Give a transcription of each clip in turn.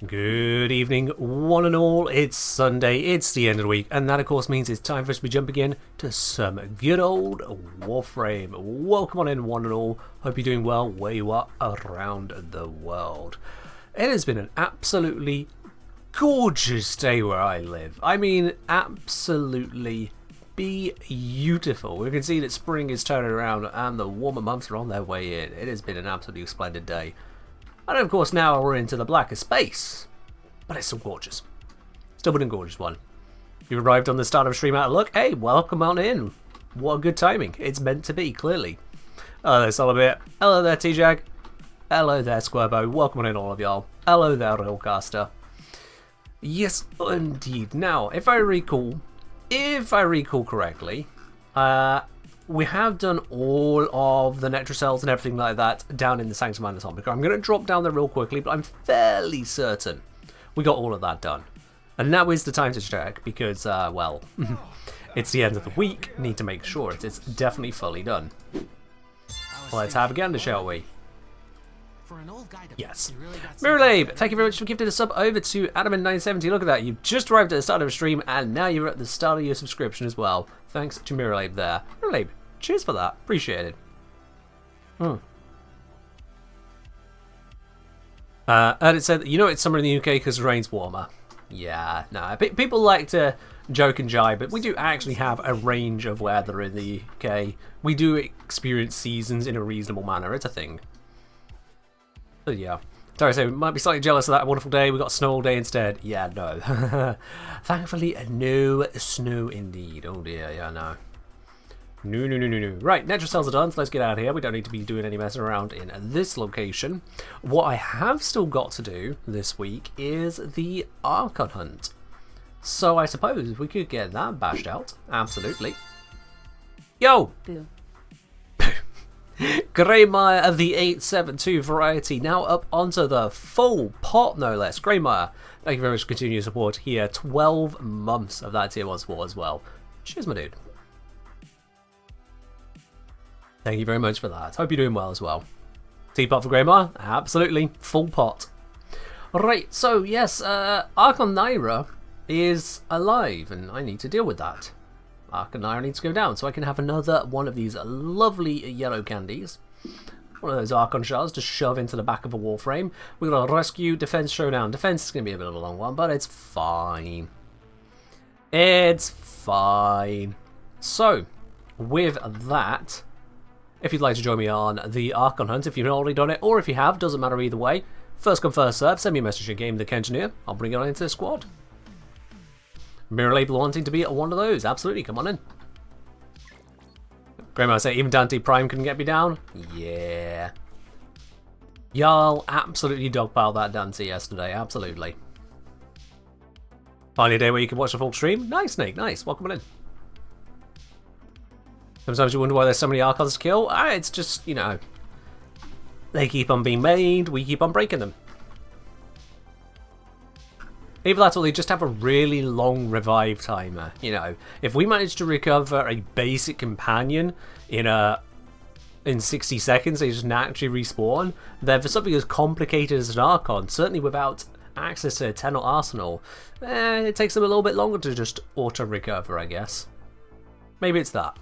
Good evening, one and all. It's Sunday, it's the end of the week, and that of course means it's time for us to be jumping in to some good old Warframe. Welcome on in, one and all. Hope you're doing well where you are around the world. It has been an absolutely gorgeous day where I live. I mean, absolutely beautiful. We can see that spring is turning around and the warmer months are on their way in. It has been an absolutely splendid day. And of course now we're into the blackest space, but it's still gorgeous. Still been a gorgeous one. You arrived on the start of stream out of luck. Hey, welcome on in. What a good timing. It's meant to be, clearly. Hello there, Solomir. Hello there, T-Jag. Hello there, Squirbo. Welcome on in, all of y'all. Hello there, Realcaster. Yes, indeed. Now, if I recall correctly, we have done all of the Nectar cells and everything like that down in the Sanctum Anatomica. I'm going to drop down there real quickly, but I'm fairly certain we got all of that done. And now is the time to check because, well, it's the end of the week. Need to make sure it's definitely fully done. Let's have a gander, shall we? Yes. Miralabe, thank you very much for gifting a sub over to Adamant970. Look at that, you've just arrived at the start of a stream and now you're at the start of your subscription as well. Thanks to Miralabe there. Miralabe, cheers for that. Appreciate it. And it said, you know it's summer in the UK because the rain's warmer. Yeah, no, people like to joke and jibe, but we do actually have a range of weather in the UK. We do experience seasons in a reasonable manner. It's a thing. But yeah. Sorry, so might be slightly jealous of that wonderful day. We got snow all day instead. Yeah, no. Thankfully, no snow indeed. Oh dear, yeah, no. No. Right, Nectar cells are done, so let's get out of here. We don't need to be doing any messing around in this location. What I have still got to do this week is the Archon Hunt. So I suppose we could get that bashed out. Absolutely. Yo! Blue. Greymire of the 872 variety now up onto the full pot, no less. Greymire, thank you very much for continued support here. 12 months of that tier 1 support as well. Cheers, my dude. Thank you very much for that. Hope you're doing well as well. Teapot for Greymire? Absolutely. Full pot. Right, so yes, Archon Naira is alive and I need to deal with that. Archon Naira needs to go down so I can have another one of these lovely yellow candies. One of those Archon shards to shove into the back of a Warframe. We've got a rescue, defense, showdown. Defense is going to be a bit of a long one, but it's fine. It's fine. So, with that, if you'd like to join me on the Archon Hunt, if you've already done it, or if you have, doesn't matter either way. First come, first serve, send me a message in game, the Kengineer. I'll bring it on into the squad. Miralabe wanting to be at one of those, absolutely, come on in. Grandma say, even Dante Prime couldn't get me down? Yeah. Y'all absolutely dogpiled that Dante yesterday, absolutely. Finally a day where you can watch the full stream? Nice, Snake, nice, welcome on in. Sometimes you wonder why there's so many Archons to kill. It's just, you know, they keep on being made, we keep on breaking them. Either that or they just have a really long revive timer. You know, if we manage to recover a basic companion in 60 seconds, they just naturally respawn, then for something as complicated as an Archon, certainly without access to a Eternal Arsenal, it takes them a little bit longer to just auto-recover, I guess. Maybe it's that.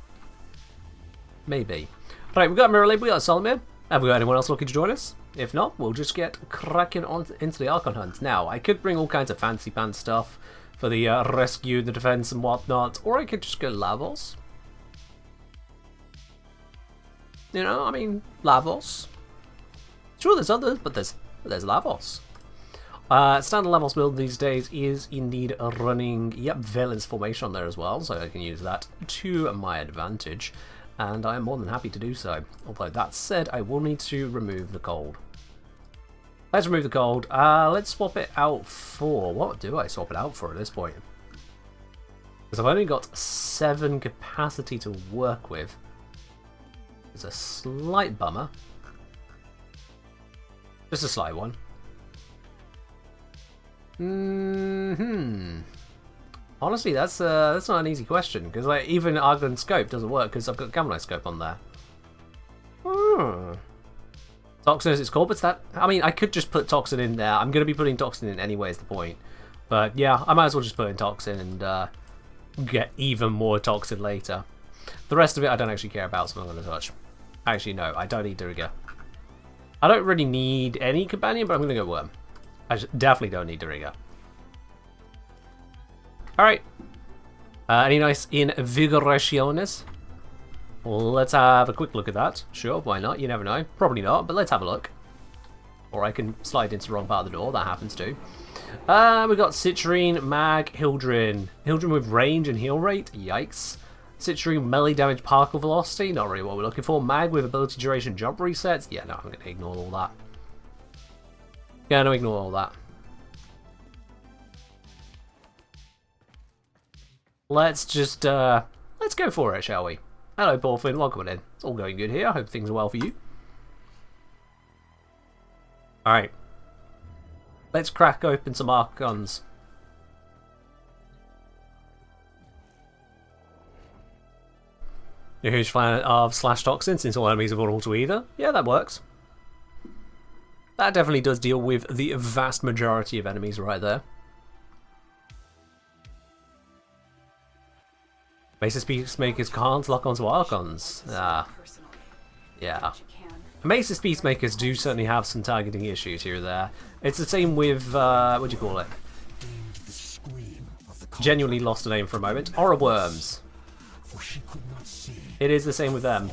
Maybe. Right, we've got Miralabe, we got Solomir. Have we got anyone else looking to join us? If not, we'll just get cracking on into the Archon Hunt. Now, I could bring all kinds of fancy pants stuff for the rescue, the defense and whatnot, or I could just go Lavos. You know, I mean, Lavos. Sure, there's others, but there's Lavos. Standard Lavos build these days is indeed running, yep, Villain's formation on there as well, so I can use that to my advantage. And I am more than happy to do so. Although that said, I will need to remove the cold. Let's remove the cold. Let's swap it out for... What do I swap it out for at this point? Because I've only got 7 capacity to work with. It's a slight bummer. Just a slight one. Honestly, that's not an easy question, because like even Argon Scope doesn't work because I've got Gamma Scope on there. So Toxin as it's called, but that, I mean, I could just put Toxin in there. I'm going to be putting Toxin in anyway, is the point. But yeah, I might as well just put in Toxin and get even more Toxin later. The rest of it I don't actually care about, so I'm not going to touch. Actually, no, I don't need Diriga. I don't really need any companion, but I'm going to go Worm. I definitely don't need Diriga. Alright. Any nice invigoraciones? Let's have a quick look at that. Sure, why not? You never know. Probably not, but let's have a look. Or I can slide into the wrong part of the door. That happens too. We got Citrine, Mag, Hildrin. Hildrin with range and heal rate. Yikes. Citrine, melee damage, particle velocity. Not really what we're looking for. Mag with ability duration, jump resets. Yeah, no, I'm going to ignore all that. Yeah, no, ignore all that. Let's just, let's go for it, shall we? Hello, Borfin. Welcome in. It's all going good here. I hope things are well for you. Alright. Let's crack open some Archons. You're a huge fan of Slash Toxin since all enemies are vulnerable to either. Yeah, that works. That definitely does deal with the vast majority of enemies right there. Mace's Peacemakers can't lock onto Archons. Yeah. Mace's Peacemakers do certainly have some targeting issues here or there. It's the same with, what do you call it? Genuinely lost a name for a moment. Aura Worms. It is the same with them.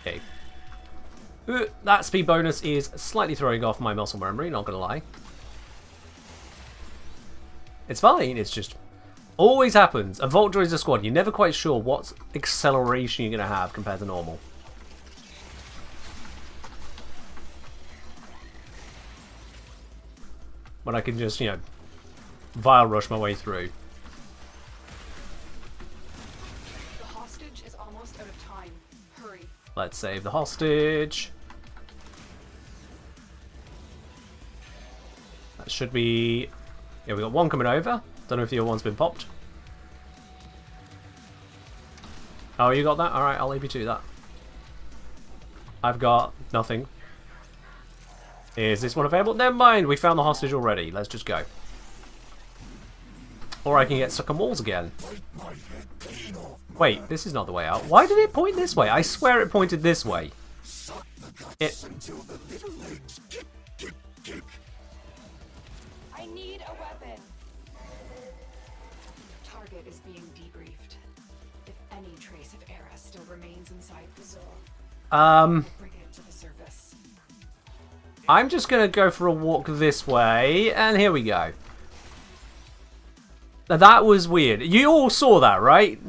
Okay. That speed bonus is slightly throwing off my muscle memory, not gonna lie. It's fine, it's just always happens. A Vault joins a squad, you're never quite sure what acceleration you're going to have compared to normal. But I can just, you know, Vile Rush my way through. The hostage is almost out of time. Hurry. Let's save the hostage. That should be... Yeah, we got one coming over. Don't know if the other one's been popped. Oh, you got that? Alright, I'll leave you to that. I've got nothing. Is this one available? Never mind, we found the hostage already. Let's just go. Or I can get stuck on walls again. Wait, this is not the way out. Why did it point this way? I swear it pointed this way. I need a weapon. Target is being debriefed. If any trace of Era still remains inside the Zor, bring it to the surface. I'm just gonna go for a walk this way, and here we go. Now that was weird. You all saw that, right?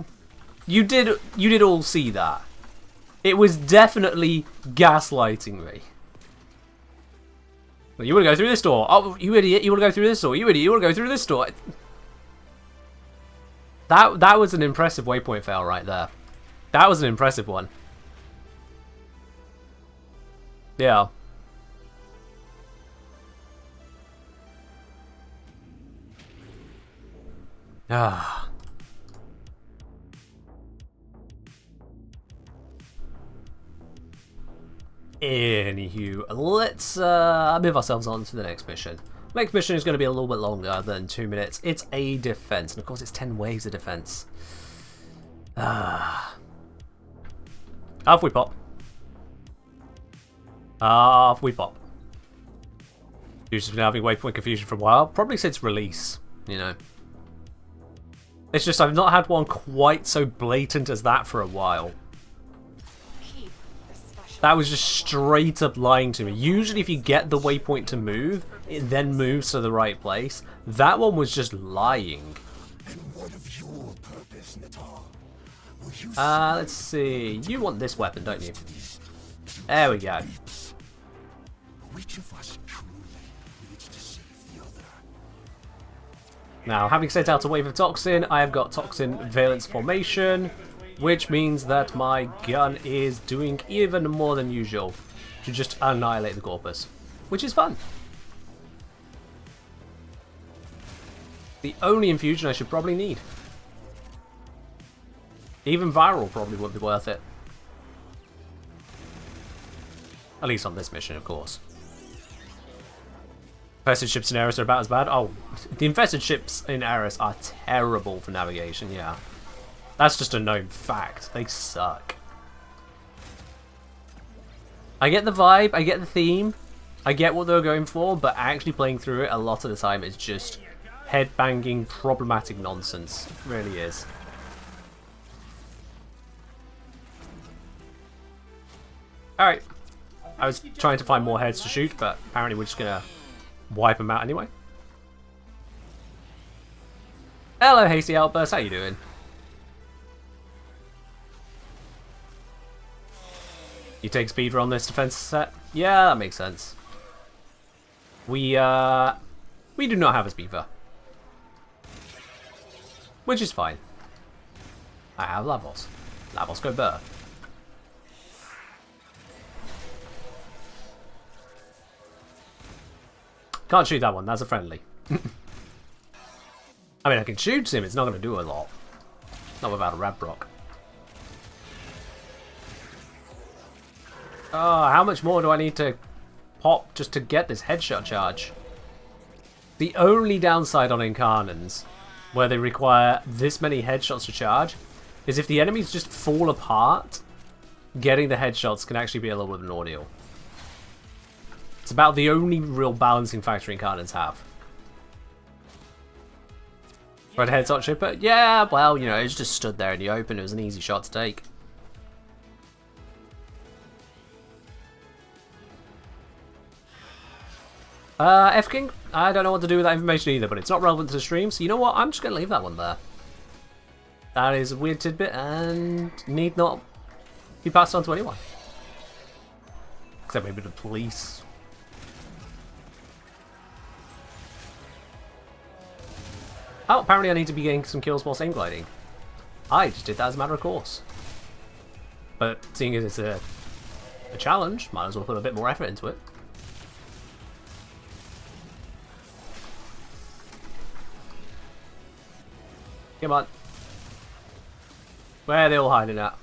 You did all see that. It was definitely gaslighting me. You want to go through this door? Oh, you idiot! You want to go through this door? You idiot! You want to go through this door? That was an impressive waypoint fail right there. That was an impressive one. Yeah. Ah. Anywho, let's move ourselves on to the next mission. Next mission is going to be a little bit longer than 2 minutes. It's a defense, and of course it's 10 waves of defense. Off we pop. Off we pop. User's been having waypoint confusion for a while, probably since release, you know. It's just I've not had one quite so blatant as that for a while. That was just straight up lying to me. Usually if you get the waypoint to move, it then moves to the right place. That one was just lying. Let's see. You want this weapon, don't you? There we go. Now, having sent out a wave of toxin, I have got toxin valence formation, which means that my gun is doing even more than usual to just annihilate the corpus, which is fun. The only infusion I should probably need. Even viral probably would be worth it. At least on this mission, of course. Infested ships in Eris are about as bad. Oh, the infested ships in Eris are terrible for navigation, yeah. That's just a known fact. They suck. I get the vibe, I get the theme, I get what they're going for, but actually playing through it a lot of the time is just head-banging, problematic nonsense. It really is. Alright. I was trying to find more heads to shoot, but apparently we're just gonna wipe them out anyway. Hello, Hasty Outburst. How you doing? You take Speeder on this defense set? Yeah, that makes sense. We do not have a Speeder. Which is fine. I have Lavos. Lavos go burr. Can't shoot that one, that's a friendly. I mean, I can shoot him, it's not going to do a lot. Not without a Radbrock. Oh, how much more do I need to pop just to get this headshot charge? The only downside on Incarnans, where they require this many headshots to charge, is if the enemies just fall apart, getting the headshots can actually be a little bit of an ordeal. It's about the only real balancing factor Incarnans have. Red headshot shipper? Yeah, well, you know, it just stood there in the open. It was an easy shot to take. F-King? I don't know what to do with that information either, but it's not relevant to the stream, so you know what? I'm just going to leave that one there. That is a weird tidbit and need not be passed on to anyone. Except maybe the police. Oh, apparently I need to be getting some kills whilst aim gliding. I just did that as a matter of course. But seeing as it's a challenge, might as well put a bit more effort into it. Come on. Where are they all hiding at?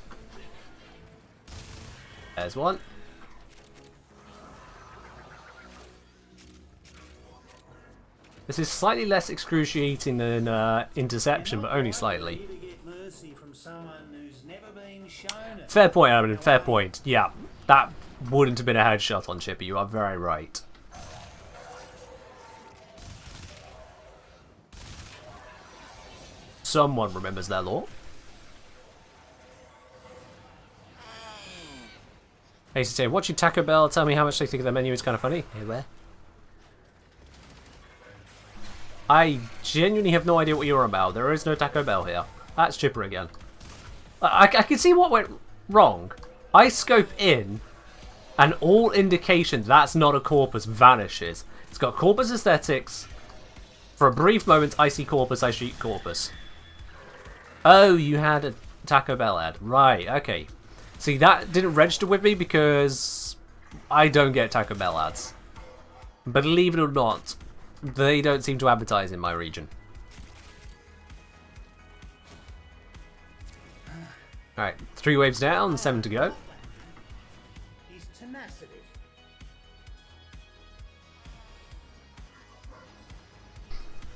There's one. This is slightly less excruciating than Interception, but only slightly. Fair point, Adam, fair point. Yeah, that wouldn't have been a headshot on Chippy, you are very right. Someone remembers their lore. Hey, say, watching Taco Bell, tell me how much they think of their menu, it's kind of funny. Hey, where? I genuinely have no idea what you're about. There is no Taco Bell here. That's Chipper again. I can see what went wrong. I scope in, and all indication that's not a Corpus vanishes. It's got Corpus aesthetics. For a brief moment, I see Corpus, I shoot Corpus. Oh, you had a Taco Bell ad. Right, okay. See, that didn't register with me because I don't get Taco Bell ads. Believe it or not, they don't seem to advertise in my region. Alright, 3 waves down, 7 to go.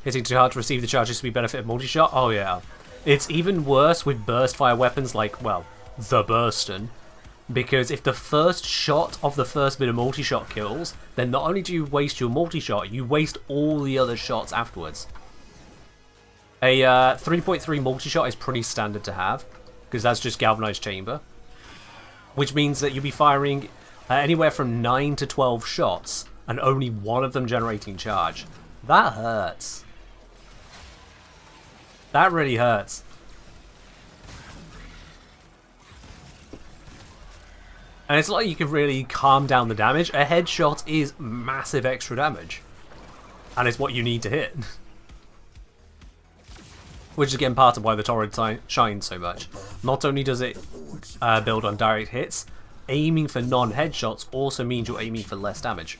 Hitting too hard to receive the charges to be benefit of multi-shot? Oh yeah. It's even worse with burst fire weapons like, well, the Burston. Because if the first shot of the first bit of multi-shot kills, then not only do you waste your multi-shot, you waste all the other shots afterwards. A 3.3 multi-shot is pretty standard to have, because that's just galvanized chamber. Which means that you'll be firing anywhere from 9 to 12 shots, and only one of them generating charge. That hurts. That really hurts. And it's like you can really calm down the damage. A headshot is massive extra damage. And it's what you need to hit. Which is again part of why the Torrid shines so much. Not only does it build on direct hits, aiming for non-headshots also means you're aiming for less damage.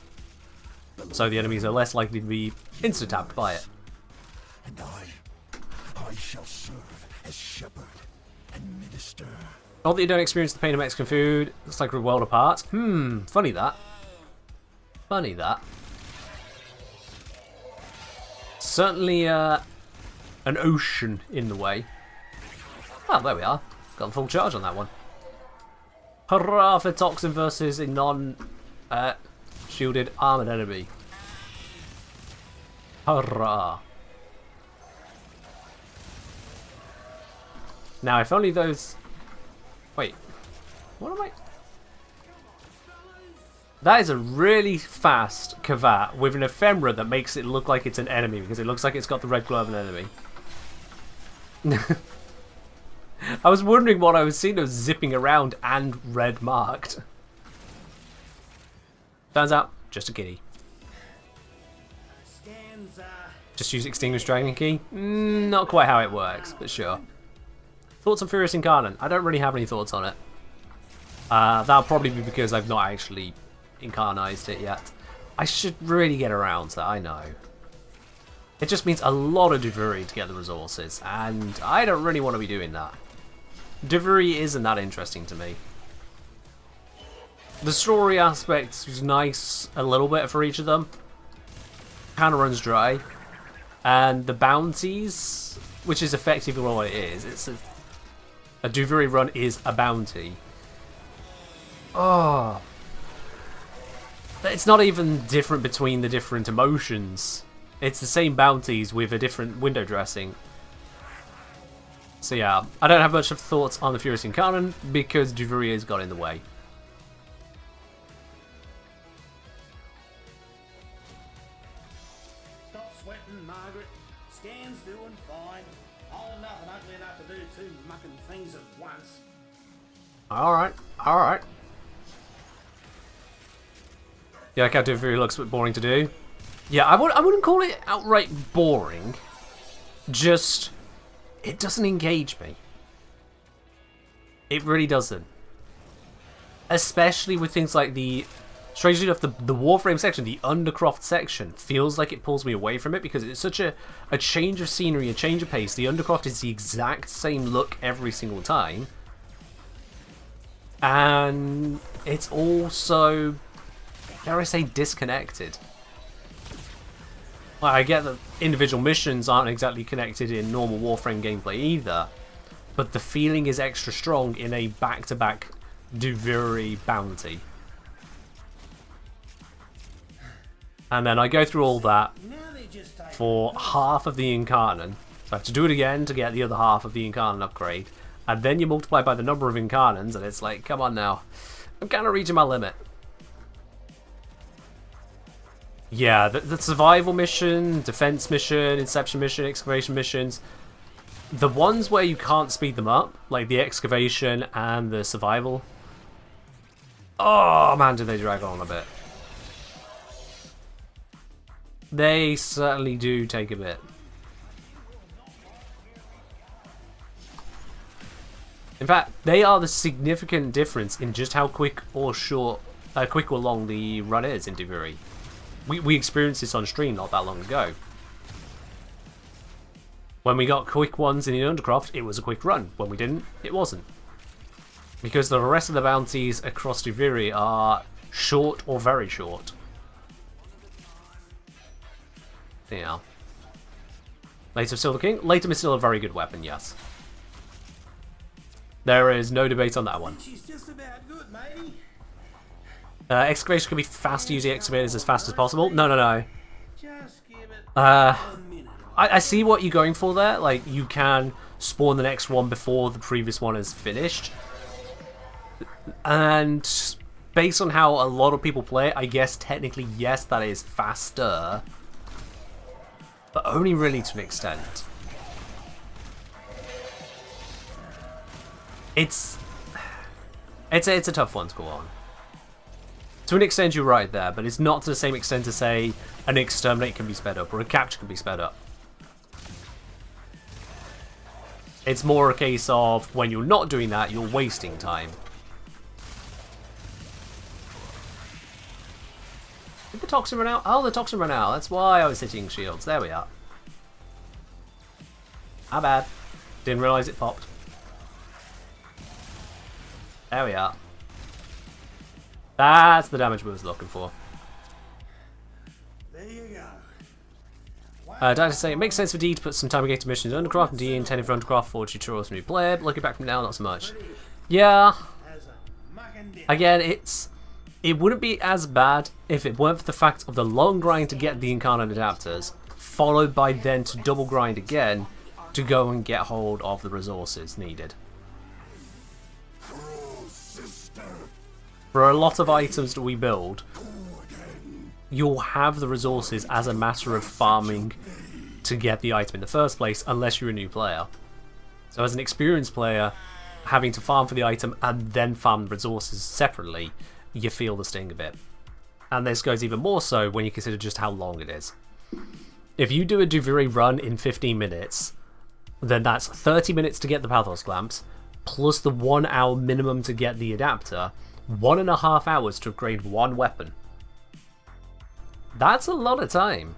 So the enemies are less likely to be insta-tapped by it. And I shall serve as shepherd Not that you don't experience the pain of Mexican food. Looks like we're a world apart. Funny that. Funny that. Certainly an ocean in the way. Oh, there we are. Got the full charge on that one. Hurrah for Toxin versus a non-shielded armored enemy. Hurrah. Now, if only those... Wait. What am I... That is a really fast Kavat with an ephemera that makes it look like it's an enemy, because it looks like it's got the red glow of an enemy. I was wondering what I was seeing those zipping around and red marked. Turns out, just a kitty. Just use Extinguished Dragon Key? Not quite how it works, but sure. Thoughts on Furious Incarnate? I don't really have any thoughts on it. That'll probably be because I've not actually incarnized it yet. I should really get around to that, I know. It just means a lot of Duvuri to get the resources, and I don't really want to be doing that. Duvuri isn't that interesting to me. The story aspect was nice a little bit for each of them. Kind of runs dry. And the bounties, which is effectively what it is. It's a Duvuri run is a bounty. Oh. It's not even different between the different emotions. It's the same bounties with a different window dressing. So yeah, I don't have much of thoughts on the Furious Incarnate because Duvuri has got in the way. Stop sweating, Margaret. Scan's doing fine. All nothing ugly enough to do two mucking things at once. Alright, alright. Yeah, like how Duvuri looks a bit boring to do. Yeah, I wouldn't call it outright boring. Just, it doesn't engage me. It really doesn't. Especially with things like the, strangely enough, the Warframe section, the Undercroft section, feels like it pulls me away from it because it's such a change of scenery, a change of pace. The Undercroft is the exact same look every single time. And it's also, dare I say, disconnected. Well, I get that individual missions aren't exactly connected in normal Warframe gameplay either, but the feeling is extra strong in a back-to-back Duvuri bounty. And then I go through all that for half of the Incarnate, so I have to do it again to get the other half of the Incarnate upgrade, and then you multiply by the number of Incarnates, and it's like, come on now, I'm kind of reaching my limit. Yeah, the survival mission, defense mission, inception mission, excavation missions, the ones where you can't speed them up, like the excavation and the survival, oh man, do they drag on a bit. They certainly do take a bit. In fact, they are the significant difference in just how quick or long the run is in Duvuri. We experienced this on stream not that long ago. When we got quick ones in the Undercroft, it was a quick run. When we didn't, it wasn't. Because the rest of the bounties across Duvuri are short or very short. Yeah. Latem still the king? Latem is still a very good weapon, yes. There is no debate on that one. She's just about good, matey. Excavation can be fast using excavators as fast as possible. No. Just give it I a minute. see what you're going for there. Like, you can spawn the next one before the previous one is finished. And based on how a lot of people play it, I guess technically, yes, that is faster. But only really to an extent. It's a tough one to go on. To an extent, you're right there, but it's not to the same extent to say an exterminate can be sped up or a capture can be sped up. It's more a case of when you're not doing that, you're wasting time. Did the toxin run out? Oh, the toxin ran out. That's why I was hitting shields. There we are. My bad. Didn't realise it popped. There we are. That's the damage we was looking for. There you go. Did say it makes sense for D to put some time against missions in Undercraft and D intended for Undercraft for tutorials for new player. Looking back from now, not so much. Yeah. As a mucking dinner. Again, it wouldn't be as bad if it weren't for the fact of the long grind to get the incarnate adapters, followed by then to double grind again to go and get hold of the resources needed. For a lot of items that we build, you'll have the resources as a matter of farming to get the item in the first place, unless you're a new player. So as an experienced player, having to farm for the item and then farm the resources separately, you feel the sting a bit. And this goes even more so when you consider just how long it is. If you do a Duviri run in 15 minutes, then that's 30 minutes to get the Pathos Clamps, plus the 1 hour minimum to get the adapter, 1.5 hours to upgrade one weapon. That's a lot of time.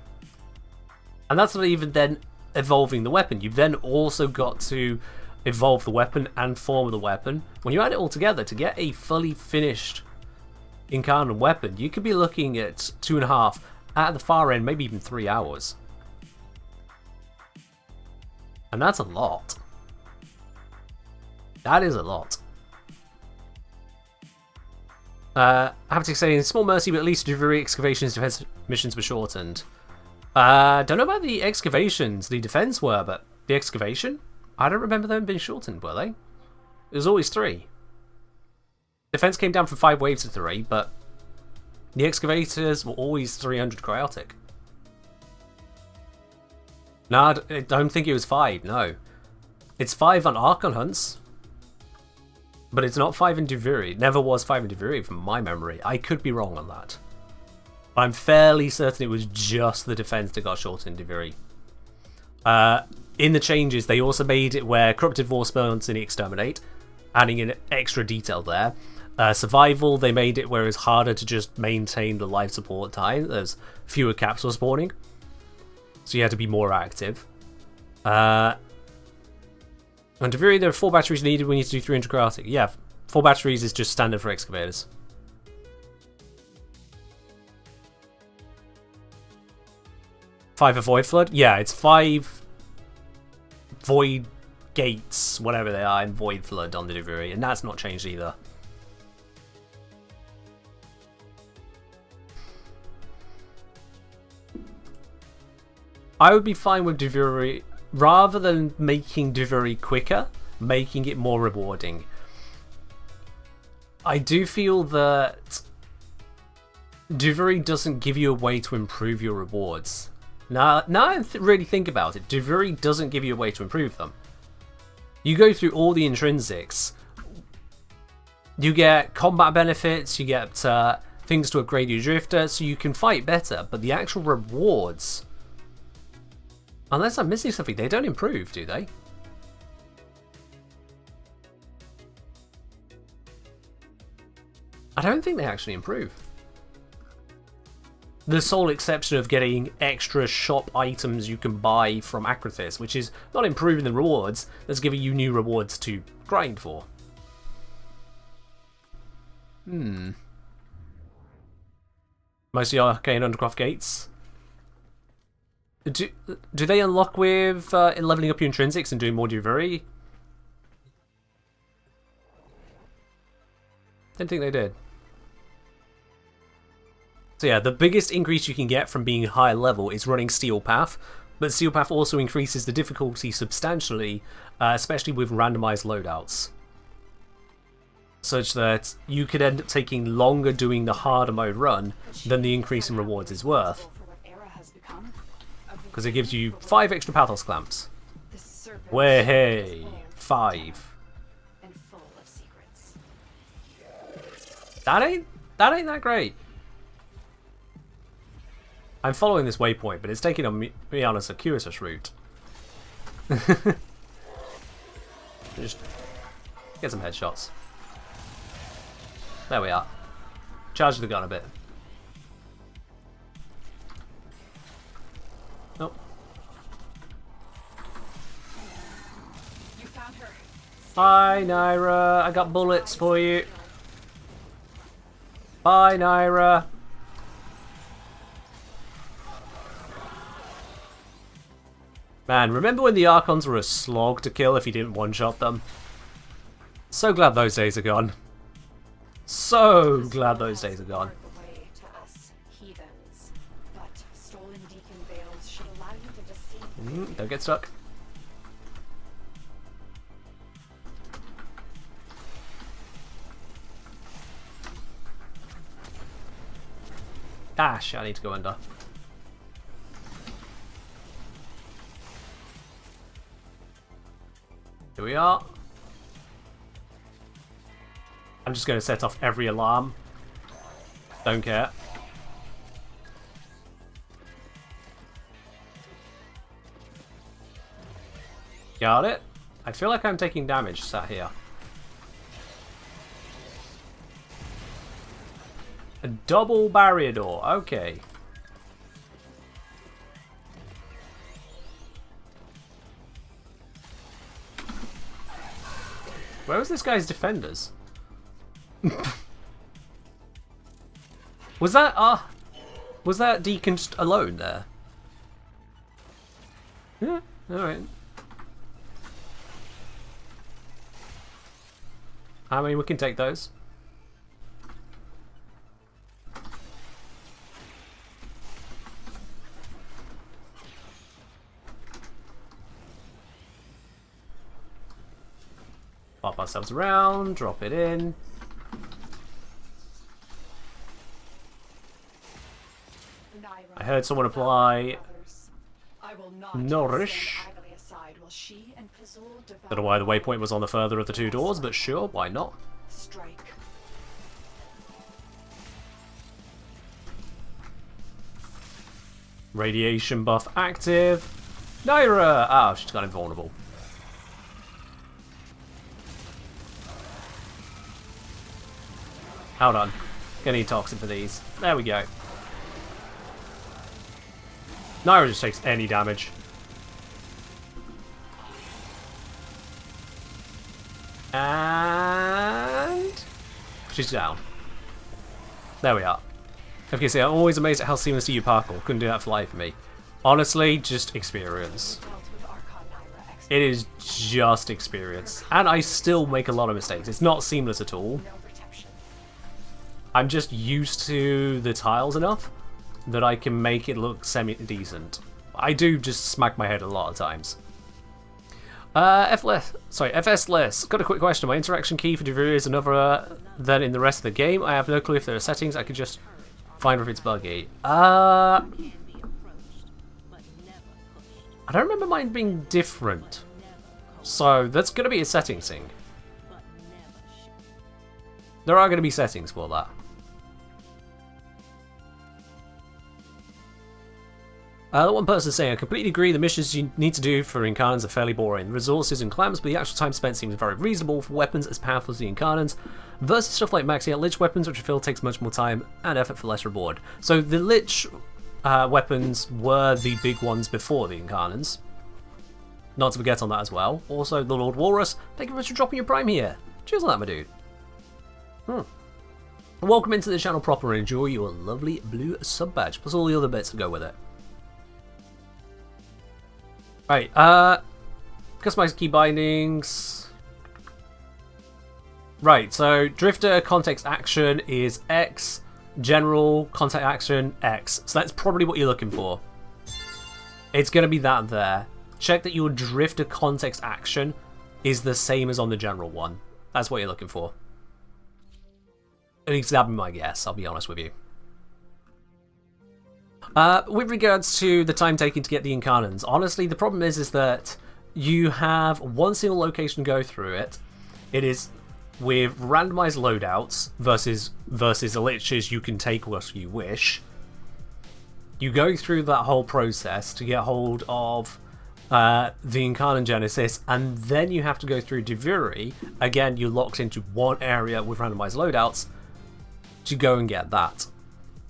And that's not even then evolving the weapon. You've then also got to evolve the weapon and form the weapon. When you add it all together, to get a fully finished incarnate weapon, you could be looking at 2.5, at the far end, maybe even 3 hours. And that's a lot. That is a lot. I have to say, small mercy, but at least Duviri excavations defense missions were shortened. Don't know about the excavations. The defense were, but the excavation? I don't remember them being shortened, were they? It was always 3. Defense came down from 5 waves to 3, but the excavators were always 300 cryotic. No, I don't think it was 5, no. It's 5 on Archon Hunts. But it's not 5 in Duviri. It never was 5 in Duviri from my memory. I could be wrong on that. But I'm fairly certain it was just the defense that got shortened in Duviri. In the changes, they also made it where Corrupted War spawns in Exterminate, adding in extra detail there. Survival, they made it where it's harder to just maintain the life support time. There's fewer capsule spawning, so you had to be more active. On Duviri, there are 4 batteries needed when you need to do 300 cryotic. Yeah, 4 batteries is just standard for excavators. Five for Void Flood? Yeah, it's 5 Void Gates, whatever they are, in Void Flood on the Duviri, and that's not changed either. I would be fine with Duviri. Rather than making Duviri quicker, making it more rewarding. I do feel that Duviri doesn't give you a way to improve your rewards. Now I really think about it, Duviri doesn't give you a way to improve them. You go through all the intrinsics. You get combat benefits, you get things to upgrade your drifter, so you can fight better, but the actual rewards, unless I'm missing something, they don't improve, do they? I don't think they actually improve. The sole exception of getting extra shop items you can buy from Akrathis, which is not improving the rewards, that's giving you new rewards to grind for. Mostly arcane undercraft gates. Do they unlock with leveling up your intrinsics and doing more Duviri? Didn't think they did. So yeah, the biggest increase you can get from being high level is running Steel Path, but Steel Path also increases the difficulty substantially, especially with randomized loadouts. Such that you could end up taking longer doing the harder mode run than the increase in rewards is worth. Because it gives you 5 extra Pathos Clamps. Way hey, 5. That ain't that great. I'm following this waypoint, but it's taking me on a circuitous route. Just get some headshots. There we are. Charge the gun a bit. You found her. Bye, Naira. I got bullets for you. Bye, Naira. Man, remember when the Archons were a slog to kill if you didn't one-shot them? So glad those days are gone. So glad those days are gone. Don't get stuck. Ah, shit, I need to go under. Here we are. I'm just going to set off every alarm. Don't care. Got it. I feel like I'm taking damage sat here. A double barrier door. Okay. Where was this guy's defenders? Was that Deacon just alone there? Yeah, alright. I mean, we can take those. Pop ourselves around, drop it in. I heard someone apply Nourish. Don't know why the waypoint was on the further of the two doors, but sure, why not? Strike. Radiation buff active. Naira! Oh, she's got invulnerable. Hold on. Gonna need toxin for these. There we go. Naira just takes any damage. And she's down. There we are. Okay, see, I'm always amazed at how seamlessly you parkour. Couldn't do that for life for me. Honestly, just experience. It is just experience. And I still make a lot of mistakes. It's not seamless at all. I'm just used to the tiles enough that I can make it look semi-decent. I do just smack my head a lot of times. FS-less. Got a quick question. My interaction key for Devere is another than in the rest of the game. I have no clue if there are settings. I could just find if it's buggy. I don't remember mine being different. So that's going to be a settings thing. There are going to be settings for that. One person saying, I completely agree, the missions you need to do for Incarnants are fairly boring. The resources and clams, but the actual time spent seems very reasonable for weapons as powerful as the Incarnants, versus stuff like maxing out Lich weapons, which I feel takes much more time and effort for less reward. So the Lich weapons were the big ones before the Incarnants. Not to forget on that as well. Also, the Lord Walrus, thank you very much for dropping your prime here. Cheers on that, my dude. Welcome into the channel proper and enjoy your lovely blue sub badge, plus all the other bits that go with it. Right, customize key bindings. Right, so Drifter context action is X, general contact action X. So that's probably what you're looking for. It's going to be that there. Check that your Drifter context action is the same as on the general one. That's what you're looking for. At least that'd be my guess, I'll be honest with you. With regards to the time taken to get the Incarnants, honestly, the problem is that you have one single location to go through it. It is with randomized loadouts versus liches you can take what you wish. You go through that whole process to get hold of the Incarnate Genesis, and then you have to go through Deviri. Again, you're locked into one area with randomized loadouts to go and get that.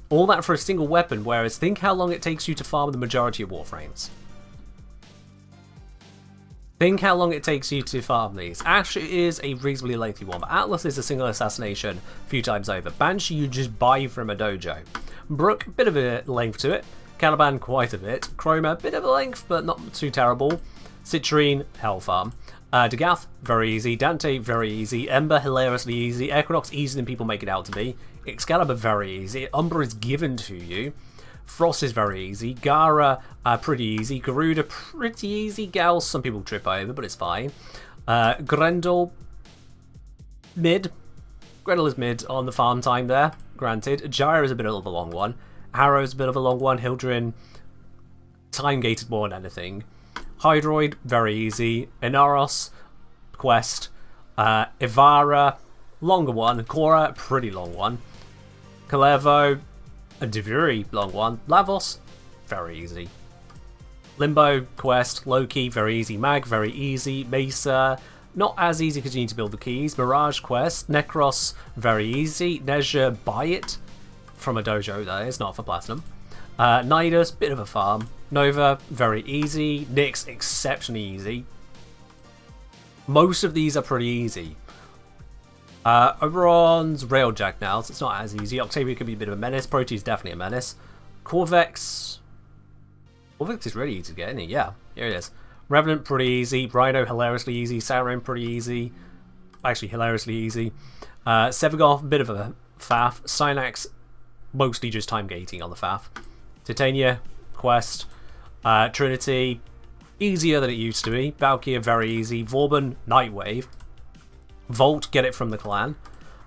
All that for a single weapon, whereas think how long it takes you to farm the majority of Warframes. Think how long it takes you to farm these. Ash is a reasonably lengthy one, but Atlas is a single assassination a few times over. Banshee you just buy from a dojo. Brook, bit of a length to it. Caliban, quite a bit. Chroma, bit of a length, but not too terrible. Citrine, hell farm. Dagath, very easy. Dante, very easy. Ember, hilariously easy. Equinox, easier than people make it out to be. Excalibur, very easy. Umbra is given to you. Frost is very easy. Gara, pretty easy. Garuda, pretty easy. Gals, some people trip over, but it's fine. Grendel, mid. Grendel is mid on the farm time there, granted. Gyra is a bit of a long one. Harrow is a bit of a long one. Hildrin, time-gated more than anything. Hydroid, very easy. Inaros, quest. Ivara, longer one. Cora, pretty long one. Kalervo, a Devuri, long one. Lavos, very easy. Limbo, quest. Loki, very easy. Mag, very easy. Mesa, not as easy because you need to build the keys. Mirage, quest. Necros, very easy. Nezha, buy it. From a dojo, that is, not for platinum. Nidus, bit of a farm. Nova, very easy. Nyx, exceptionally easy. Most of these are pretty easy. Oberon's Railjack now, so it's not as easy. Octavia could be a bit of a menace. Proteus, definitely a menace. Corvex is really easy to get, isn't he? Yeah, here it is. Revenant, pretty easy. Rhino, hilariously easy. Sauron, pretty easy. Actually, hilariously easy. Sevagoth, bit of a faff. Synax, mostly just time gating on the faff. Titania, quest. Trinity, easier than it used to be. Valkyria, very easy. Vauban, Nightwave. Volt, get it from the clan.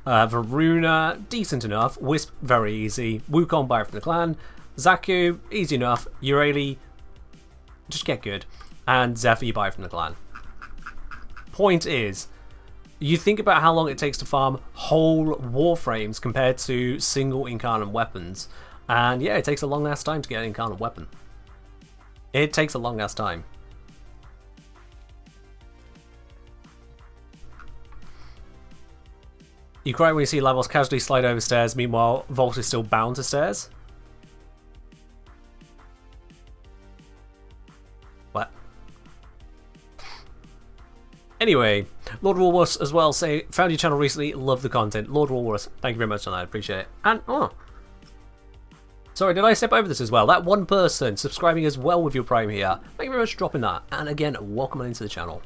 Varuna, decent enough. Wisp, very easy. Wukong, buy it from the clan. Zaku, easy enough. Urali, just get good. And Zephyr, you buy it from the clan. Point is, you think about how long it takes to farm whole Warframes compared to single incarnate weapons. And yeah, it takes a long ass time to get an incarnate weapon. It takes a long ass time. You cry when you see Lavos casually slide over stairs, meanwhile Volt is still bound to stairs. What? Anyway, Lord Walrus as well say, found your channel recently, love the content. Lord Walrus, thank you very much on that, I appreciate it. And, sorry, did I step over this as well? That one person subscribing as well with your Prime here. Thank you very much for dropping that. And again, welcome on into the channel.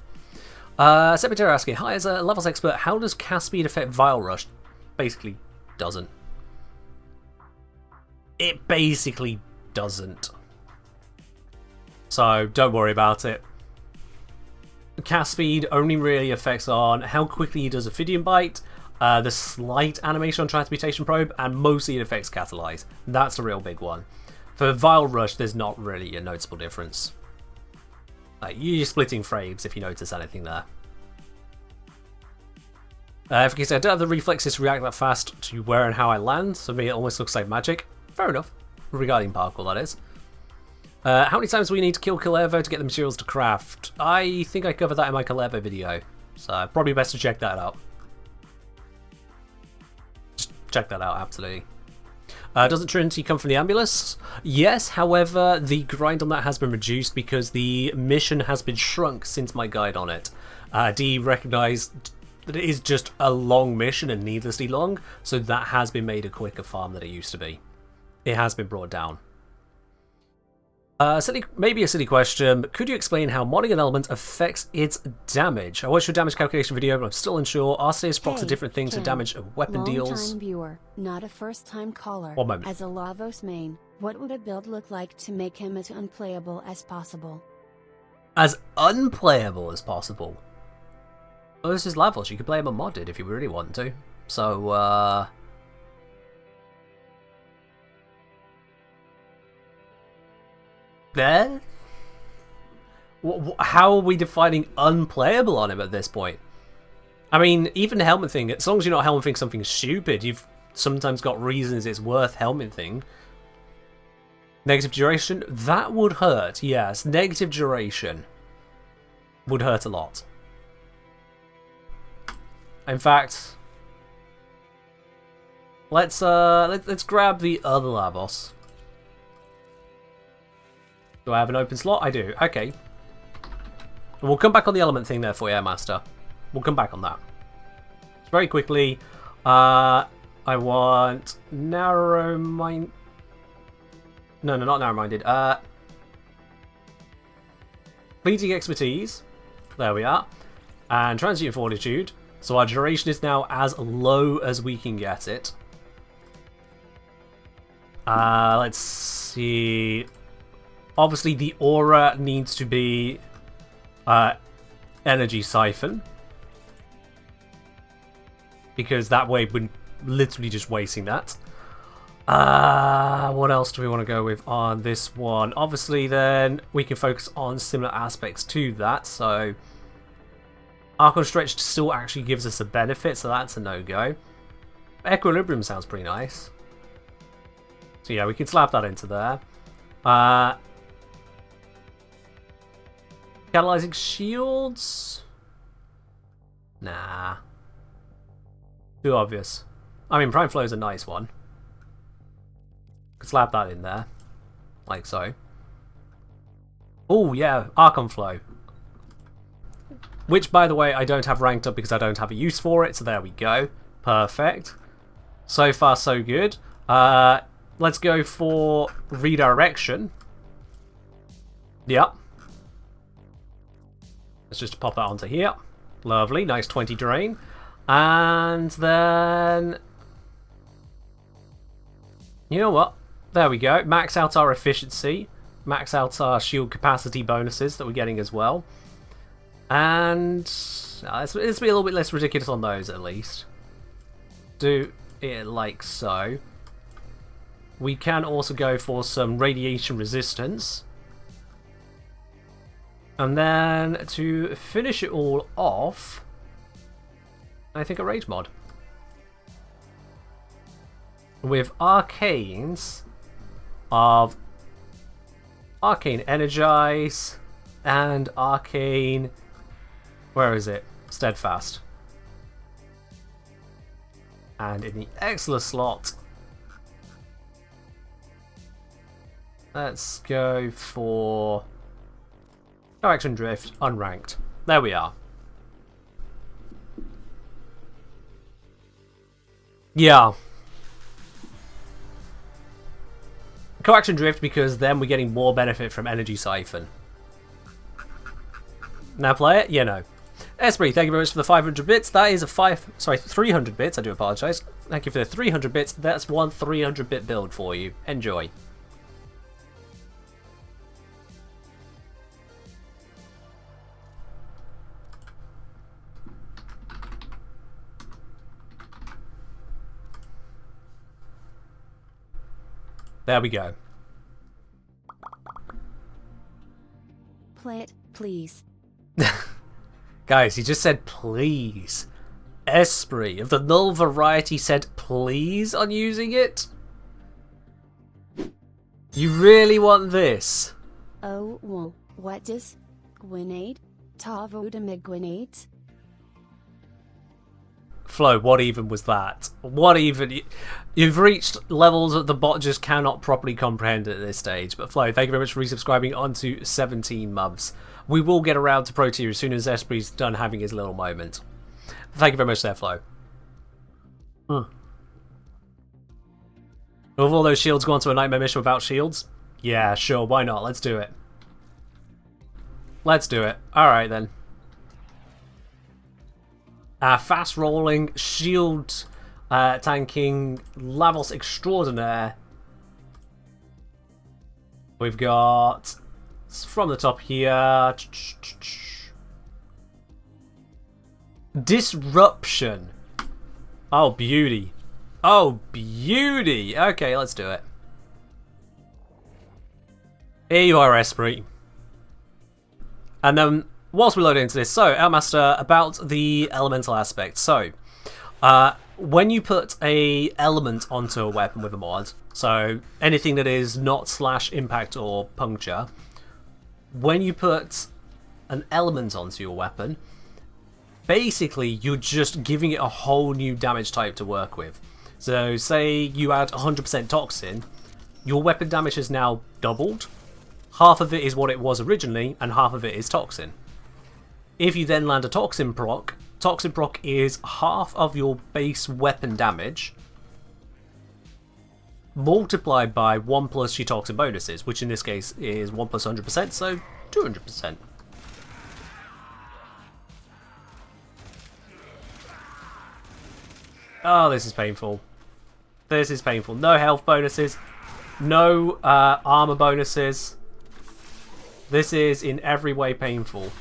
Secretary asking, hi, as a levels expert, how does cast speed affect Vile Rush? Basically, doesn't. It basically doesn't. So, don't worry about it. Cast speed only really affects on how quickly he does Ophidian Bite, the slight animation on Transmutation Probe, and mostly it affects Catalyze. That's the real big one. For Vile Rush, there's not really a noticeable difference. You're splitting frames if you notice anything there. For case I don't have the reflexes to react that fast to where and how I land, so to me it almost looks like magic. Fair enough. Regarding parkour, that is. How many times do we need to kill Kalervo to get the materials to craft? I think I covered that in my Kalervo video, so probably best to check that out. Just check that out, absolutely. Doesn't Trinity come from the Ambulance? Yes, however, the grind on that has been reduced because the mission has been shrunk since my guide on it. D recognised that it is just a long mission and needlessly long, so that has been made a quicker farm than it used to be. It has been brought down. Maybe a silly question, but could you explain how modding an element affects its damage? I watched your damage calculation video, but I'm still unsure. RCS procs a different thing to damage a weapon deals. Long-time viewer, not a first-time caller. One moment. As a Lavos main, what would a build look like to make him as unplayable as possible? As unplayable as possible? Well, this is Lavos. You could play him unmodded if you really want to. So, there? How are we defining unplayable on him at this point? I mean, even the helmet thing, as long as you're not helmeting something stupid, you've sometimes got reasons it's worth helmeting. Negative duration? That would hurt, yes. Negative duration would hurt a lot. In fact, let's grab the other Lavos. Do I have an open slot? I do. Okay. We'll come back on the element thing there for you, Master. We'll come back on that. Very quickly, I want narrow-minded... No, not narrow-minded. Fleeting expertise. There we are. And transient fortitude. So our duration is now as low as we can get it. Let's see. Obviously, the aura needs to be energy siphon. Because that way we're literally just wasting that. What else do we want to go with on this one? Obviously, then we can focus on similar aspects to that. So, Archon Stretch still actually gives us a benefit, so that's a no-go. Equilibrium sounds pretty nice. So yeah, we can slap that into there. Catalyzing shields? Nah. Too obvious. I mean, Prime Flow is a nice one. Could slap that in there. Like so. Oh, yeah. Archon Flow. Which, by the way, I don't have ranked up because I don't have a use for it. So there we go. Perfect. So far, so good. Let's go for redirection. Yep. Let's just pop that onto here. Lovely. Nice 20 drain. And then... You know what? There we go. Max out our efficiency. Max out our shield capacity bonuses that we're getting as well. And... let's be a little bit less ridiculous on those, at least. Do it like so. We can also go for some radiation resistance. And then to finish it all off, I think a rage mod. With arcanes of Arcane Energize and Arcane... Where is it? Steadfast. And in the Excellent slot, let's go for Coaction Drift, unranked. There we are. Yeah. Coaction Drift because then we're getting more benefit from Energy Siphon. Now play it? Yeah, no. Esprit, thank you very much for the 500 bits. That is a 300 bits. I do apologise. Thank you for the 300 bits. That's one 300-bit build for you. Enjoy. There we go. Play it, please. Guys, he just said please. Esprit of the null variety said please on using it? You really want this? Oh, well, what does Grenade? Tavodame grenades? Flo, what even was that? What even? You've reached levels that the bot just cannot properly comprehend at this stage. But Flo, thank you very much for resubscribing onto 17 months. We will get around to Pro Tier as soon as Esprit's done having his little moment. Thank you very much there, Flo. With all those shields go on to a nightmare mission without shields? Yeah, sure, why not? Let's do it. Let's do it. Alright then. Fast rolling, shield tanking, Lavos extraordinaire. We've got from the top here. Disruption. Oh, beauty. Oh, beauty. Okay, let's do it. Here you are, Esprit. And then, whilst we load into this, so, Outmaster, about the elemental aspect. So, when you put a element onto a weapon with a mod, so anything that is not slash impact or puncture, when you put an element onto your weapon, basically you're just giving it a whole new damage type to work with. So say you add 100% toxin, your weapon damage has now doubled. Half of it is what it was originally, and half of it is toxin. If you then land a Toxin proc is half of your base weapon damage multiplied by 1 plus your Toxin bonuses, which in this case is 1 plus 100%, so 200%. Oh, this is painful. This is painful. No health bonuses. No armor bonuses. This is in every way painful.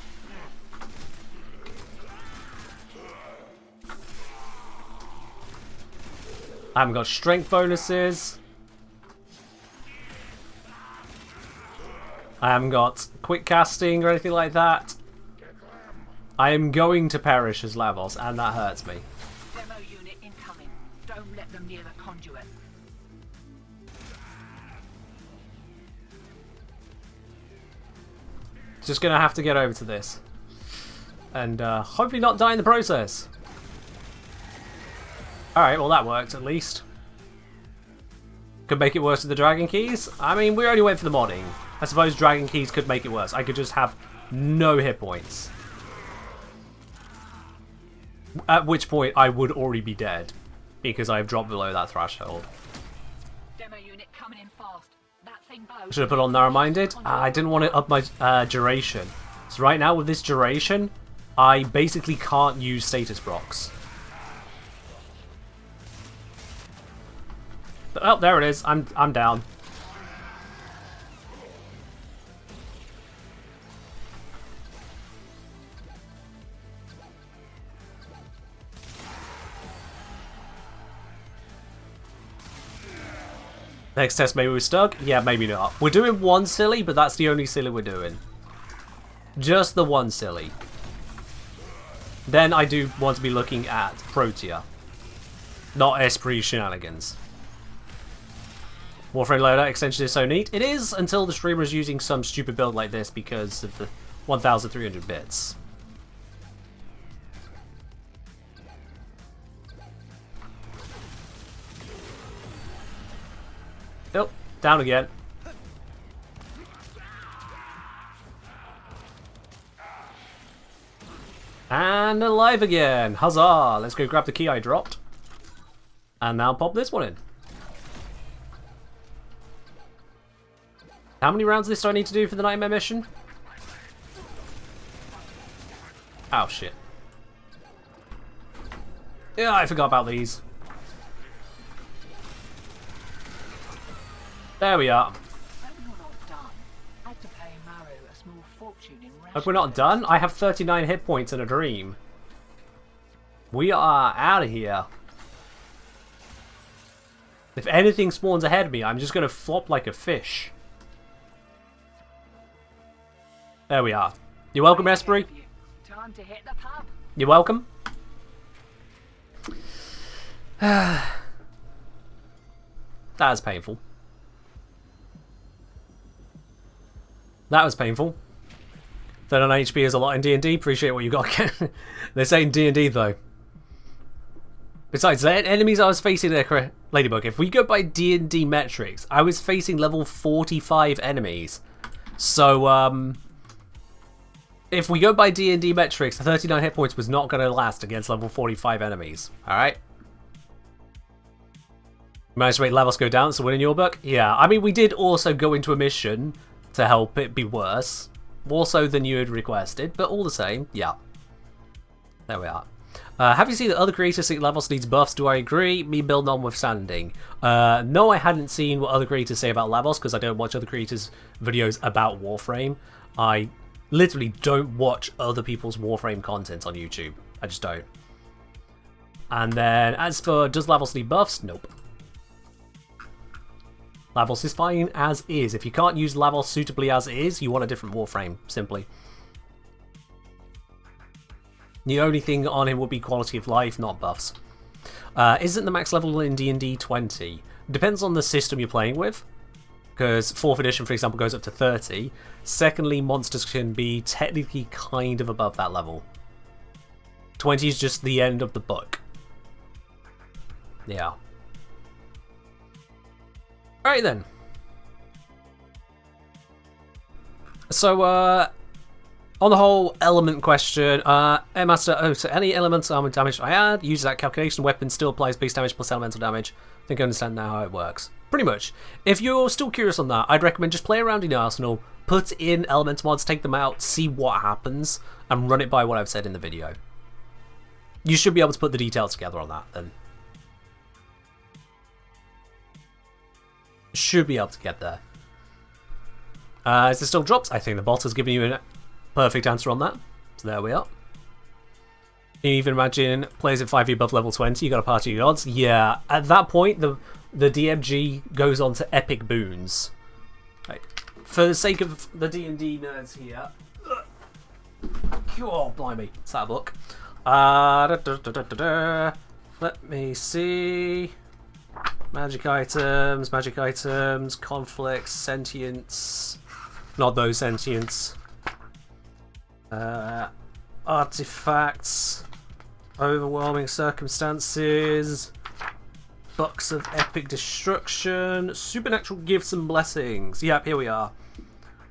I haven't got strength bonuses. I haven't got quick casting or anything like that. I am going to perish as Lavos, and that hurts me. Demo unit incoming. Don't let them near the conduit. Just gonna have to get over to this. And hopefully not die in the process. Alright, well that worked at least. Could make it worse with the Dragon Keys. I mean, we only went for the modding. I suppose Dragon Keys could make it worse. I could just have no hit points. At which point I would already be dead. Because I've dropped below that threshold. Demo unit coming in fast. That thing blows. Should have put on Narrow-Minded. I didn't want to up my duration. So right now with this duration, I basically can't use status procs. Oh, there it is. I'm down. Next test, maybe we're stuck? Yeah, maybe not. We're doing one silly, but that's the only silly we're doing. Just the one silly. Then I do want to be looking at Protea. Not Esprit shenanigans. Warframe loader extension is so neat. It is until the streamer is using some stupid build like this because of the 1,300 bits. Oh, down again. And alive again. Huzzah! Let's go grab the key I dropped. And now pop this one in. How many rounds of this do I need to do for the Nightmare mission? Oh, shit. Yeah, I forgot about these. There we are. Hope we're not done. I have 39 hit points in a dream. We are out of here. If anything spawns ahead of me, I'm just going to flop like a fish. There we are. You're welcome, Esprit. Time to hit the pub. You're welcome. That was painful. That was painful. 39 HP is a lot in D&D. Appreciate what you got. They're saying D&D though. Besides, the enemies I was facing there, Ladybug, if we go by D&D metrics, I was facing level 45 enemies. So, if we go by D&D metrics, the 39 hit points was not going to last against level 45 enemies. Alright? Managed to make levels go down, so winning your book? Yeah, I mean, we did also go into a mission to help it be worse. More so than you had requested, but all the same, yeah. There we are. Have you seen that other creators think Lavos needs buffs? Do I agree? Me build notwithstanding. No, I hadn't seen what other creators say about Lavos because I don't watch other creators' videos about Warframe. I literally don't watch other people's Warframe content on YouTube. I just don't. And then, as for does Lavos need buffs? Nope. Lavos is fine as is. If you can't use Lavos suitably as is, you want a different Warframe, simply. The only thing on him would be quality of life, not buffs. Isn't the max level in D&D 20? Depends on the system you're playing with. Because 4th edition, for example, goes up to 30. Secondly, monsters can be technically kind of above that level. 20 is just the end of the book. Yeah. Alright then. So, On the whole element question, Master, so any elemental armor damage I add, use that calculation weapon still applies base damage plus elemental damage. I think I understand now how it works. Pretty much. If you're still curious on that, I'd recommend just play around in Arsenal, put in elemental mods, take them out, see what happens, and run it by what I've said in the video. You should be able to put the details together on that then. Should be able to get there. Is there still drops? I think the bot has given you a perfect answer on that. So there we are. Can you even imagine players at 5e above level 20, you got a party of gods? Yeah, at that point the DMG goes on to epic boons. Right. For the sake of the D&D nerds here. Oh, blimey. Let's have a look. Let me see. Magic items, conflicts, sentience. Not those sentience. Artifacts. Overwhelming circumstances. Bucks of epic destruction. Supernatural gifts and blessings. Yep, here we are.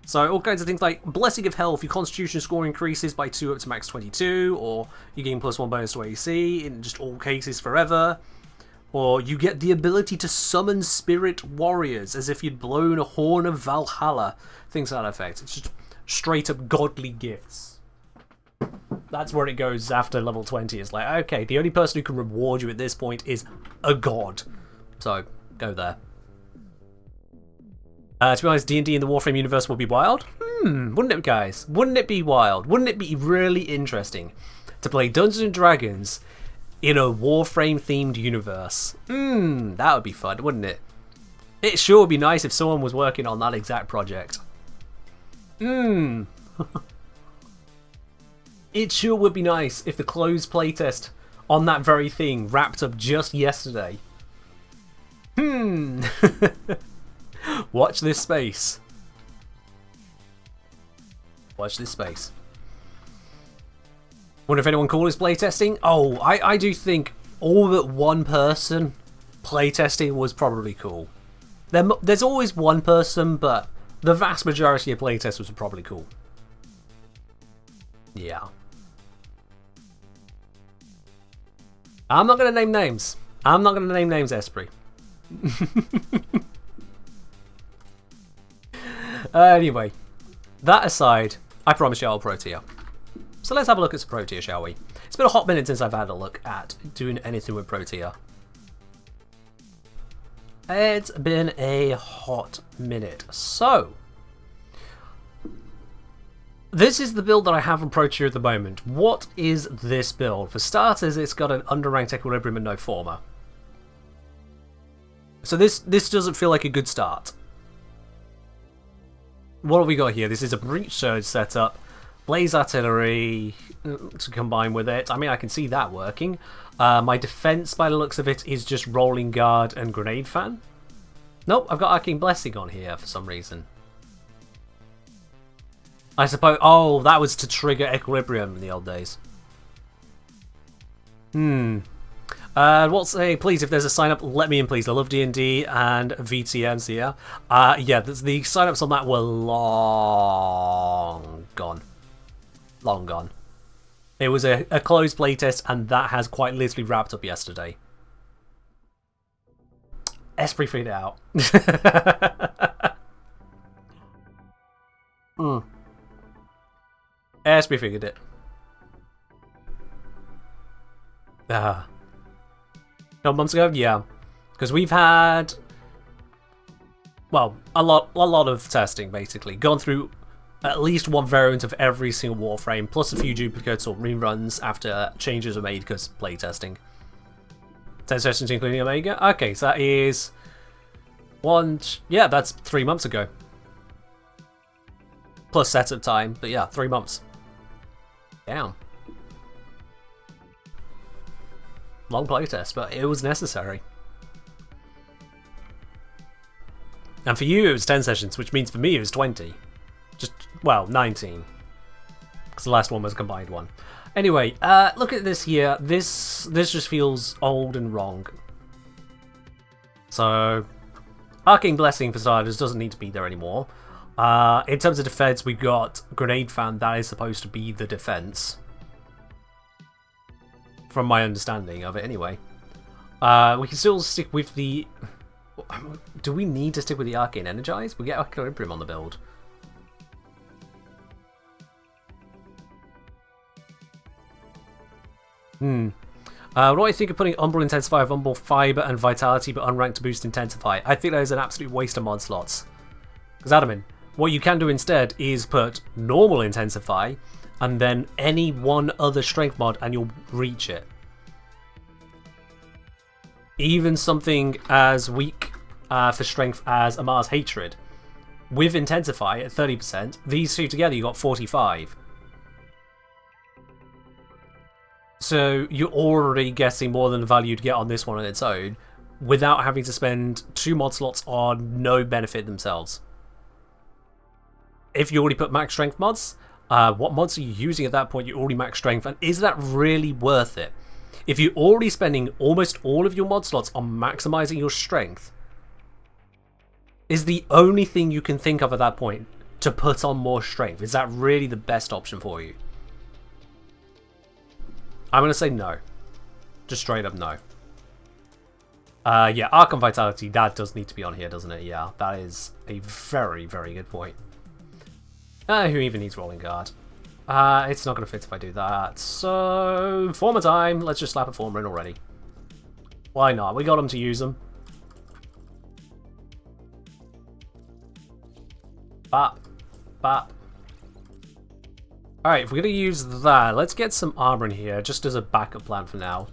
So all kinds of things like Blessing of Health, your constitution score increases by 2 up to max 22, or you gain +1 bonus to AC in just all cases forever. Or you get the ability to summon spirit warriors as if you'd blown a horn of Valhalla. Things to that effect. It's just straight up godly gifts. That's where it goes after level 20. It's like, okay, the only person who can reward you at this point is a god. So, go there. To be honest, D&D in the Warframe universe will be wild. Wouldn't it, guys? Wouldn't it be wild? Wouldn't it be really interesting to play Dungeons & Dragons in a Warframe-themed universe? That would be fun, wouldn't it? It sure would be nice if someone was working on that exact project. It sure would be nice if the closed playtest on that very thing wrapped up just yesterday. Watch this space. Watch this space. Wonder if anyone called this playtesting? Oh, I do think all but one person playtesting was probably cool. There's always one person, but the vast majority of playtesters were probably cool. Yeah. I'm not going to name names. I'm not going to name names, Esprit. Anyway, that aside, I promise you I'll pro tier. So let's have a look at some pro tier, shall we? It's been a hot minute since I've had a look at doing anything with pro tier. It's been a hot minute. So, this is the build that I have on pro tier at the moment. What is this build? For starters, it's got an underranked equilibrium and no former. So this doesn't feel like a good start. What have we got here? This is a breach surge setup, blaze artillery to combine with it. I mean, I can see that working. My defense, by the looks of it, is just rolling guard and grenade fan. Nope, I've got arcane blessing on here for some reason. I suppose. Oh, that was to trigger equilibrium in the old days. Please, if there's a sign up, let me in, please. I love D&D and VTMs here. Yeah, the sign-ups on that were long gone. Long gone. It was a closed playtest, and that has quite literally wrapped up yesterday. Esprit figured it out. Esprit figured it. Months ago, yeah, because we've had, well, a lot of testing basically, gone through at least one variant of every single Warframe, plus a few duplicates or reruns after changes were made because playtesting. 10 sessions including Omega. Okay, so that is that's 3 months ago, plus setup time. But yeah, 3 months. Damn. Long playtest, but it was necessary. And for you, it was 10 sessions, which means for me it was 20. Well, 19. Because the last one was a combined one. Anyway, look at this here. This just feels old and wrong. So, Arcane Blessing for starters doesn't need to be there anymore. In terms of defense, we've got Grenade Fan. That is supposed to be the defense. From my understanding of it, anyway. We can still stick with the... Do we need to stick with the Arcane Energize? We get Equilibrium on the build. What do I think of putting Umbral Intensify, Umbral Fiber, and Vitality, but unranked to boost Intensify? I think that is an absolute waste of mod slots. Because, Adamin, what you can do instead is put normal Intensify, and then any one other strength mod, and you'll reach it. Even something as weak for strength as Amar's Hatred. With Intensify at 30%, these two together you got 45. So you're already getting more than the value to get on this one on its own, without having to spend 2 mod slots on no benefit themselves. If you already put max strength mods, what mods are you using at that point? You already max strength, and is that really worth it? If you're already spending almost all of your mod slots on maximizing your strength, is the only thing you can think of at that point to put on more strength? Is that really the best option for you? I'm going to say no. Just straight up no. Yeah, Archon Vitality, that does need to be on here, doesn't it? Yeah, that is a very, very good point. Who even needs Rolling Guard? It's not going to fit if I do that. So, Former time. Let's just slap a Former in already. Why not? We got them to use them. Bop. Bop. Alright, if we're going to use that, let's get some armor in here, just as a backup plan for now.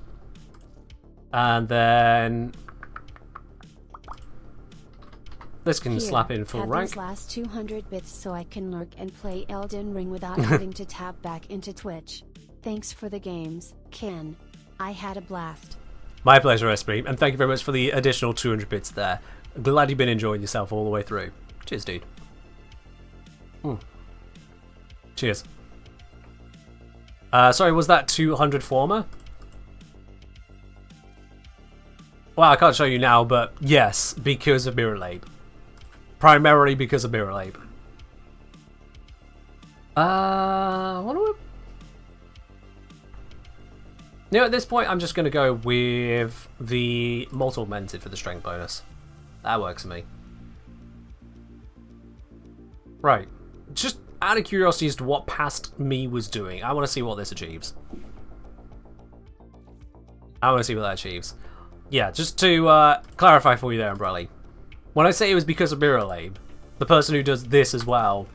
And then... this can slap in full rank. These last 200 bits so I can lurk and play Elden Ring without having to tap back into Twitch. Thanks for the games, Ken. I had a blast. My pleasure, Esprit, and thank you very much for the additional 200 bits there. Glad you've been enjoying yourself all the way through. Cheers, dude. Cheers. Sorry, was that 200 Former? Well, I can't show you now, but yes, because of Mirror Labe. Primarily because of Mirror Labe. What do we... You know, at this point, I'm just going to go with the Molt Augmented for the strength bonus. That works for me. Right. Just out of curiosity as to what past me was doing, I want to see what this achieves. I want to see what that achieves. Yeah, just to clarify for you there, Umbrella. When I say it was because of Mirror Labe, the person who does this as well,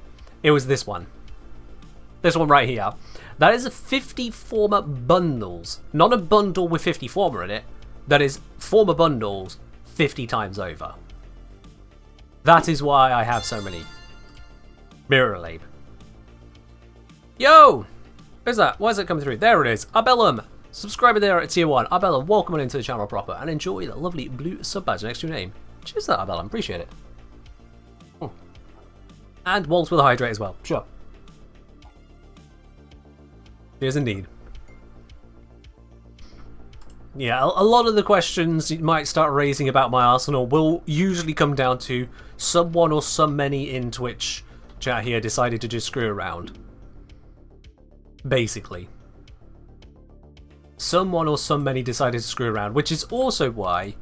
it was this one. This one right here. That is a 50 Former bundles. Not a bundle with 50 Former in it. That is Former bundles 50 times over. That is why I have so many. Mirror Labe. Yo! Where's that? Why is it coming through? There it is. Arbellum! Subscriber there at tier 1. Arbellum, welcome on into the channel proper and enjoy the lovely blue sub badge next to your name. Cheers to that, Arbellum. Appreciate it. And Walt with a hydrate as well. Sure. Cheers indeed. Yeah, a lot of the questions you might start raising about my arsenal will usually come down to someone or some many in Twitch chat here decided to just screw around. Basically. Someone or some many decided to screw around, which is also why...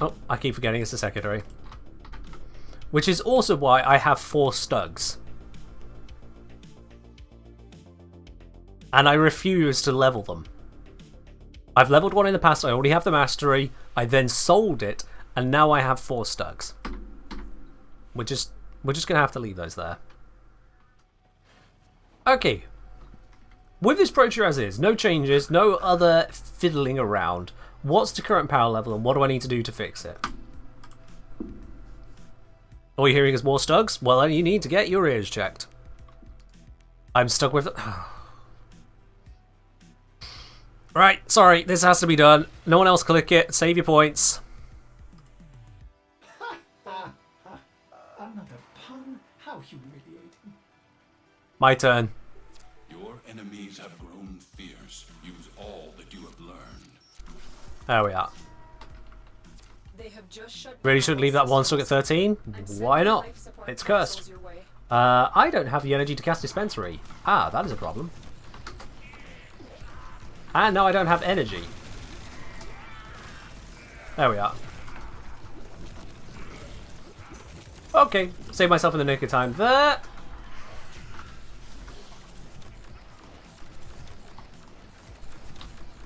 Oh, I keep forgetting it's a secondary. Which is also why I have 4 Stugs. And I refuse to level them. I've leveled one in the past, I already have the mastery, I then sold it, and now I have 4 Stugs. We're just gonna have to leave those there. Okay. With this Proteor as is, no changes, no other fiddling around. What's the current power level and what do I need to do to fix it? All you're hearing is more Stugs? Well, then you need to get your ears checked. I'm stuck with... Right, sorry, this has to be done. No one else click it, save your points. Another pun? How humiliating. My turn. Your enemies have grown fierce. Use all that you have learned. There we are. The have just shut Really down shouldn't all leave that one stuck systems at 13? and sent Why not? life support It's capsules cursed. your way. I don't have the energy to cast Dispensary. Ah, that is a problem. And now I don't have energy. There we are. Okay, save myself in the nick of time there.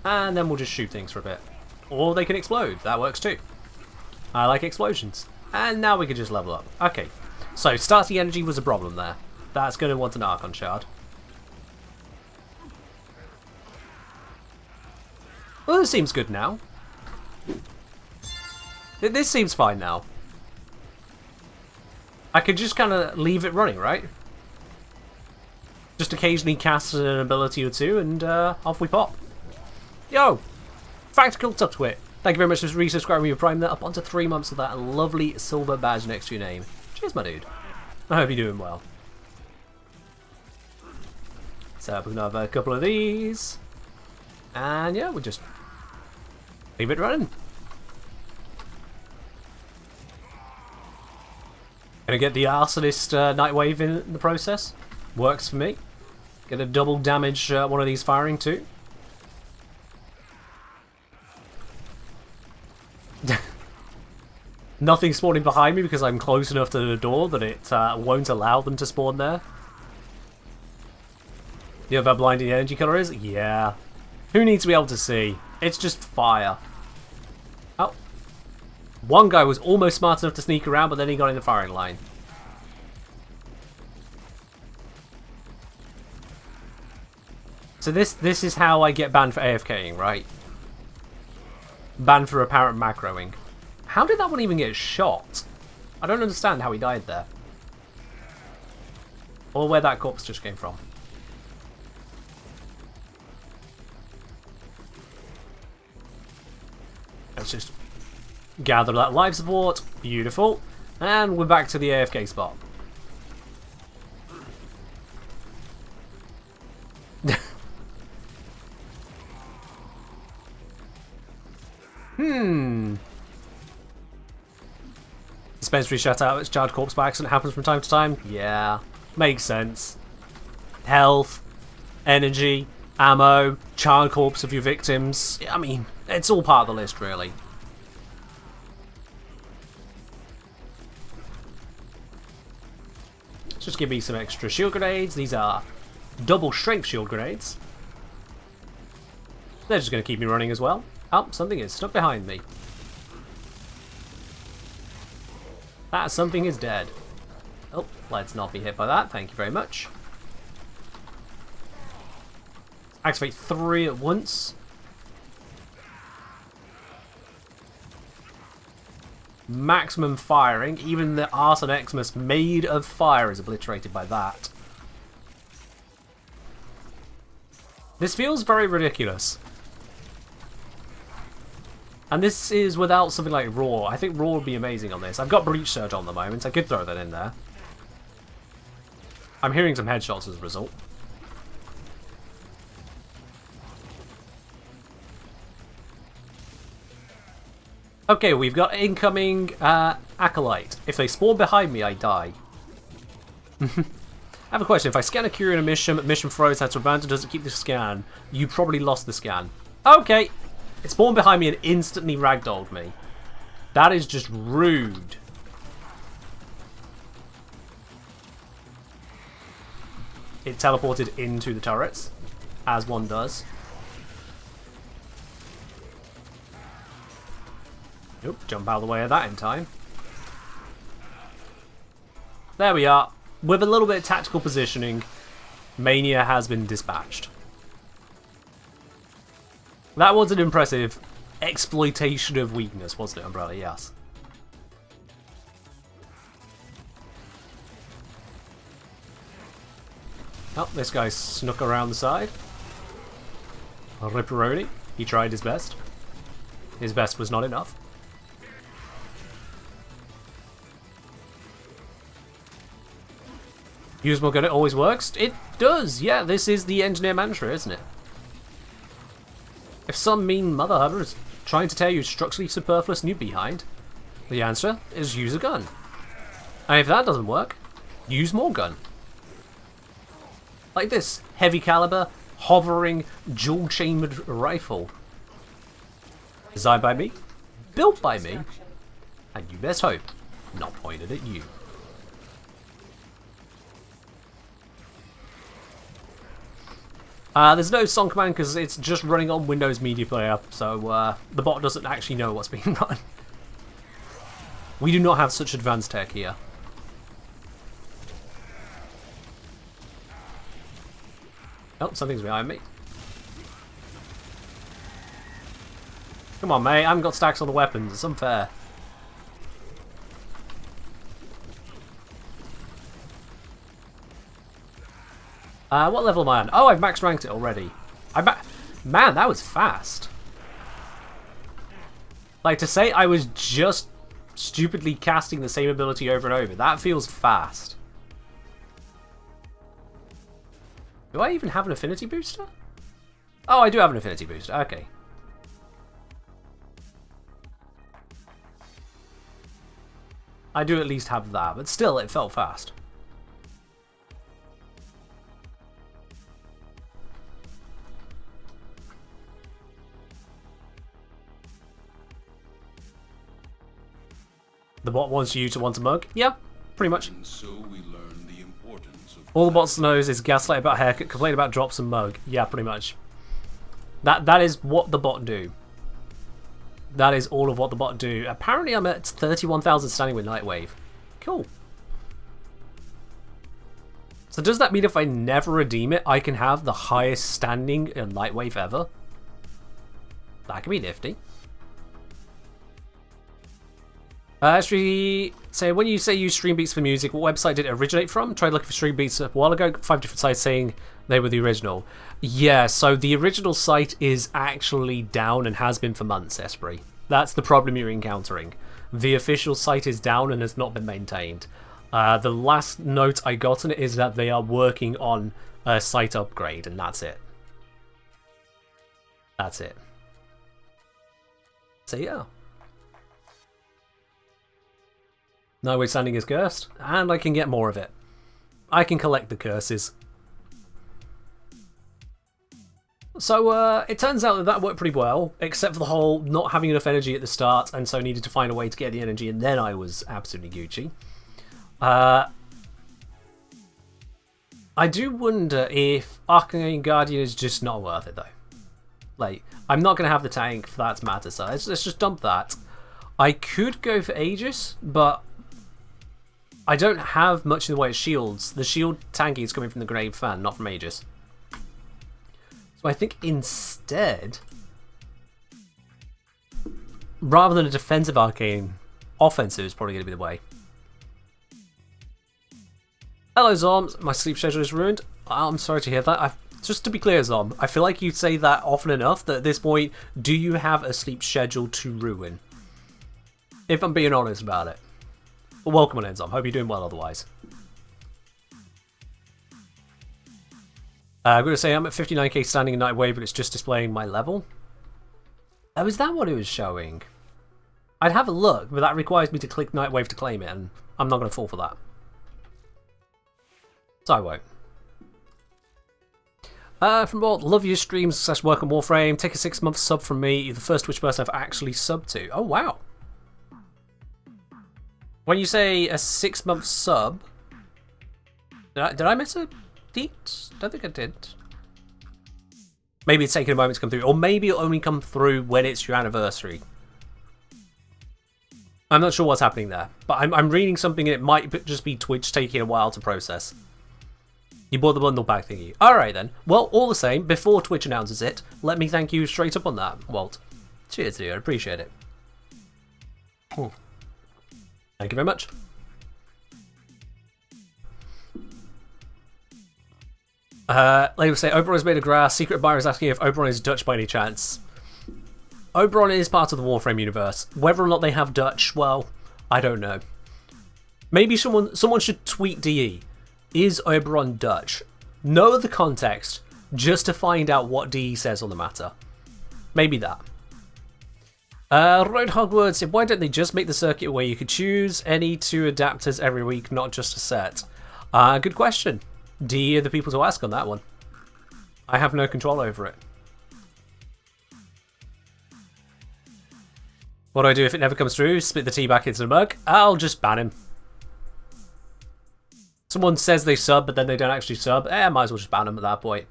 And then we'll just shoot things for a bit. Or they can explode. That works too. I like explosions. And now we can just level up. Okay. So, starting energy was a problem there. That's going to want an Archon Shard. Well, this seems good now. This seems fine now. I could just kind of leave it running, right? Just occasionally cast an ability or two, and off we pop. Yo! Practical Tutwit. Thank you very much for resubscribing your Prime. That up onto 3 months with that lovely silver badge next to your name. Cheers, my dude. I hope you're doing well. So we can have a couple of these. And yeah, we'll just leave it running. Gonna get the Arsonist Nightwave in the process. Works for me. Gonna double damage one of these firing too. Nothing spawning behind me because I'm close enough to the door that it won't allow them to spawn there. You know how blinding the energy colour is? Yeah. Who needs to be able to see? It's just fire. Oh. One guy was almost smart enough to sneak around, but then he got in the firing line. So this is how I get banned for AFKing, right? Banned for apparent macroing. How did that one even get shot? I don't understand how he died there. Or where that corpse just came from. Let's just gather that life support. Beautiful. And we're back to the AFK spot. Dispensary shut out its charged corpse by accident happens from time to time. Yeah, makes sense. Health, energy, ammo, charred corpse of your victims. I mean, it's all part of the list, really. Let's just give me some extra shield grenades. These are double strength shield grenades. They're just going to keep me running as well. Oh, something is stuck behind me. That something is dead. Oh, let's not be hit by that. Thank you very much. Activate 3 at once. Maximum firing. Even the Arson Xmas made of fire is obliterated by that. This feels very ridiculous. And this is without something like Raw. I think Raw would be amazing on this. I've got Breach Surge on the moment. I could throw that in there. I'm hearing some headshots as a result. Okay, we've got incoming Acolyte. If they spawn behind me, I die. I have a question. If I scan a Curie in a mission froze, had to abandon, does it keep the scan? You probably lost the scan. Okay. It spawned behind me and instantly ragdolled me. That is just rude. It teleported into the turrets, as one does. Nope, jump out of the way of that in time. There we are. With a little bit of tactical positioning, Mania has been dispatched. That was an impressive exploitation of weakness, wasn't it, Umbrella? Yes. Oh, this guy snuck around the side. Ripperoni. He tried his best. His best was not enough. Use more gun, it always works. It does, yeah. This is the engineer mantra, isn't it? If some mean mother hubber is trying to tear you structurally superfluous new behind, The answer is use a gun. And if that doesn't work, use more gun. Like this heavy caliber, hovering, dual-chambered rifle. Designed by me, built by me, and you best hope not pointed at you. There's no song command because it's just running on Windows Media Player, so the bot doesn't actually know what's being run. We do not have such advanced tech here. Oh, something's behind me. Come on, mate. I haven't got stacks on the weapons. It's unfair. What level am I on? Oh, I've max ranked it already. Man, that was fast. Like, to say I was just stupidly casting the same ability over and over, that feels fast. Do I even have an affinity booster? Oh, I do have an affinity booster. Okay. I do at least have that, but still, it felt fast. The bot wants you to want a mug? Yeah, pretty much. And so we learn the importance of All the bot knows is gaslight about haircut, complain about drops and mug. Yeah, pretty much. That is what the bot do. That is all of what the bot do. Apparently I'm at 31,000 standing with Nightwave. Cool. So does that mean if I never redeem it, I can have the highest standing in Nightwave ever? That could be nifty. Actually, so when you say use stream beats for music, what website did it originate from? Tried looking for stream beats a while ago, 5 different sites saying they were the original. Yeah, so the original site is actually down and has been for months, Esprit. That's the problem you're encountering. The official site is down and has not been maintained. The last note I got on it is that they are working on a site upgrade, and that's it. That's it. So yeah. Notwithstanding is cursed, and I can get more of it. I can collect the curses. So it turns out that that worked pretty well, except for the whole not having enough energy at the start, and so needed to find a way to get the energy, and then I was absolutely Gucci. I do wonder if Arcane Guardian is just not worth it, though. Like, I'm not going to have the tank for that to matter, so let's just dump that. I could go for Aegis, but I don't have much in the way of shields. The shield tanking is coming from the Grenade Fan, not from Aegis. So I think instead, rather than a defensive Arcane, offensive is probably going to be the way. Hello Zom, my sleep schedule is ruined. I'm sorry to hear that. Just to be clear, Zom, I feel like you say that often enough that at this point, do you have a sleep schedule to ruin? If I'm being honest about it. Well, welcome on in, Zom. Hope you're doing well otherwise. I'm going to say I'm at 59k standing in Nightwave, but it's just displaying my level. Oh, is that what it was showing? I'd have a look, but that requires me to click Nightwave to claim it, and I'm not going to fall for that. So I won't. From Walt, love your streams / work on Warframe. Take a 6-month sub from me. You're the first Twitch person I've actually subbed to. Oh, wow. When you say a 6-month sub, did I miss a date? Don't think I did. Maybe it's taking a moment to come through, or maybe it'll only come through when it's your anniversary. I'm not sure what's happening there, but I'm reading something and it might just be Twitch taking a while to process. You bought the bundle pack thingy. Alright then. Well, all the same, before Twitch announces it, let me thank you straight up on that, Walt. Cheers to you, I appreciate it. Thank you very much. Lady will say, Oberon is made of grass. Secret Buyer is asking if Oberon is Dutch by any chance. Oberon is part of the Warframe universe. Whether or not they have Dutch, well, I don't know. Maybe someone should tweet DE. Is Oberon Dutch? Know the context, just to find out what DE says on the matter. Maybe that. Road Hogwarts, why don't they just make the circuit where you could choose any 2 adapters every week, not just a set? Good question. Do you the people to ask on that one? I have no control over it. What do I do if it never comes through? Split the tea back into the mug? I'll just ban him. Someone says they sub, but then they don't actually sub. Might as well just ban them at that point.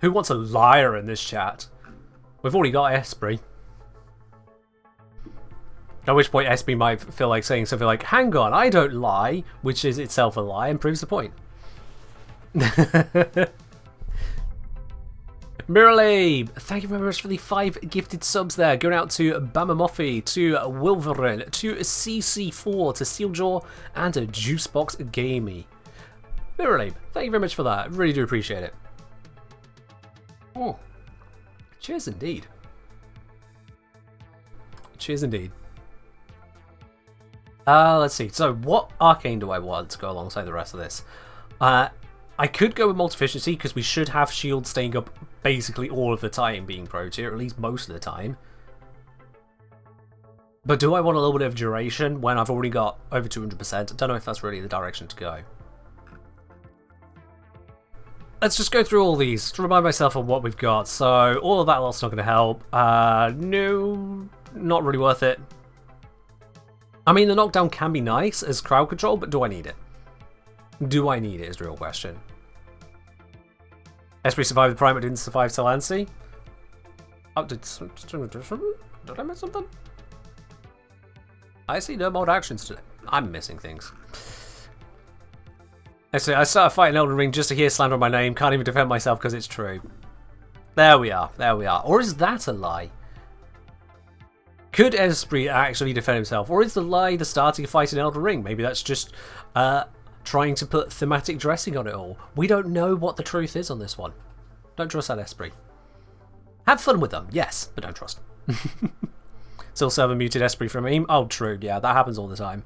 Who wants a liar in this chat? We've already got Esprit. At which point Esprit might feel like saying something like, hang on, I don't lie, which is itself a lie and proves the point. Miralabe, thank you very much for the 5 gifted subs there. Going out to Bamamoffy, to Wolverine, to CC4, to Steeljaw, and to Juicebox Gamey. Miralabe, thank you very much for that. Really do appreciate it. Oh, cheers indeed. Cheers indeed. Let's see. So, what arcane do I want to go alongside the rest of this? I could go with multi-efficiency because we should have shield staying up basically all of the time being pro tier, at least most of the time. But do I want a little bit of duration when I've already got over 200%? I don't know if that's really the direction to go. Let's just go through all these to remind myself of what we've got. So, all of that lot's not going to help. No, not really worth it. I mean, the knockdown can be nice as crowd control, but do I need it? Do I need it is the real question. Esprit survived the prime, but didn't survive Salancy. Oh, did I miss something? I see no mod actions today. I'm missing things. I started fighting Elden Ring just to hear slander on my name. Can't even defend myself because it's true. There we are. There we are. Or is that a lie? Could Esprit actually defend himself? Or is the lie the starting a fight in Elden Ring? Maybe that's just trying to put thematic dressing on it all. We don't know what the truth is on this one. Don't trust that Esprit. Have fun with them, yes, but don't trust them. Still server muted Esprit from meme. Oh, true, yeah, that happens all the time.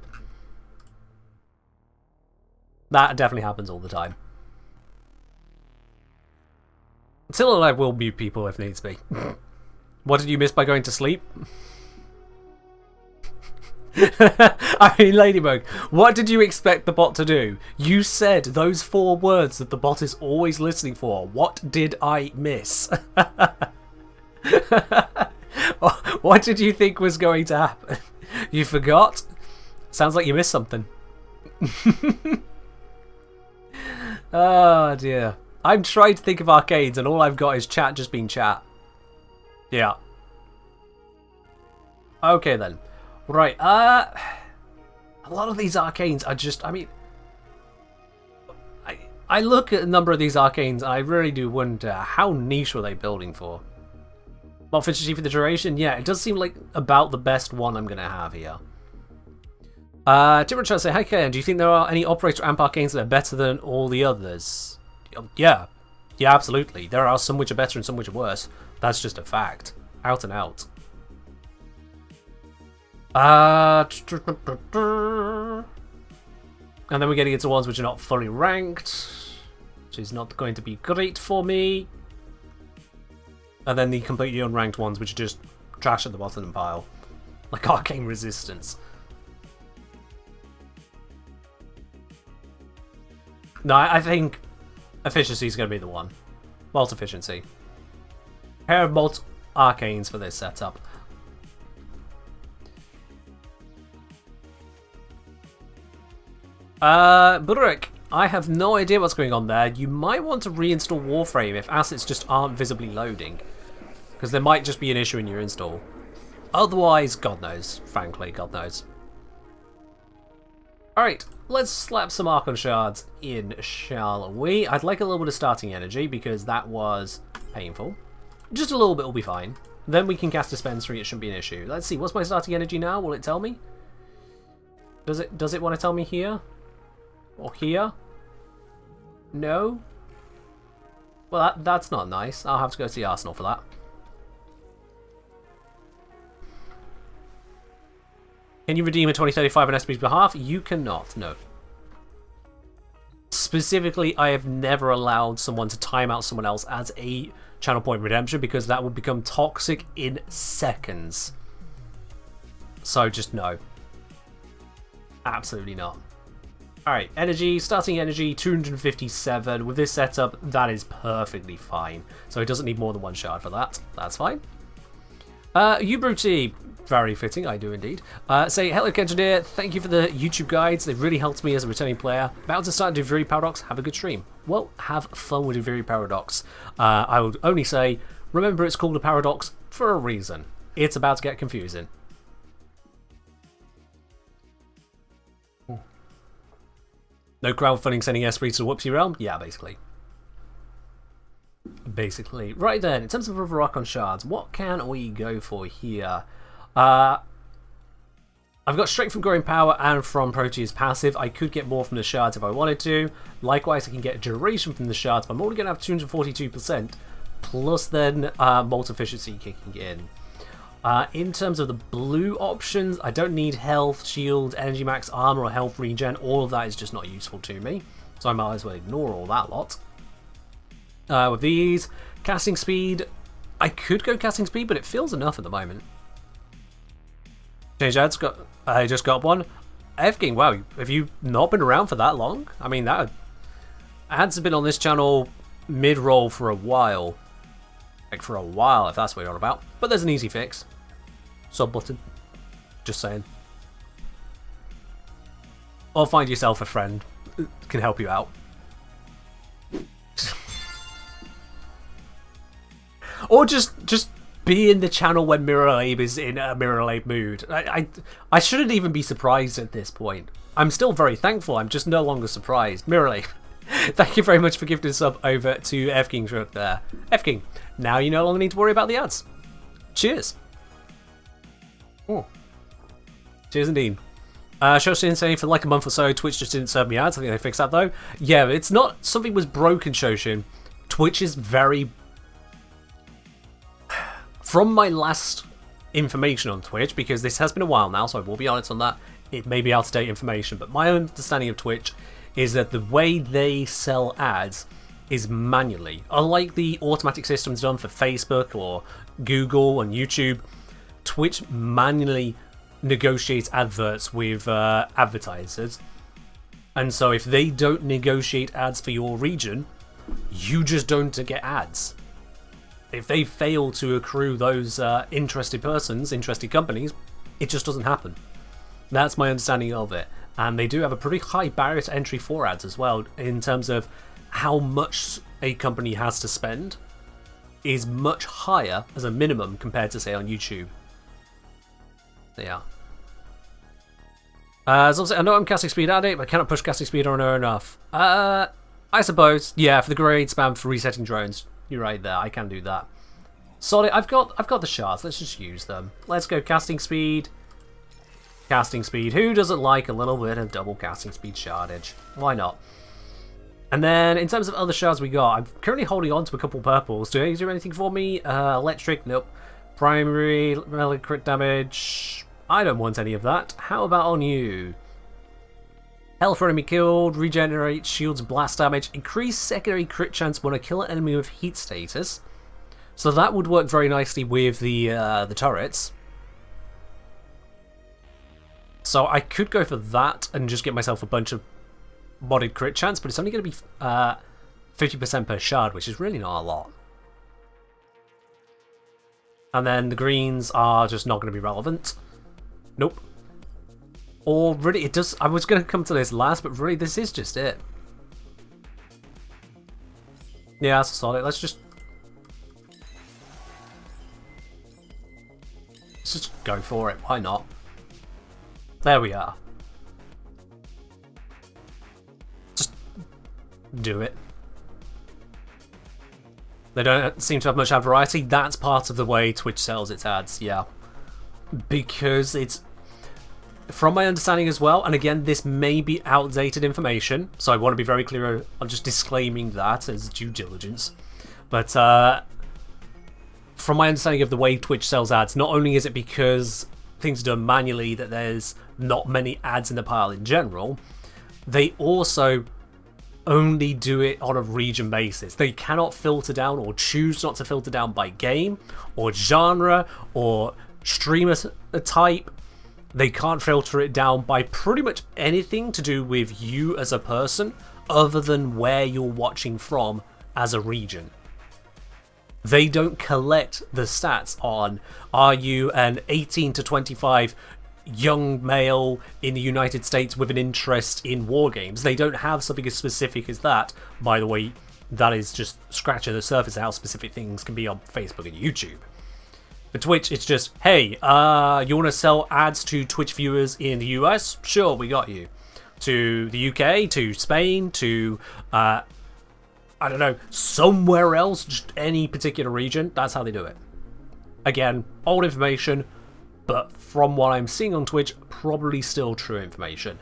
That definitely happens all the time. Still alive will mute people if needs be. What did you miss by going to sleep? I mean, Ladybug, what did you expect the bot to do? You said those 4 words that the bot is always listening for. What did I miss? What did you think was going to happen? You forgot? Sounds like you missed something. Oh dear. I'm trying to think of arcades and all I've got is chat just being chat. Yeah. Okay then. Right, a lot of these arcanes are just, I mean, I look at a number of these arcanes and I really do wonder how niche were they building for? Well, efficiency for the duration, yeah, it does seem like about the best one I'm going to have here. Timber trying to say, hi Ken, do you think there are any operator amp arcanes that are better than all the others? Yeah, absolutely. There are some which are better and some which are worse. That's just a fact. Out and out. And then we're getting into ones which are not fully ranked, which is not going to be great for me. And then the completely unranked ones which are just trash at the bottom of the pile, like Arcane Resistance. No, I think efficiency is going to be the one. Malt efficiency. Pair of malt arcanes for this setup. Buderick, I have no idea what's going on there. You might want to reinstall Warframe if assets just aren't visibly loading, because there might just be an issue in your install. Otherwise, God knows. Frankly, God knows. Alright, let's slap some Archon Shards in, shall we? I'd like a little bit of starting energy, because that was painful. Just a little bit will be fine. Then we can cast Dispensary, it shouldn't be an issue. Let's see, what's my starting energy now? Will it tell me? Does it want to tell me here? Or here? No? Well, that's not nice. I'll have to go to the Arsenal for that. Can you redeem a 2035 on SP's behalf? You cannot, no. Specifically, I have never allowed someone to time out someone else as a channel point redemption because that would become toxic in seconds. So just no. Absolutely not. Alright, energy, starting energy, 257. With this setup, that is perfectly fine. So it doesn't need more than one shard for that. That's fine. Ubruti, very fitting, I do indeed. Say, hello Engineer, thank you for the YouTube guides. They've really helped me as a returning player. About to start Duviri Paradox, have a good stream. Well, have fun with Duviri Paradox. I would only say, remember it's called a paradox for a reason. It's about to get confusing. No crowdfunding sending Esprit to the Whoopsie Realm? Yeah, basically. Basically. Right then, in terms of other Archon shards, what can we go for here? I've got strength from Growing Power and from Proteus passive. I could get more from the shards if I wanted to. Likewise, I can get duration from the shards, but I'm only going to have 242%. Plus then Molt Efficiency kicking in. In terms of the blue options, I don't need health, shield, energy max, armor, or health regen. All of that is just not useful to me, so I might as well ignore all that lot. With these, casting speed, I could go casting speed, but it feels enough at the moment. Change ads, I just got one. Evking, wow, have you not been around for that long? I mean, that ads have been on this channel mid-roll for a while. Like for a while, if that's what you're on about. But there's an easy fix. Sub button. Just saying. Or find yourself a friend that can help you out. Or just be in the channel when Mirror is in a Mirror mood. I shouldn't even be surprised at this point. I'm still very thankful. I'm just no longer surprised. Mirror thank you very much for gifting a sub over to F-King there. F-King, now you no longer need to worry about the ads. Cheers. Oh. Cheers indeed. Shoshin saying for like a month or so, Twitch just didn't serve me ads. I think they fixed that though. Yeah, it's not something was broken, Shoshin. Twitch is very... From my last information on Twitch, because this has been a while now, so I will be honest on that, it may be out-of-date information, but my understanding of Twitch is that the way they sell ads is manually. Unlike the automatic systems done for Facebook or Google and YouTube, Twitch manually negotiates adverts with advertisers. And so if they don't negotiate ads for your region, you just don't get ads. If they fail to accrue those interested persons, interested companies, it just doesn't happen. That's my understanding of it. And they do have a pretty high barrier to entry for ads as well, in terms of how much a company has to spend is much higher as a minimum compared to, say, on YouTube. Yeah. As obviously, I know I'm casting speed addict, but I cannot push casting speed on her enough. I suppose, yeah, for the grade spam for resetting drones. You're right there, I can do that. Sorry, I've got the shards, let's just use them. Let's go casting speed. Casting speed. Who doesn't like a little bit of double casting speed shardage? Why not? And then, in terms of other shards we got, I'm currently holding on to a couple purples. Do they do anything for me? Electric? Nope. Primary, melee crit damage. I don't want any of that. How about on you? Health for enemy killed, regenerate, shields, blast damage, increase secondary crit chance when I kill an enemy with heat status. So that would work very nicely with the turrets. So I could go for that and just get myself a bunch of modded crit chance, but it's only going to be 50% per shard, which is really not a lot. And then the greens are just not going to be relevant. Nope. Or really, it does. I was going to come to this last, but really, this is just it. Yeah, that's solid. Let's just go for it. Why not? There we are. Just do it. They don't seem to have much ad variety. That's part of the way Twitch sells its ads, yeah. Because it's... From my understanding as well, and again, this may be outdated information, so I want to be very clear. I'm just disclaiming that as due diligence. But from my understanding of the way Twitch sells ads, not only is it because things are done manually that there's not many ads in the pile in general, they also only do it on a region basis. They cannot filter down or choose not to filter down by game or genre or streamer type. They can't filter it down by pretty much anything to do with you as a person other than where you're watching from as a region. They don't collect the stats on, are you an 18 to 25 young male in the United States with an interest in war games? They don't have something as specific as that. By the way, that is just scratching the surface of how specific things can be on Facebook and YouTube. For Twitch, it's just, hey, you want to sell ads to Twitch viewers in the US? Sure, we got you. To the UK, to Spain, to, I don't know, somewhere else, just any particular region. That's how they do it. Again, old information, but from what I'm seeing on Twitch, probably still true information.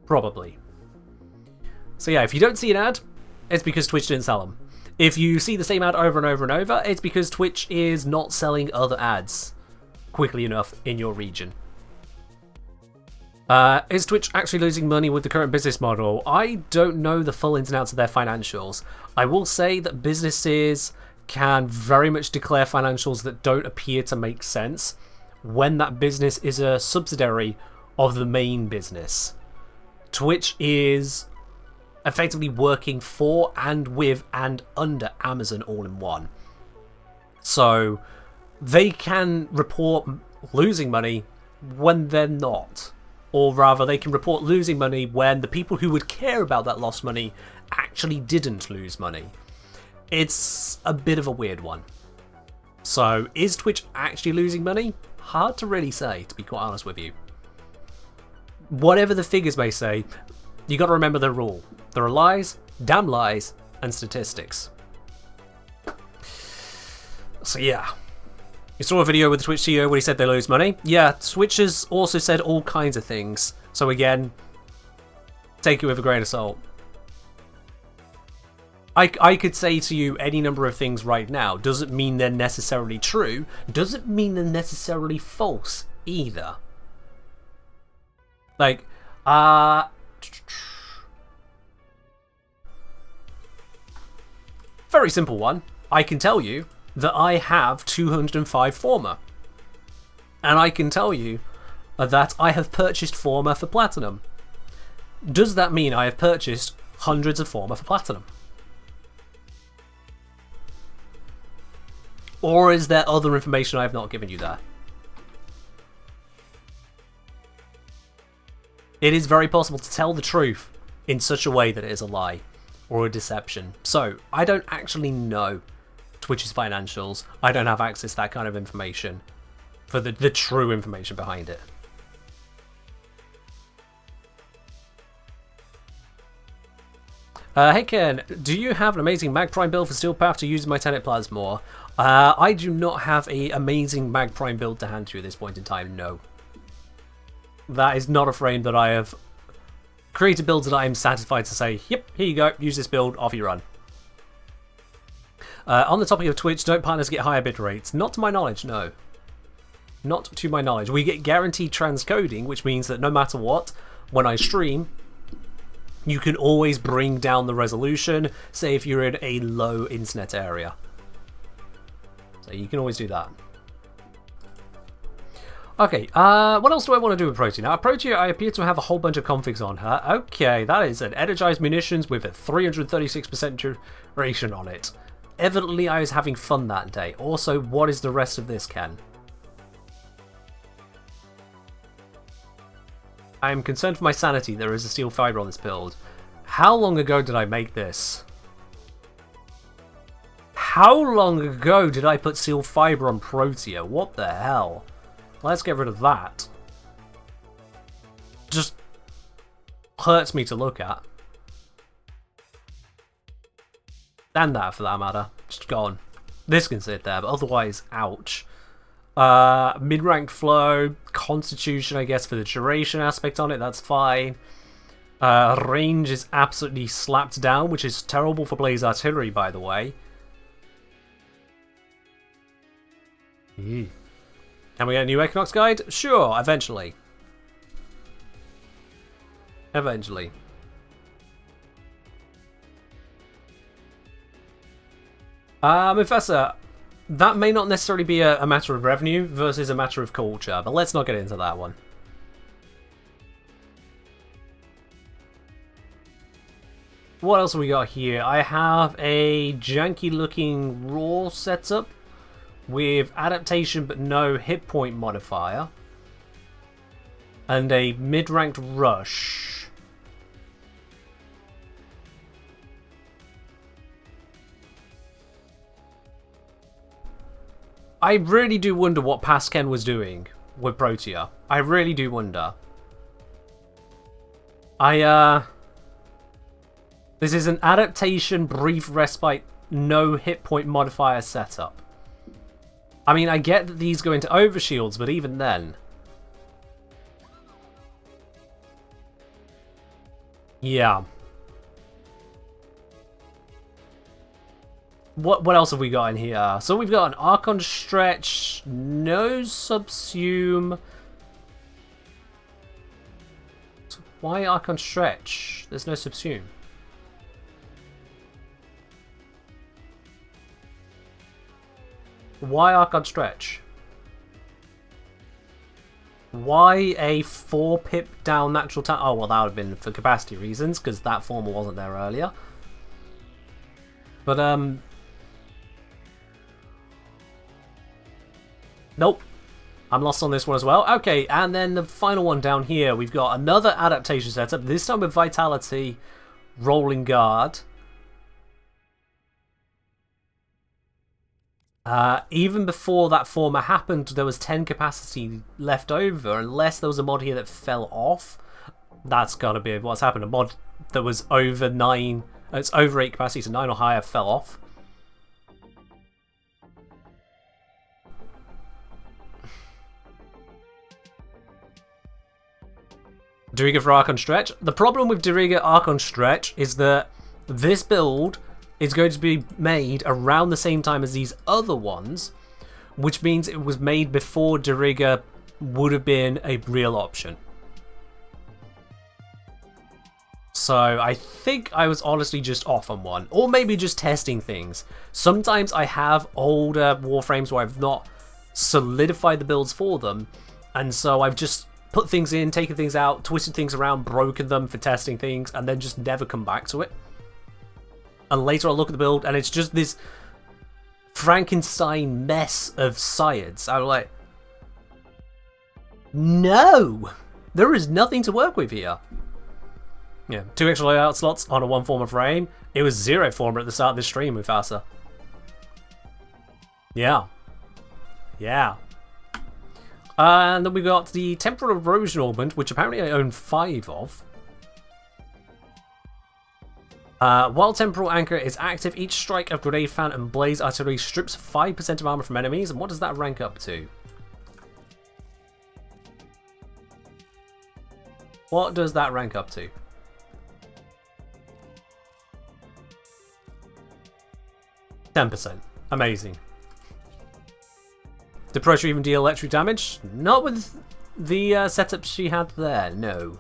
Probably. So yeah, if you don't see an ad, it's because Twitch didn't sell them. If you see the same ad over and over and over, it's because Twitch is not selling other ads quickly enough in your region. Is Twitch actually losing money with the current business model? I don't know the full ins and outs of their financials. I will say that businesses can very much declare financials that don't appear to make sense when that business is a subsidiary of the main business. Twitch is effectively working for and with and under Amazon all in one. So they can report losing money when they're not. Or rather, they can report losing money when the people who would care about that lost money actually didn't lose money. It's a bit of a weird one. So is Twitch actually losing money? Hard to really say, to be quite honest with you. Whatever the figures may say, you got to remember the rule. There are lies, damn lies, and statistics. So yeah. You saw a video with the Twitch CEO where he said they lose money. Yeah, Twitch has also said all kinds of things. So again, take it with a grain of salt. I could say to you any number of things right now. Doesn't mean they're necessarily true. Doesn't mean they're necessarily false either. Like, very simple one. I can tell you that I have 205 Forma. And I can tell you that I have purchased Forma for Platinum. Does that mean I have purchased hundreds of Forma for Platinum? Or is there other information I have not given you there? It is very possible to tell the truth in such a way that it is a lie or a deception. So, I don't actually know Twitch's financials. I don't have access to that kind of information for the true information behind it. Hey Ken, do you have an amazing Mag Prime build for Steel Path to use in my Tenet Plasma? I do not have an amazing Mag Prime build to hand to you at this point in time, no. That is not a frame that I have created builds that I am satisfied to say, yep, here you go, use this build, off you run. On the topic of Twitch, don't partners get higher bit rates? Not to my knowledge, no. Not to my knowledge. We get guaranteed transcoding, which means that no matter what, when I stream, you can always bring down the resolution, say if you're in a low internet area. So you can always do that. Okay, what else do I want to do with Protea? Now, Protea, I appear to have a whole bunch of configs on her. Okay, that is an energized munitions with a 336% duration on it. Evidently, I was having fun that day. Also, what is the rest of this, Ken? I am concerned for my sanity. There is a steel fiber on this build. How long ago did I make this? How long ago did I put steel fiber on Protea? What the hell? Let's get rid of that. Just hurts me to look at. And that, for that matter. Just gone. This can sit there, but otherwise, ouch. Mid-ranked flow, constitution, I guess, for the duration aspect on it, that's fine. Range is absolutely slapped down, which is terrible for Blaze Artillery, by the way. Can we get a new Equinox guide? Sure, eventually. Eventually. Professor, that may not necessarily be a matter of revenue versus a matter of culture, but let's not get into that one. What else have we got here? I have a janky looking raw setup with adaptation but no hit point modifier. And a mid-ranked rush. I really do wonder what Pasken was doing with Protea. I really do wonder. This is an adaptation, brief respite, no hit point modifier setup. I mean, I get that these go into overshields, but even then. Yeah. What else have we got in here? So we've got an Archon Stretch, no Subsume. Why Archon Stretch? There's no Subsume. Why Archon Stretch? Why a 4 pip down natural talent? Oh, well, that would have been for capacity reasons, because that former wasn't there earlier. But, nope. I'm lost on this one as well. Okay, and then the final one down here, we've got another adaptation setup, this time with Vitality, Rolling Guard. Even before that former happened, there was 10 capacity left over, unless there was a mod here that fell off. That's gotta be what's happened. A mod that was over 9, it's over 8 capacity, so 9 or higher, fell off. Diriga for Archon Stretch. The problem with Diriga Archon Stretch is that this build is going to be made around the same time as these other ones, which means it was made before Diriga would have been a real option. So I think I was honestly just off on one, or maybe just testing things. Sometimes I have older Warframes where I've not solidified the builds for them, and so I've just put things in, taken things out, twisted things around, broken them for testing things, and then just never come back to it. And later I'll look at the build, and it's just this Frankenstein mess of science. I'm like, no! There is nothing to work with here. Yeah, 2 extra layout slots on a 1 former frame. It was 0 former at the start of this stream with Mufasa. Yeah. Yeah. And then we got the Temporal Erosion Augment, which apparently I own 5 of. While Temporal Anchor is active, each strike of Grenade Fan and Blaze Artillery strips 5% of armor from enemies. And what does that rank up to? What does that rank up to? 10%. Amazing. Did Pressure even deal electric damage? Not with the setup she had there, no.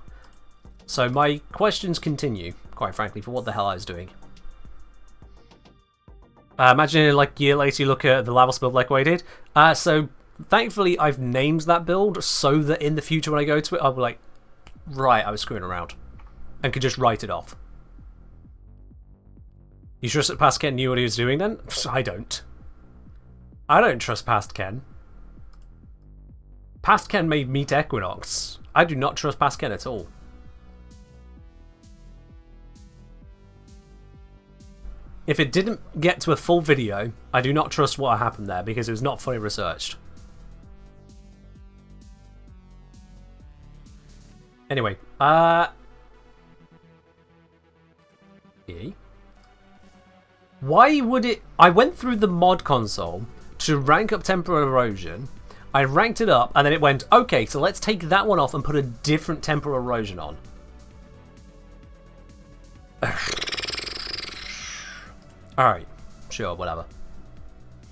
So my questions continue, quite frankly, for what the hell I was doing. Imagine like a year later you look at the Lavos build like what I did. So thankfully I've named that build so that in the future when I go to it I'll be like, right, I was screwing around. And could just write it off. You trust that Past Ken knew what he was doing then? I don't. I don't trust Past Ken. Past Ken made Meet Equinox. I do not trust Past Ken at all. If it didn't get to a full video, I do not trust what happened there because it was not fully researched. Anyway, why would it... I went through the mod console to rank up Temporal Erosion. I ranked it up, and then it went, okay, so let's take that one off and put a different Temporal Erosion on. Alright, sure, whatever.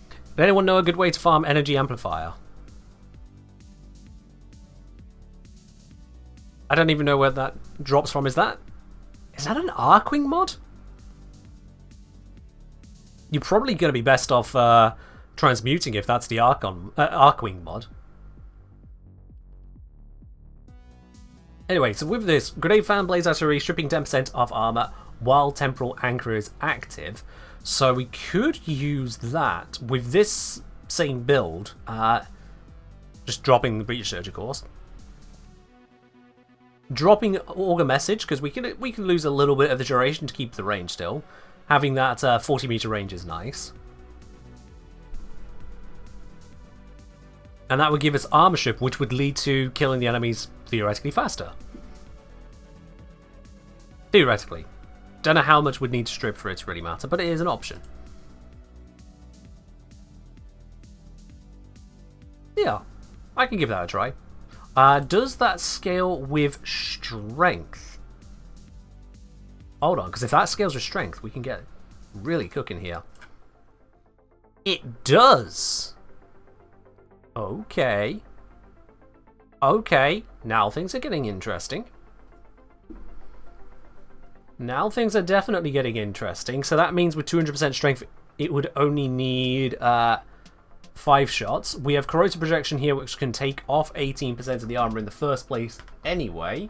Does anyone know a good way to farm Energy Amplifier? I don't even know where that drops from. Is that an Archwing mod? You're probably going to be best off transmuting if that's the Archwing mod. Anyway, so with this, Grenade Fan, Blaze Artillery, stripping 10% of armor. while Temporal Anchor is active. So we could use that with this same build, just dropping the Breach Surge, of course. Dropping Augur Message, because we can lose a little bit of the duration to keep the range still. Having that 40-meter range is nice. And that would give us Armor Strip, which would lead to killing the enemies theoretically faster. Theoretically. Don't know how much would need to strip for it to really matter, but it is an option. Yeah, I can give that a try. Does that scale with strength? Hold on, because if that scales with strength, we can get really cooking here. It does! Okay. Okay, now things are getting interesting. Now things are definitely getting interesting. So that means with 200% strength, it would only need 5 shots. We have Corrosive Projection here, which can take off 18% of the armor in the first place anyway.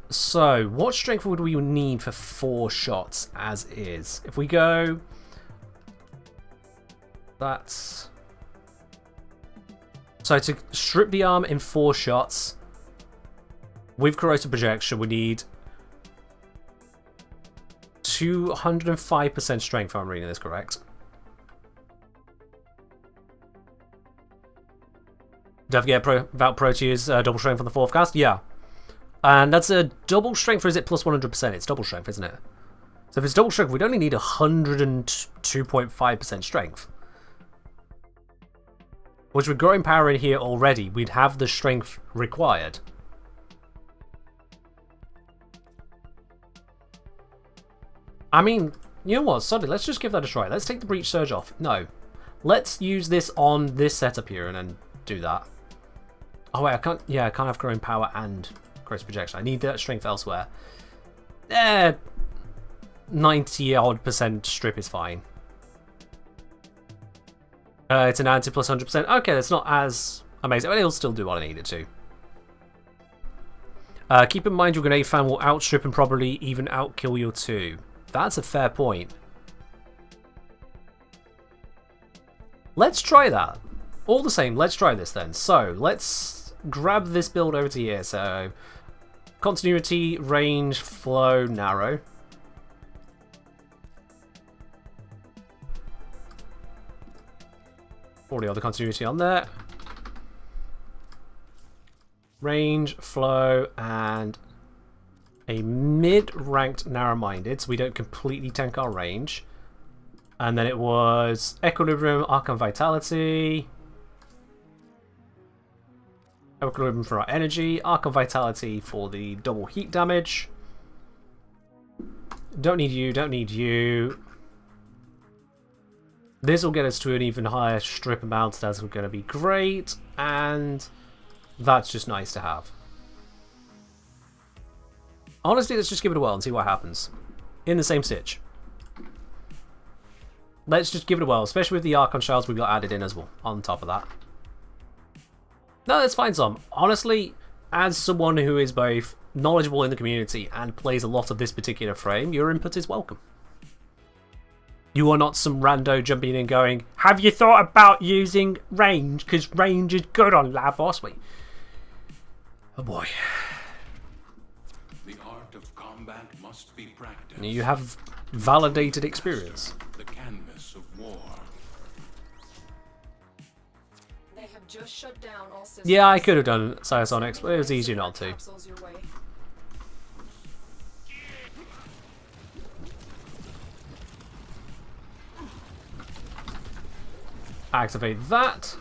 So, what strength would we need for 4 shots as is? If we go... That's... So to strip the armor in 4 shots... With Corrosive Projection, we need 205% strength, if I'm reading this correct. Don't forget about Proteus double strength on the 4th cast. Yeah. And that's a double strength, or is it plus 100%? It's double strength, isn't it? So if it's double strength, we'd only need 102.5% strength. Which with growing power in here already, we'd have the strength required. I mean, you know what? Sorry, let's just give that a try. Let's take the Breach Surge off. No. Let's use this on this setup here and then do that. Oh wait, I can't. Yeah, I can't have growing power and Corrosive Projection. I need that strength elsewhere. 90-odd% strip is fine. It's an anti plus 100%. Okay, that's not as amazing, but it'll still do what I need it to. Keep in mind your Grenade Fan will outstrip and probably even outkill your 2. That's a fair point. Let's try that. All the same, let's try this then. So, let's grab this build over to here. So, continuity, range, flow, narrow. Already other continuity on there. Range, flow, and a mid-ranked narrow-minded, so we don't completely tank our range. And then it was Equilibrium, Archon Vitality. Equilibrium for our energy, Archon Vitality for the double heat damage. Don't need you, don't need you. This will get us to an even higher strip amount, so that's going to be great. And that's just nice to have. Honestly, let's just give it a whirl and see what happens. In the same stitch. Let's just give it a whirl, especially with the Archon Shards we've got added in as well, on top of that. No, that's fine, Tom. Honestly, as someone who is both knowledgeable in the community and plays a lot of this particular frame, your input is welcome. You are not some rando jumping in and going, have you thought about using range? Because range is good on Lavos. Wait. Oh boy. The art of combat must be practiced. You have validated experience. The canvas of war. They have just shut down all systems. Yeah, I could have done Psionics, but it was easier not to. Capsules your way. Activate that.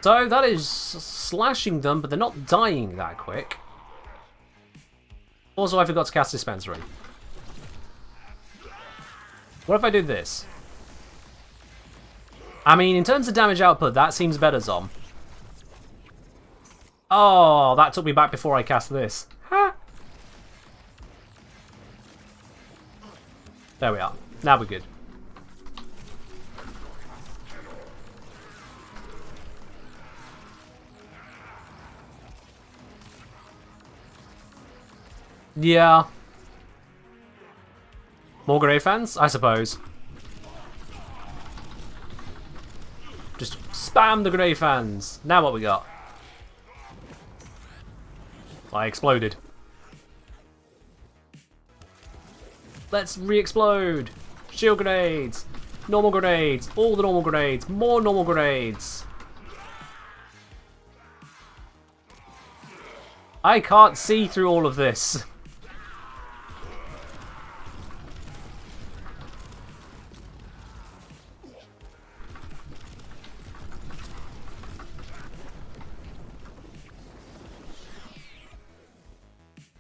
So that is slashing them, but they're not dying that quick. Also, I forgot to cast Dispensary. What if I do this? I mean, in terms of damage output, that seems better, Zom. Oh, that took me back before I cast this. Ha! There we are. Now we're good. Yeah. More grenade fans, I suppose. Just spam the grenade fans. Now what we got? I exploded. Let's re-explode. Shield grenades. Normal grenades. All the normal grenades. More normal grenades. I can't see through all of this.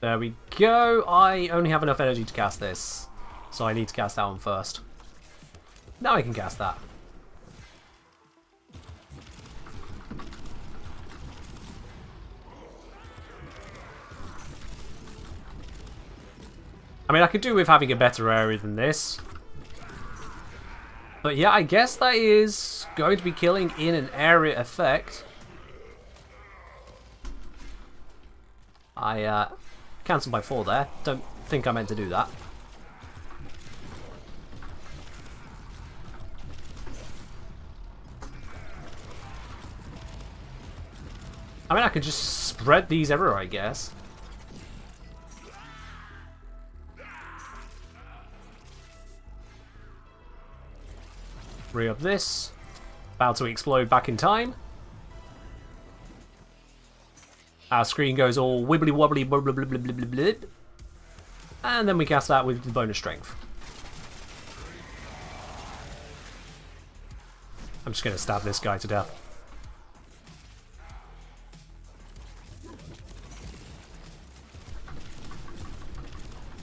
There we go. I only have enough energy to cast this, so I need to cast that one first. Now I can cast that. I mean, I could do with having a better area than this. But yeah, I guess that is going to be killing in an area effect. I cancelled my 4 there. Don't think I meant to do that. I mean, I could just spread these everywhere, I guess. Re-up this. About to explode back in time. Our screen goes all wibbly wobbly, blah, blah, blah, blah, blah, blah, blah. And then we cast that with the bonus strength. I'm just going to stab this guy to death.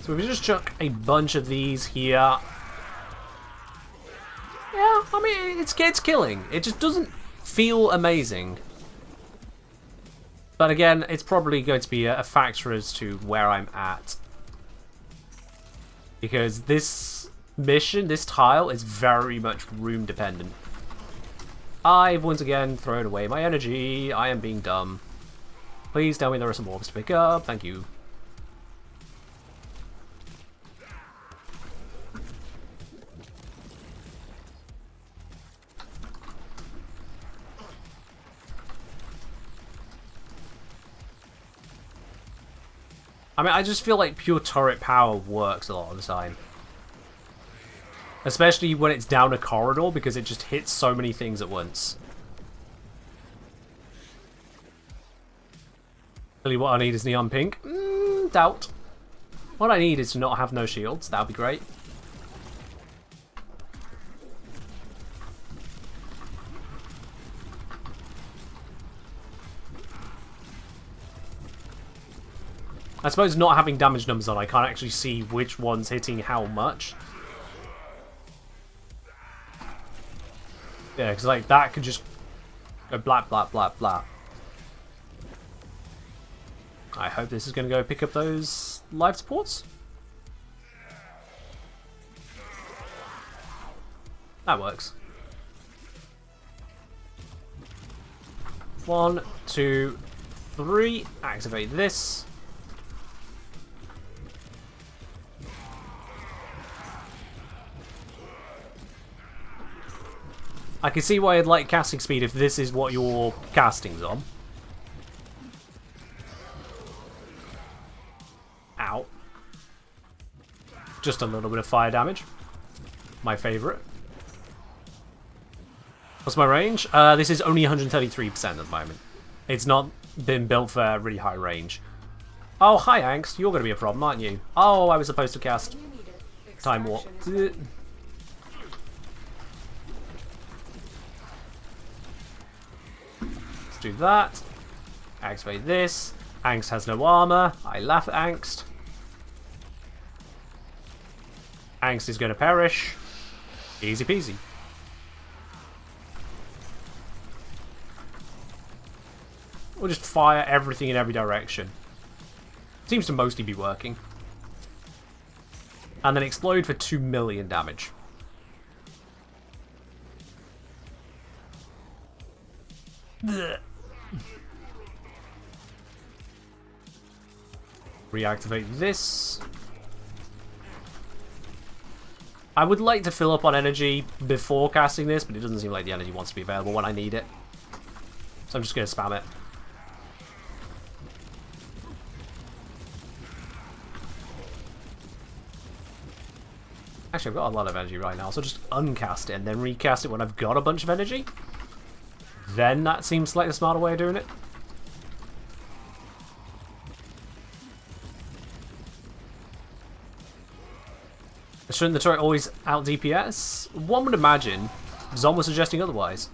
So we just chuck a bunch of these here. Yeah, I mean, it's killing. It just doesn't feel amazing. But again, it's probably going to be a factor as to where I'm at. Because this mission, this tile, is very much room dependent. I've once again thrown away my energy. I am being dumb. Please tell me there are some orbs to pick up. Thank you. I mean, I just feel like pure turret power works a lot of the time. Especially when it's down a corridor, because it just hits so many things at once. Really, what I need is neon pink? Doubt. What I need is to not have no shields. That would be great. I suppose not having damage numbers on, I can't actually see which one's hitting how much. Yeah, because like that could just go blah, blah, blah, blah. I hope this is going to go pick up those life supports. That works. 1, 2, 3. Activate this. I can see why I'd like casting speed if this is what your casting's on. Ow. Just a little bit of fire damage. My favourite. What's my range? This is only 133% at the moment. It's not been built for really high range. Oh, hi Angst. You're going to be a problem, aren't you? Oh, I was supposed to cast Time Warp. Do that. Activate this. Angst has no armor. I laugh at Angst. Angst is going to perish. Easy peasy. We'll just fire everything in every direction. Seems to mostly be working. And then explode for 2 million damage. Blech. Reactivate this. I would like to fill up on energy before casting this, but it doesn't seem like the energy wants to be available when I need it. So I'm just going to spam it. Actually, I've got a lot of energy right now, so just uncast it and then recast it when I've got a bunch of energy. Then that seems like the smarter way of doing it. Shouldn't the turret always out DPS? One would imagine. Zon was suggesting otherwise.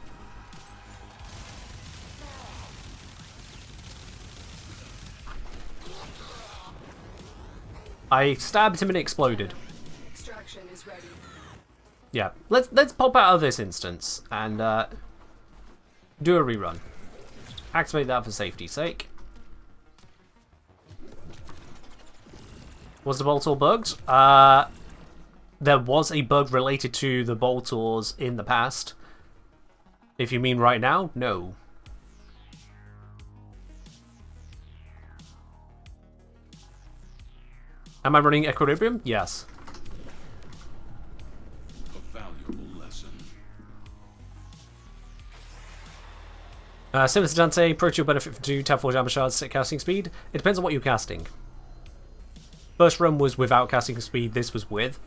I stabbed him and it exploded. Extraction is ready. Yeah, let's pop out of this instance and do a rerun. Activate that for safety's sake. Was the bolt all bugged? There was a bug related to the Boltors in the past. If you mean right now, no. Am I running Equilibrium? Yes. A valuable lesson. Similar to Dante, Proto will benefit from 2 Tab 4 Jammer Shards at casting speed. It depends on what you're casting. First run was without casting speed, this was with.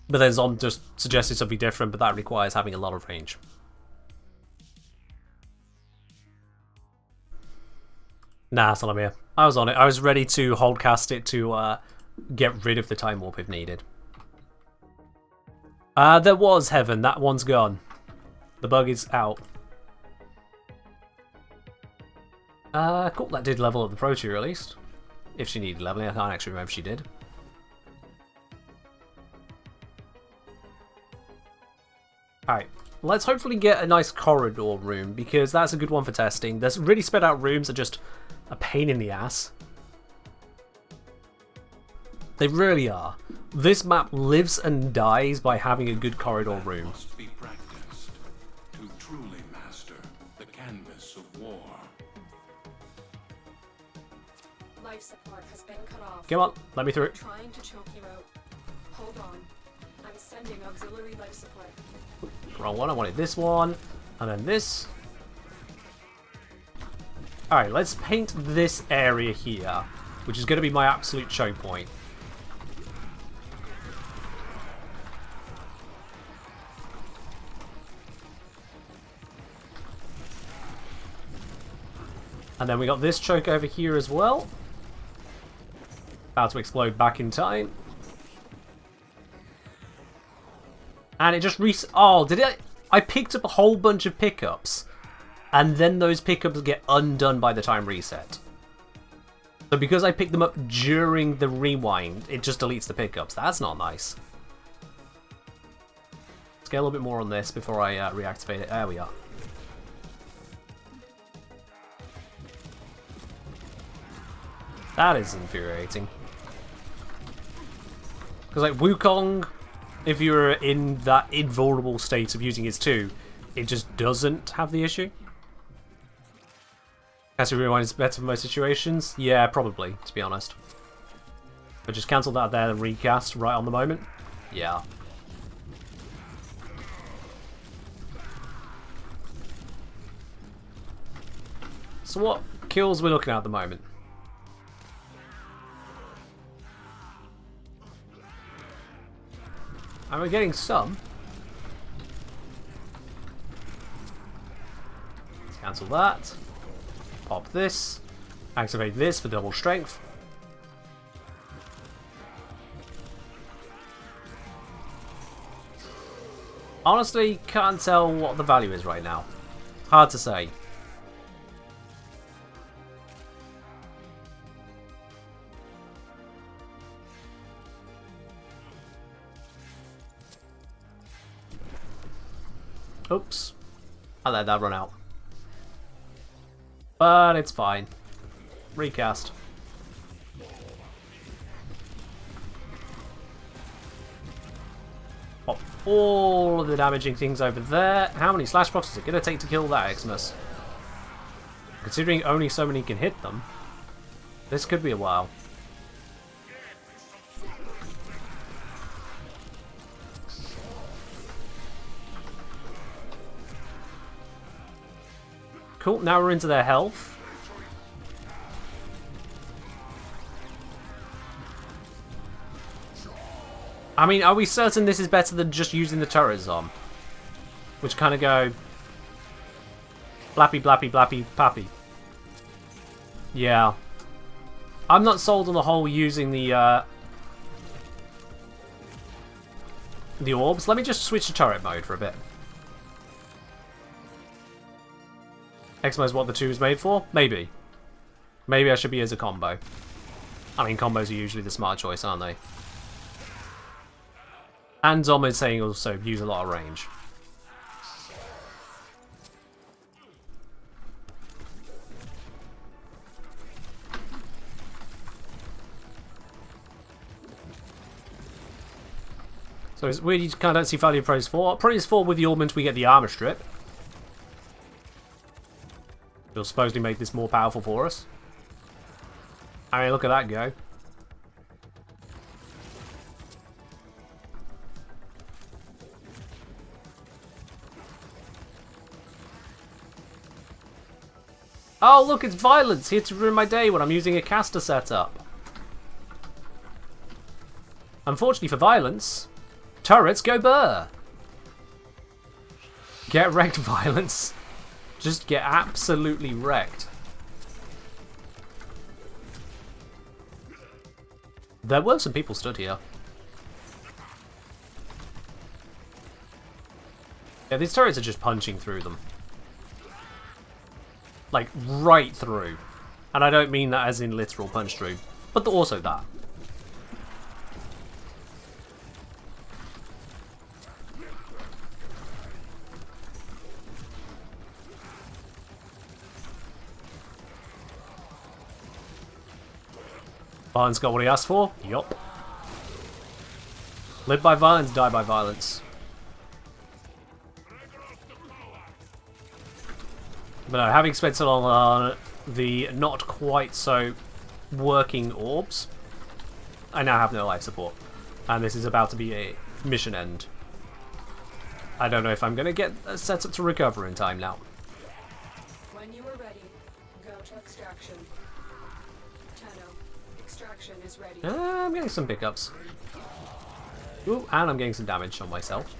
But then Zom just suggested something different, but that requires having a lot of range. Nah, Salamir. I was on it. I was ready to hold cast it to get rid of the Time Warp if needed. There was Heaven. That one's gone. The bug is out. Cool. That did level up the Proto at least. If she needed leveling. I can't actually remember if she did. Alright, let's hopefully get a nice corridor room, because that's a good one for testing. There's really spread out rooms are just a pain in the ass. They really are. This map lives and dies by having a good corridor room. Must be practiced to truly master the canvas of war. Life support has been cut off. Come on, let me through. Trying to choke you out. Hold on. I'm sending auxiliary life support. Wrong one, I wanted this one, and then this. Alright, let's paint this area here, which is going to be my absolute choke point. And then we got this choke over here as well. About to explode back in time. And it just oh, did it? I picked up a whole bunch of pickups. And then those pickups get undone by the time reset. So because I picked them up during the rewind, it just deletes the pickups. That's not nice. Let's get a little bit more on this before I reactivate it. There we are. That is infuriating. Because like Wukong, if you're in that invulnerable state of using his 2, it just doesn't have the issue. Casting Rewind is better for most situations? Yeah, probably, to be honest. But just cancel that there and recast right on the moment? Yeah. So what kills we're looking at the moment? And we're getting some. Let's cancel that. Pop this. Activate this for double strength. Honestly, can't tell what the value is right now. Hard to say. Oops. I let that run out. But it's fine. Recast. Pop all of the damaging things over there. How many slash blocks is it going to take to kill that Xmas? Considering only so many can hit them, this could be a while. Cool, now we're into their health. I mean, are we certain this is better than just using the turrets on? Which kind of go... Blappy, blappy, blappy, pappy. Yeah. I'm not sold on the whole using the orbs. Let me just switch to turret mode for a bit. Exmo is what the 2 is made for? Maybe. Maybe I should be as a combo. I mean, combos are usually the smart choice, aren't they? And Dom is saying also use a lot of range. So it's weird you kind of don't see value of Proteus 4. Proteus 4 with the augment we get the armor strip. It'll supposedly make this more powerful for us. I mean, look at that go. Oh, look, it's violence! Here to ruin my day when I'm using a caster setup. Unfortunately for violence, turrets go burr. Get wrecked, violence. Just get absolutely wrecked. There were some people stood here. Yeah, these turrets are just punching through them. Like, right through. And I don't mean that as in literal punch through, but also that. Violence got what he asked for? Yup. Live by violence, die by violence. But no, having spent so long on the not quite so working orbs, I now have no life support. And this is about to be a mission end. I don't know if I'm going to get set up to recover in time now. When you are ready, go to extraction. Tano, extraction is ready. I'm getting some pickups. Ooh, and I'm getting some damage on myself.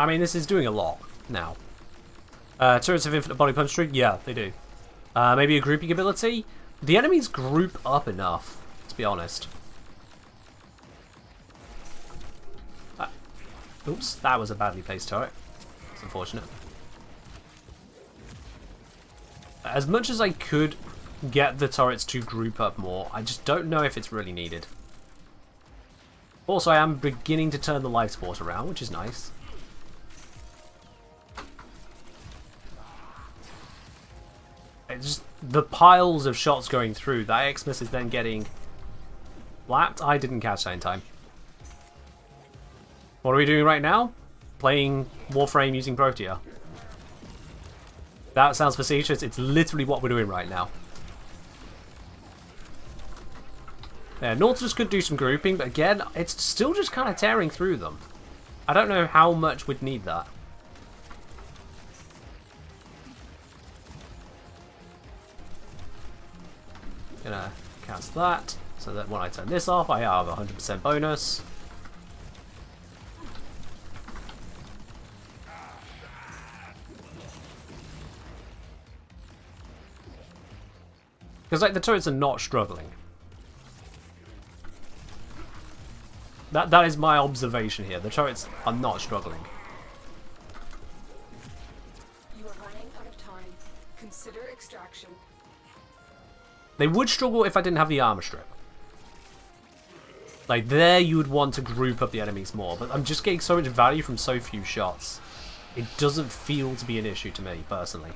I mean, this is doing a lot now. Turrets have infinite body punch streak? Yeah, they do. Maybe a grouping ability? The enemies group up enough, to be honest. Oops, that was a badly placed turret. It's unfortunate. As much as I could get the turrets to group up more, I just don't know if it's really needed. Also, I am beginning to turn the life support around, which is nice. It's just the piles of shots going through. That Xmas is then getting lapped. I didn't catch that in time. What are we doing right now? Playing Warframe using Protea. That sounds facetious. It's literally what we're doing right now. Yeah, Nautilus could do some grouping, but again, it's still just kind of tearing through them. I don't know how much we'd need that. Gonna cast that, so that when I turn this off, I have 100% bonus. Because like the turrets are not struggling. That is my observation here. The turrets are not struggling. You are running out of time. Consider extraction. They would struggle if I didn't have the armor strip. Like there you would want to group up the enemies more, but I'm just getting so much value from so few shots. It doesn't feel to be an issue to me, personally.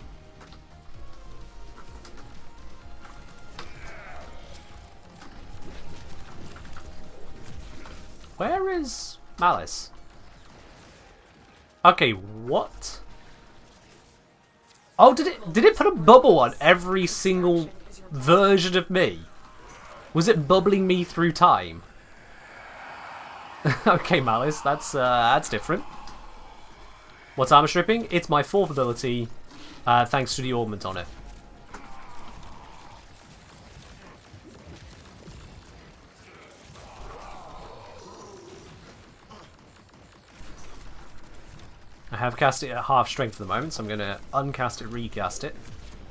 Where is Malice? Okay, what? Oh, did it put a bubble on every single version of me? Was it bubbling me through time? Okay, Malice, that's different. What's armor stripping? It's my 4th ability, thanks to the augment on it. I have cast it at half strength at the moment, so I'm going to uncast it, recast it.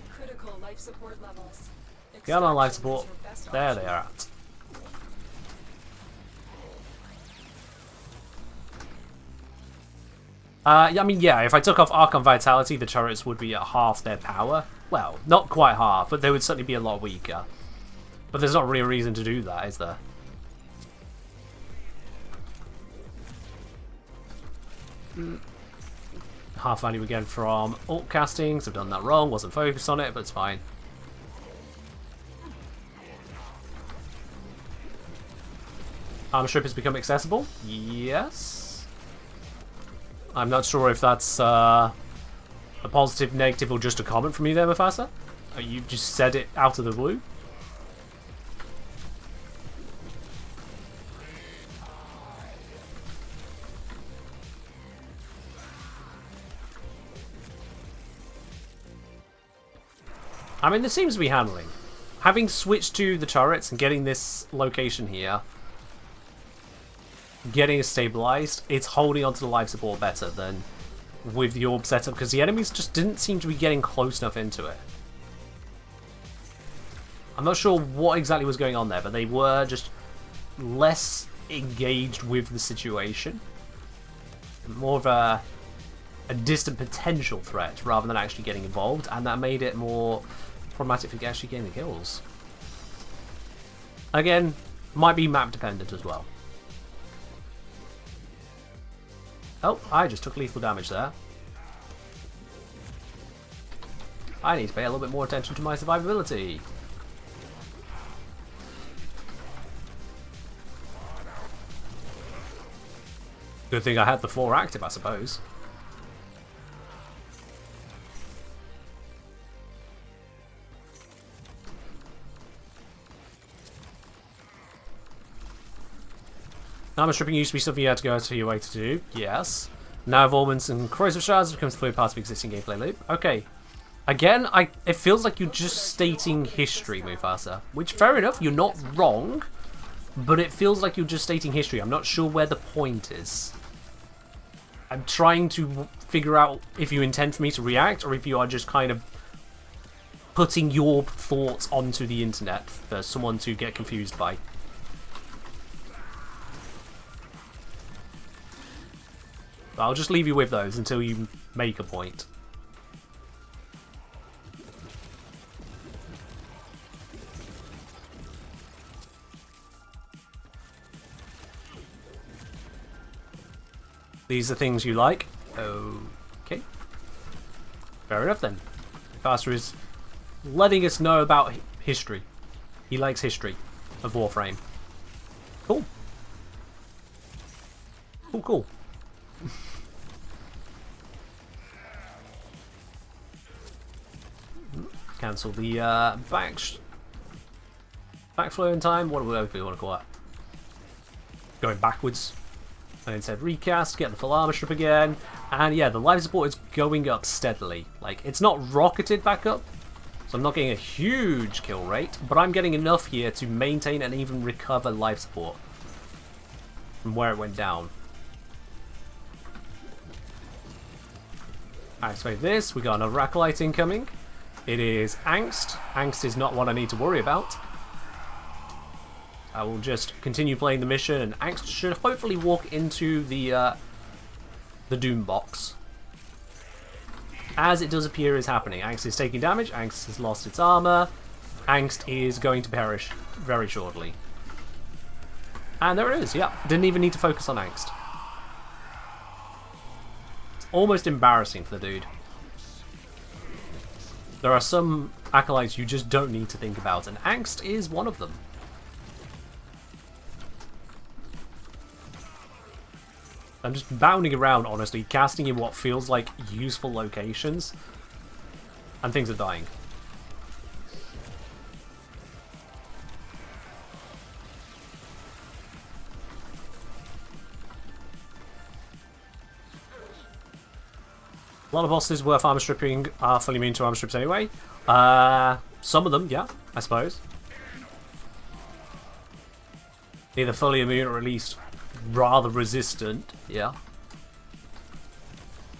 Critical life support levels. Get on life Extraction support. is your best There option. they are at. Yeah, I mean, yeah, if I took off Archon Vitality, the turrets would be at half their power. Well, not quite half, but they would certainly be a lot weaker. But there's not really a reason to do that, is there? Half value again from alt castings. I've done that wrong, wasn't focused on it, but it's fine. Armor strip has become accessible? Yes. I'm not sure if that's a positive, negative, or just a comment from you there, Mufasa. You just said it out of the blue. I mean, this seems to be handling. Having switched to the turrets and getting this location here, getting it stabilized, it's holding onto the life support better than with the orb setup, because the enemies just didn't seem to be getting close enough into it. I'm not sure what exactly was going on there, but they were just less engaged with the situation. More of a distant potential threat rather than actually getting involved, and that made it more problematic for actually getting the kills. Again, might be map dependent as well. Oh, I just took lethal damage there. I need to pay a little bit more attention to my survivability. Good thing I had the 4 active, I suppose. Armor stripping used to be something you had to go out of your way to do. Yes. Now evolvements and corrosive shards becomes a clear part of existing gameplay loop. Okay. Again, it feels like you're just stating history, Mufasa. Which, fair enough, you're not wrong. But it feels like you're just stating history. I'm not sure where the point is. I'm trying to figure out if you intend for me to react, or if you are just kind of putting your thoughts onto the internet for someone to get confused by. I'll just leave you with those until you make a point. These are things you like? Okay. Fair enough then. Faster is letting us know about history. He likes history of Warframe. Cool. Cool, cool. Cancel the backflow in time, whatever we want to call it. Going backwards. And instead recast, get the full armor strip again. And yeah, the life support is going up steadily. Like, it's not rocketed back up, so I'm not getting a huge kill rate, but I'm getting enough here to maintain and even recover life support from where it went down. Activate this, we got another Acolyte incoming. It is Angst. Angst is not what I need to worry about. I will just continue playing the mission, and Angst should hopefully walk into the Doom box. As it does appear is happening. Angst is taking damage, Angst has lost its armor, Angst is going to perish very shortly. And there it is, yeah. Didn't even need to focus on Angst. It's almost embarrassing for the dude. There are some acolytes you just don't need to think about, and Angst is one of them. I'm just bounding around, honestly, casting in what feels like useful locations. And things are dying. A lot of bosses worth armor stripping are fully immune to armor strips anyway. Some of them, yeah, I suppose. Either fully immune or at least rather resistant, yeah.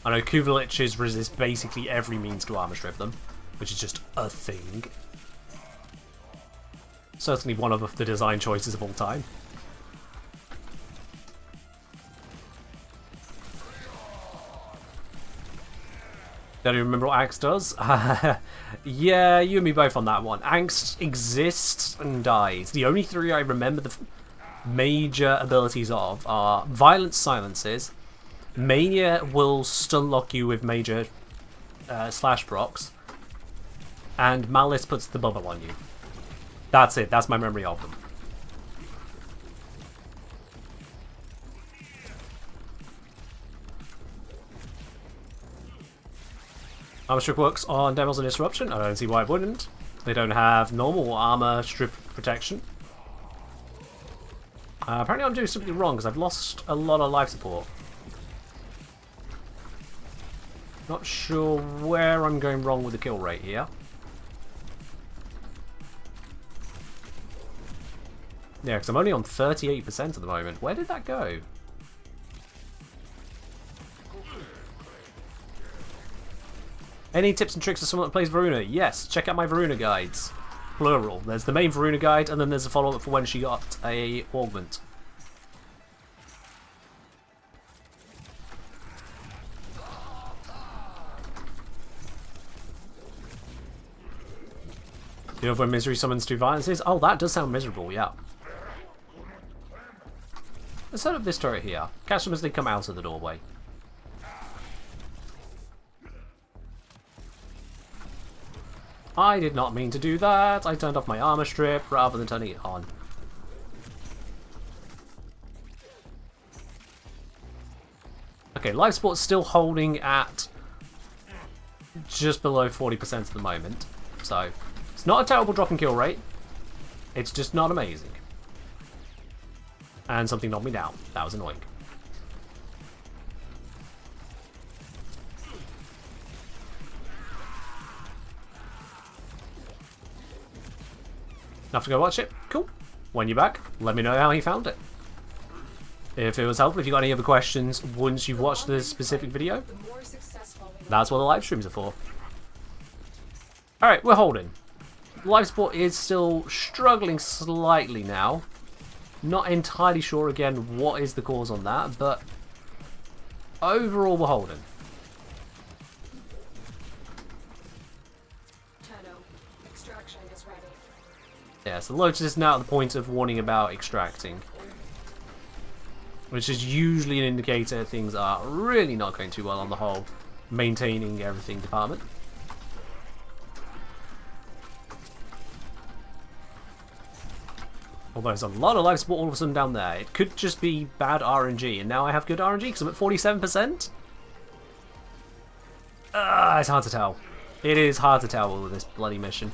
I know Kuvaliches resist basically every means to armor strip them, which is just a thing. Certainly one of the design choices of all time. Don't even remember what Angst does. Yeah, you and me both on that one. Angst exists and dies. The only three I remember the major abilities of are Violent Silences, Mania will stun lock you with major slash procs, and Malice puts the bubble on you. That's it, that's my memory of them. Armor strip works on Devils and Disruption. I don't see why it wouldn't. They don't have normal armor strip protection. Apparently I'm doing something wrong because I've lost a lot of life support. Not sure where I'm going wrong with the kill rate here. Yeah, because I'm only on 38% at the moment. Where did that go? Any tips and tricks for someone that plays Varuna? Yes, check out my Varuna guides. Plural. There's the main Varuna guide, and then there's a follow-up for when she got a augment. You know when Misery summons two violences? Oh, that does sound miserable, yeah. Let's set up this turret here. Catch them as they come out of the doorway. I did not mean to do that. I turned off my armor strip rather than turning it on. Okay, life support's still holding at just below 40% at the moment. So, it's not a terrible drop in kill rate. It's just not amazing. And something knocked me down. That was annoying. Enough to go watch it? Cool. When you're back, let me know how you found it. If it was helpful, if you got any other questions once you've watched this specific video, that's what the live streams are for. Alright, we're holding. Life support is still struggling slightly now. Not entirely sure again what is the cause on that, but overall we're holding. Yeah, so Lotus is now at the point of warning about extracting, which is usually an indicator things are really not going too well on the whole maintaining everything department. Although there's a lot of life support all of a sudden down there. It could just be bad RNG, and now I have good RNG because I'm at 47%. It's hard to tell. It is hard to tell with this bloody mission.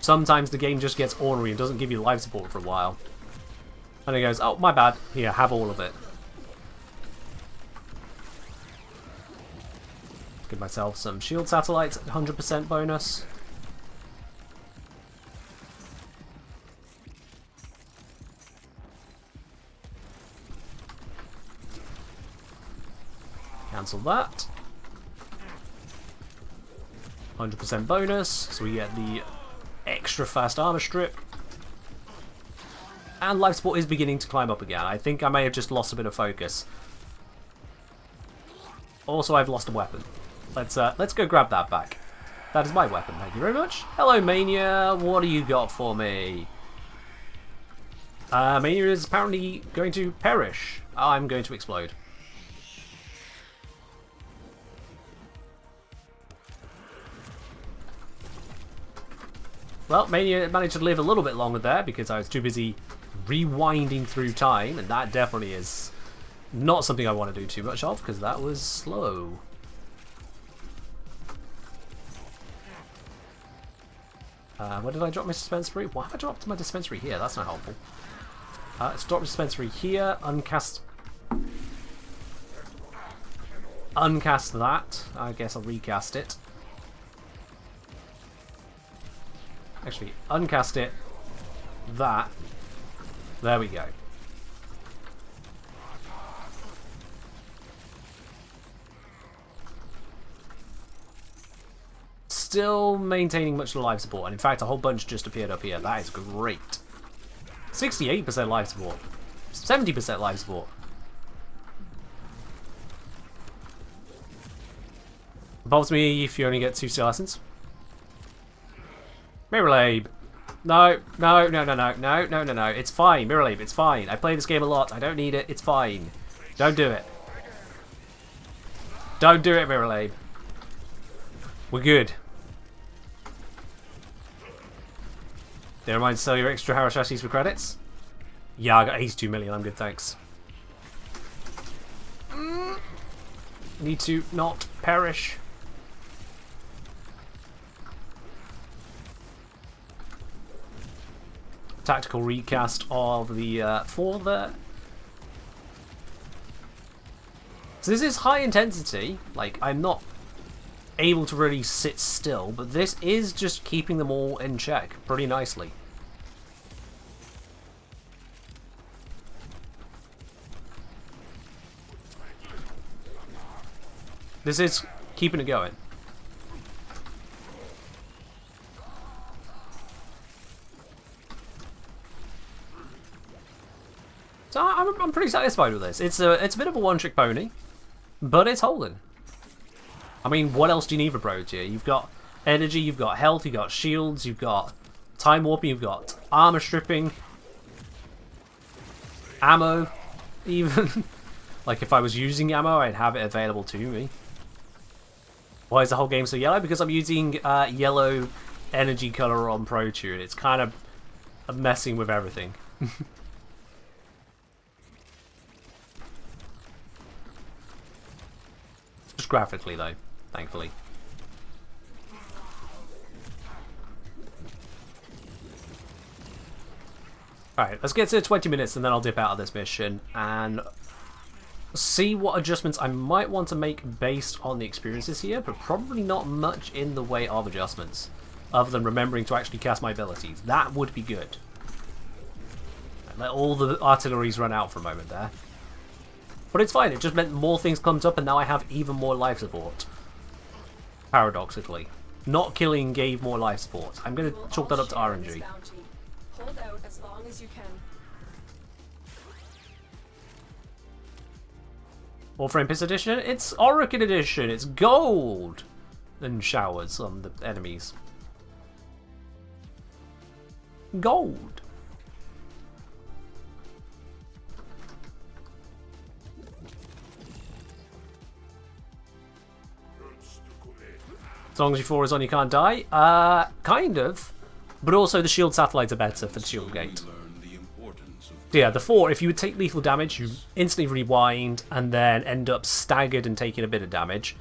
Sometimes the game just gets ornery and doesn't give you life support for a while. And it goes, oh, my bad. Here, have all of it. Give myself some shield satellites at 100% bonus. Cancel that. 100% bonus, so we get the extra fast armor strip. And life support is beginning to climb up again. I think I may have just lost a bit of focus. Also, I've lost a weapon. Let's go grab that back. That is my weapon, thank you very much. Hello, Mania. What do you got for me? Mania is apparently going to perish. I'm going to explode. Well, Mania managed to live a little bit longer there because I was too busy rewinding through time, and that definitely is not something I want to do too much of, because that was slow. Where did I drop my dispensary? Why have I dropped my dispensary here? That's not helpful. Let's drop dispensary here, uncast that. I guess I'll recast it. Actually, uncast it. That. There we go. Still maintaining much life support, and in fact a whole bunch just appeared up here. That is great. 68% life support. 70% life support. Involves me if you only get 2 steel essence. Mirrorlabe. No. It's fine, Mirrorlabe, it's fine. I play this game a lot. I don't need it. It's fine. Don't do it. Don't do it, Mirrorlabe. We're good. Never mind, sell your extra Harashashis for credits. Yeah, I got 82 million. I'm good, thanks. Need to not perish. Tactical recast of the 4 there. So this is high intensity. Like, I'm not able to really sit still, but this is just keeping them all in check pretty nicely. This is keeping it going. So I'm pretty satisfied with this. It's a bit of a one-trick pony, but it's holding. I mean, what else do you need for Pro Tier? You've got energy, you've got health, you've got shields, you've got time warping, you've got armor stripping, ammo, even. Like, if I was using ammo, I'd have it available to me. Why is the whole game so yellow? Because I'm using yellow energy color on Pro Tier, and it's kind of messing with everything. Just graphically, though, thankfully. Alright, let's get to 20 minutes and then I'll dip out of this mission and see what adjustments I might want to make based on the experiences here, but probably not much in the way of adjustments, other than remembering to actually cast my abilities. That would be good. Let all the artilleries run out for a moment there. But it's fine, it just meant more things comes up and now I have even more life support. Paradoxically. Not killing gave more life support. I'm going to chalk that up to RNG. Hold out as long as you can. Warframe Piss Edition? It's Orokin Edition! It's gold! And showers on the enemies. Gold! As long as your 4 is on, you can't die. Kind of. But also the shield satellites are better for the shield gate. Yeah, the 4, if you would take lethal damage, you instantly rewind and then end up staggered and taking a bit of damage.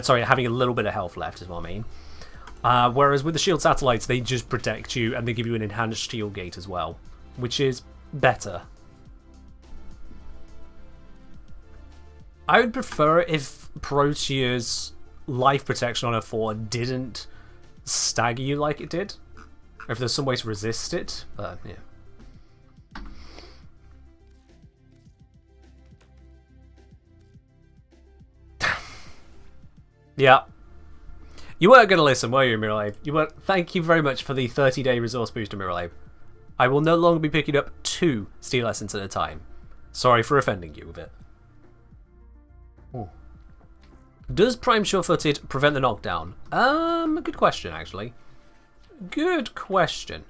Sorry, having a little bit of health left is what I mean. Whereas with the shield satellites, they just protect you and they give you an enhanced shield gate as well, which is better. I would prefer if Pro Tier's life protection on a 4 didn't stagger you like it did. Or if there's some way to resist it, but yeah. Yeah. You weren't going to listen, were you, Mirrorlabe? You weren't. Thank you very much for the 30-day resource booster, Mirrorlabe. I will no longer be picking up 2 steel essence at a time. Sorry for offending you a bit. Ooh. Does Prime Sure-Footed prevent the knockdown? Good question, actually. Good question.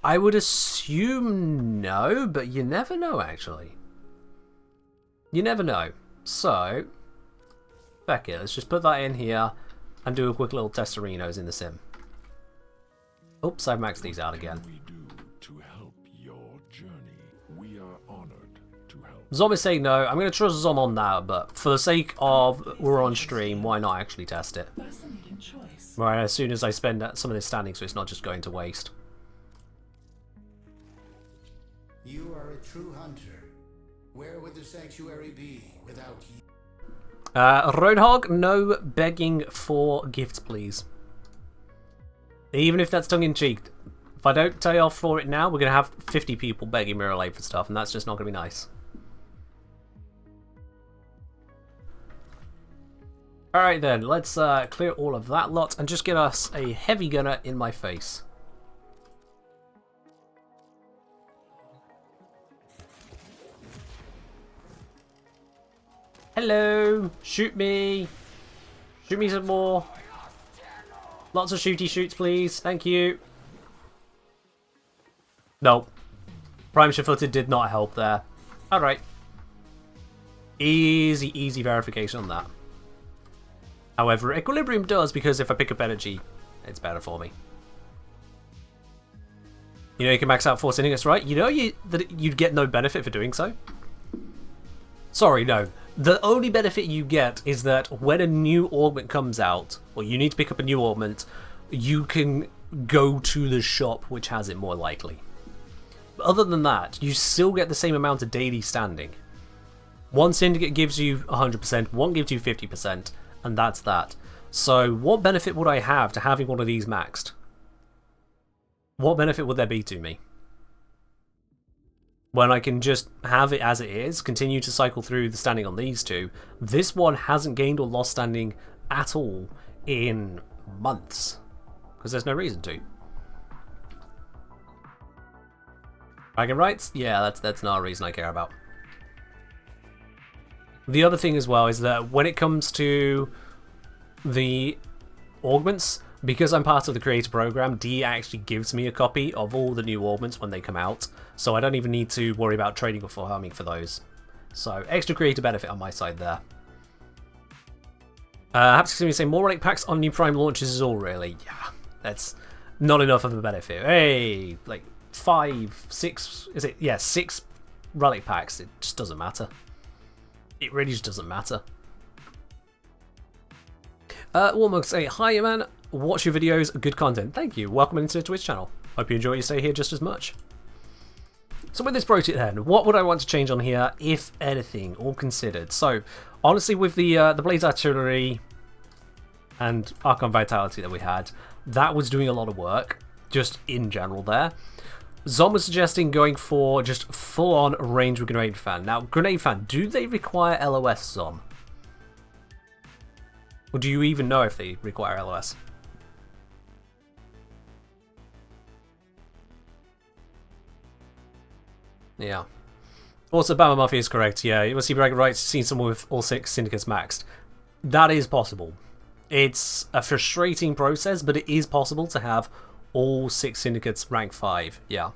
I would assume no, but you never know, actually. You never know. So, back here, let's just put that in here and do a quick little testarinos in the sim. Oops, I've maxed these out again. What can we do to help your journey? Zom is saying no. I'm going to trust Zom on that, but for the sake of we're on stream, why not actually test it? Fascinating choice. Right, as soon as I spend some of this standing so it's not just going to waste. You are a true hunter. Where would the sanctuary be without you? Roadhog, no begging for gifts, please. Even if that's tongue-in-cheek. If I don't pay off for it now, we're going to have 50 people begging me relay for stuff, and that's just not going to be nice. Alright then, let's clear all of that lot and just get us a heavy gunner in my face. Hello! Shoot me! Shoot me some more! Lots of shooty shoots, please. Thank you. No. Prime Shifooted did not help there. Alright. Easy, easy verification on that. However, Equilibrium does, because if I pick up energy, it's better for me. You know you can max out Force Ingots, right? You know that you'd get no benefit for doing so? Sorry, no. The only benefit you get is that when a new augment comes out, or you need to pick up a new augment, you can go to the shop which has it more likely. But other than that, you still get the same amount of daily standing. One Syndicate gives you 100%, one gives you 50%, and that's that. So what benefit would I have to having one of these maxed? What benefit would there be to me? When I can just have it as it is, continue to cycle through the standing on these two. This one hasn't gained or lost standing at all in months, because there's no reason to. Dragon rights? Yeah, that's not a reason I care about. The other thing as well is that when it comes to the augments, because I'm part of the creator program, D actually gives me a copy of all the new augments when they come out, so I don't even need to worry about trading or farming for those. So extra creator benefit on my side there. Happy to see me say more relic packs on new Prime launches is all really. Yeah, that's not enough of a benefit. Hey, like 5, 6, is it? Yeah, 6 relic packs. It just doesn't matter. It really just doesn't matter. Warmog say, hi man, watch your videos, good content. Thank you, welcome into the Twitch channel. Hope you enjoy your stay here just as much. So with this pro tip then, what would I want to change on here, if anything, all considered? So, honestly, with the Blaze Artillery and Archon Vitality that we had, that was doing a lot of work, just in general there. Zom was suggesting going for just full-on range with Grenade Fan. Now, Grenade Fan, do they require LOS, Zom? Or do you even know if they require LOS? Yeah. Also, Bama Mafia is correct. Yeah, you must see Braggart Wright's seen someone with all 6 syndicates maxed. That is possible. It's a frustrating process, but it is possible to have all 6 syndicates rank 5. Yeah.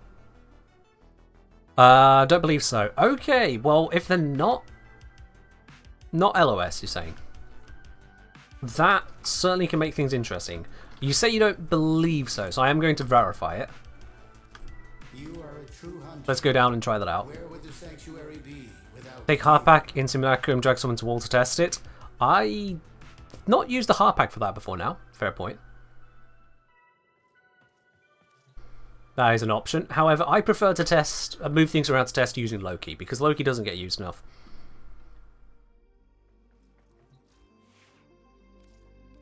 Don't believe so. Okay, well, if they're not LOS, you're saying. That certainly can make things interesting. You say you don't believe so I am going to verify it. You are a true hunter. Let's go down and try that out. Where would the sanctuary be without Take Hardpack in Simulacrum, drag someone to wall to test it. I not used the Hardpack for that before now. Fair point. That is an option. However, I prefer to test, move things around to test using Loki, because Loki doesn't get used enough.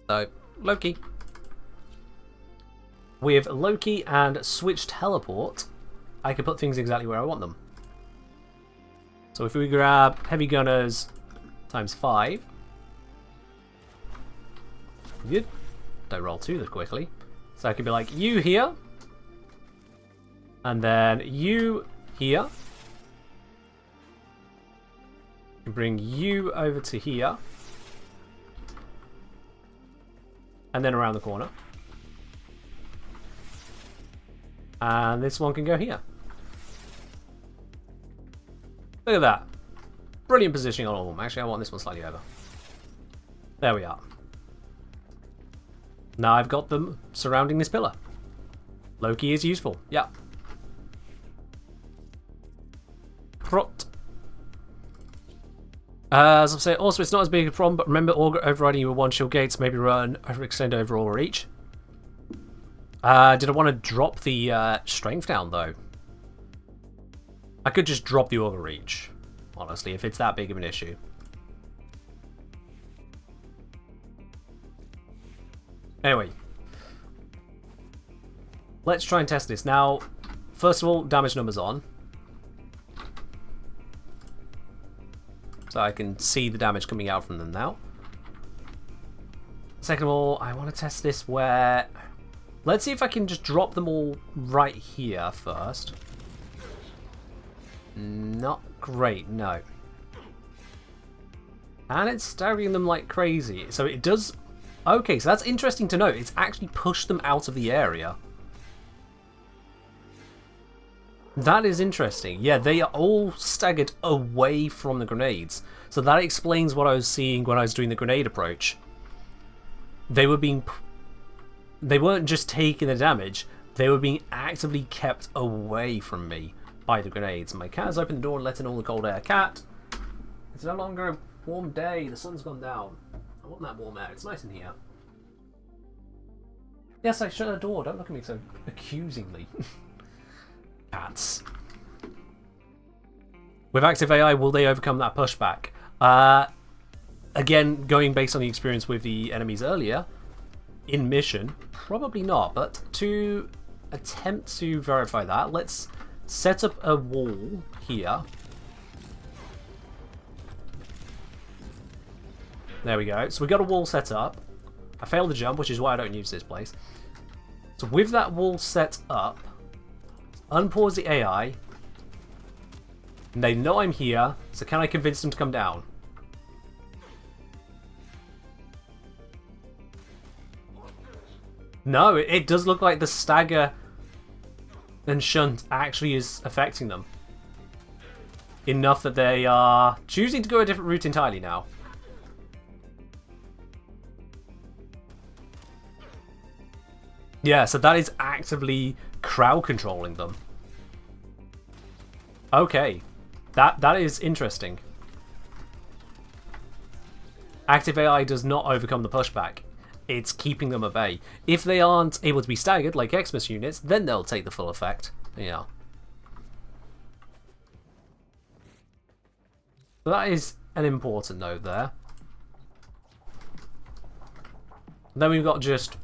So, Loki. With Loki and Switch Teleport, I can put things exactly where I want them. So if we grab Heavy Gunners times 5. Good. Don't roll too quickly. So I could be like, you here. And then you here. And bring you over to here. And then around the corner. And this one can go here. Look at that. Brilliant positioning on all of them. Actually, I want this one slightly over. There we are. Now I've got them surrounding this pillar. Loki is useful. Yeah. Prot. As I'm saying, also it's not as big a problem, but remember overriding your one shield gates, maybe run extend overall reach. Did I want to drop the strength down though? I could just drop the auger reach, honestly, if it's that big of an issue. Anyway, let's try and test this. Now, first of all, damage numbers on. So I can see the damage coming out from them now. Second of all, I want to test this where... Let's see if I can just drop them all right here first. Not great, no. And it's staggering them like crazy. So it does... Okay, so that's interesting to note. It's actually pushed them out of the area. That is interesting. Yeah, they are all staggered away from the grenades. So that explains what I was seeing when I was doing the grenade approach. They weren't just taking the damage, they were being actively kept away from me by the grenades. My cat has opened the door and let in all the cold air. Cat! It's no longer a warm day, the sun's gone down. I want that warm air, it's nice in here. Yes, I shut the door, don't look at me so accusingly. Cats. With active AI, will they overcome that pushback? Again, going based on the experience with the enemies earlier, in mission, probably not, but to attempt to verify that, let's set up a wall here. There we go. So we got a wall set up. I failed the jump, which is why I don't use this place. So with that wall set up, unpause the AI. And they know I'm here, so can I convince them to come down? No, it does look like the stagger and shunt actually is affecting them. Enough that they are choosing to go a different route entirely now. Yeah, so that is actively crowd controlling them. Okay. That is interesting. Active AI does not overcome the pushback. It's keeping them at bay. If they aren't able to be staggered, like Xmas units, then they'll take the full effect. Yeah. So that is an important note there. Then we've got just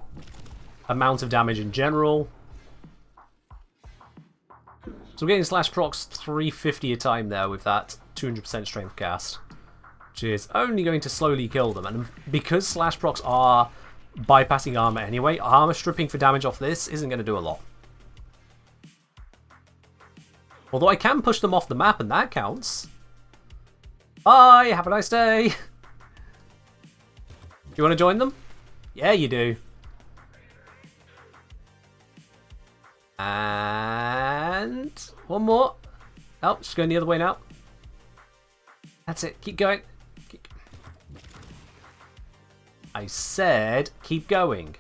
amount of damage in general. So we're getting slash procs 350 a time there with that 200% strength cast, which is only going to slowly kill them. And because slash procs are bypassing armor anyway, armor stripping for damage off this isn't going to do a lot. Although I can push them off the map and that counts. Bye, have a nice day. You want to join them? Yeah, you do. And one more. Oh, she's going the other way now. That's it. Keep going. I said keep going.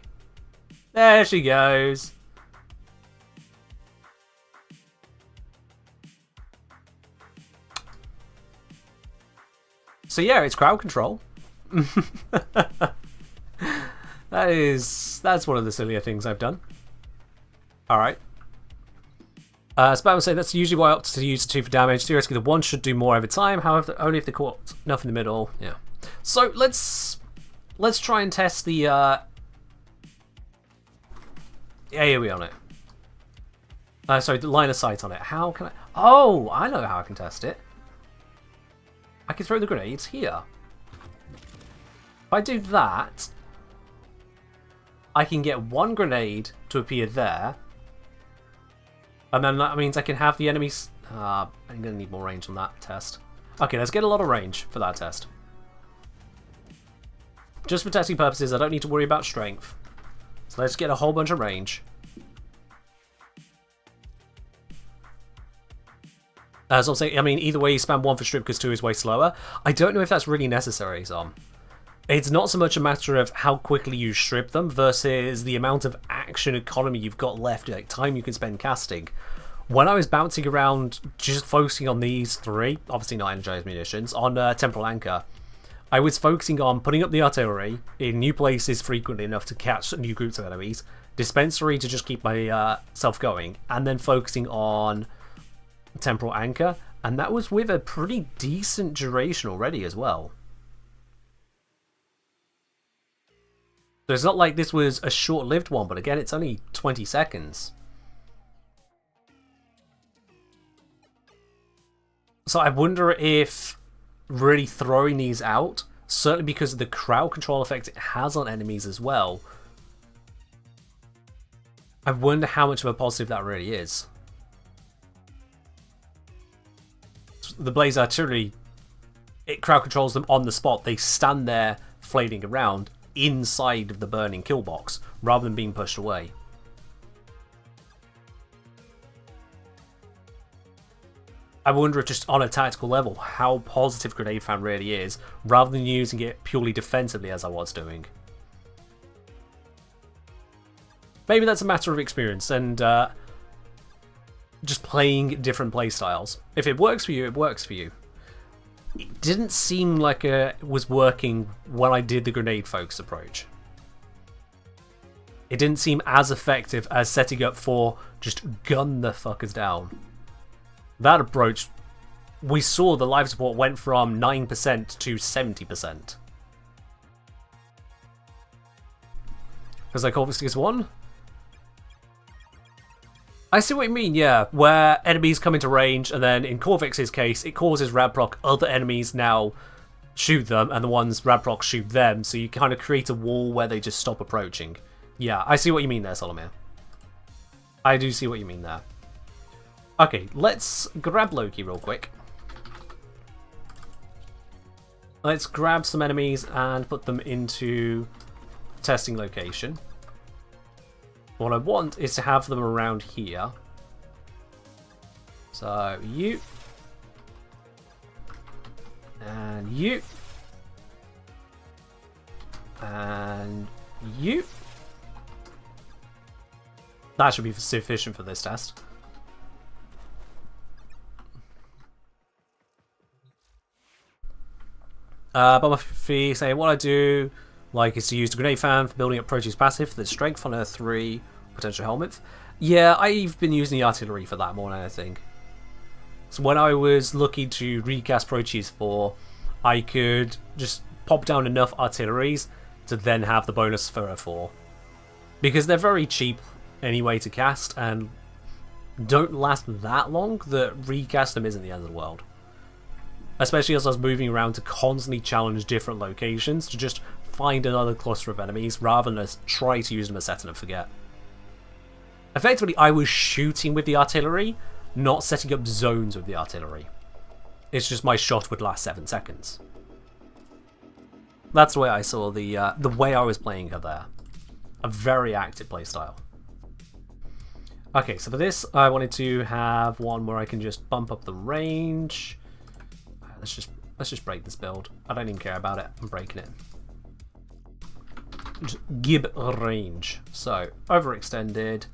There she goes. So yeah, it's crowd control. That's one of the sillier things I've done. Alright. Spam would say that's usually why I opt to use the 2 for damage. Theoretically, the 1 should do more over time. However, only if they caught enough in the middle. Yeah. So let's try and test the AoE on it. Sorry, the line of sight on it. How can I? Oh, I know how I can test it. I can throw the grenades here. If I do that, I can get one grenade to appear there. And then that means I can have the enemies... I'm going to need more range on that test. Okay, let's get a lot of range for that test. Just for testing purposes, I don't need to worry about strength. So let's get a whole bunch of range. As I'm saying, I mean, either way, you spam 1 for strip because 2 is way slower. I don't know if that's really necessary, Zom. It's not so much a matter of how quickly you strip them versus the amount of action economy you've got left, like time you can spend casting. when I was bouncing around, just focusing on these three, obviously not energized munitions, on Temporal Anchor, I was focusing on putting up the artillery in new places frequently enough to catch new groups of enemies, dispensary to just keep myself going, and then focusing on Temporal Anchor, and that was with a pretty decent duration already as well. So it's not like this was a short-lived one, but again, it's only 20 seconds. So I wonder if really throwing these out, certainly because of the crowd control effect it has on enemies as well, I wonder how much of a positive that really is. The Blaze Artillery, it crowd controls them on the spot. They stand there flailing around inside of the burning kill box rather than being pushed away. I wonder if just on a tactical level how positive Grenade Fan really is, rather than using it purely defensively as I was doing. Maybe that's a matter of experience and just playing different playstyles. If it works for you, it works for you. It didn't seem like it was working when I did the grenade focus approach. It didn't seem as effective as setting up for just gun the fuckers down. That approach, we saw the life support went from 9% to 70%. Because like obviously is one. I see what you mean, yeah, where enemies come into range and then in Corvix's case it causes Radproc other enemies now shoot them and the ones Radproc shoot them, so you kind of create a wall where they just stop approaching. Yeah, I see what you mean there, Solomir. I do see what you mean there. Okay, let's grab Loki real quick. Let's grab some enemies and put them into testing location. What I want is to have them around here. So, you. And you. And you. That should be sufficient for this test. Buffy say what I do like is to use the grenade fan for building up Proteus passive for the strength on her 3 potential helmets. Yeah, I've been using the artillery for that more than anything. So when I was looking to recast Proteus 4, I could just pop down enough artilleries to then have the bonus for her 4. Because they're very cheap anyway to cast and don't last that long, that recast them isn't the end of the world. Especially as I was moving around to constantly challenge different locations to just find another cluster of enemies rather than just try to use them as set and forget. Effectively, I was shooting with the artillery, not setting up zones with the artillery. It's just my shot would last 7 seconds. That's the way I saw the way I was playing her there. A very active playstyle. Okay, so for this, I wanted to have one where I can just bump up the Range. Let's just break this build. I don't even care about it. I'm breaking it. Just give range. So overextended,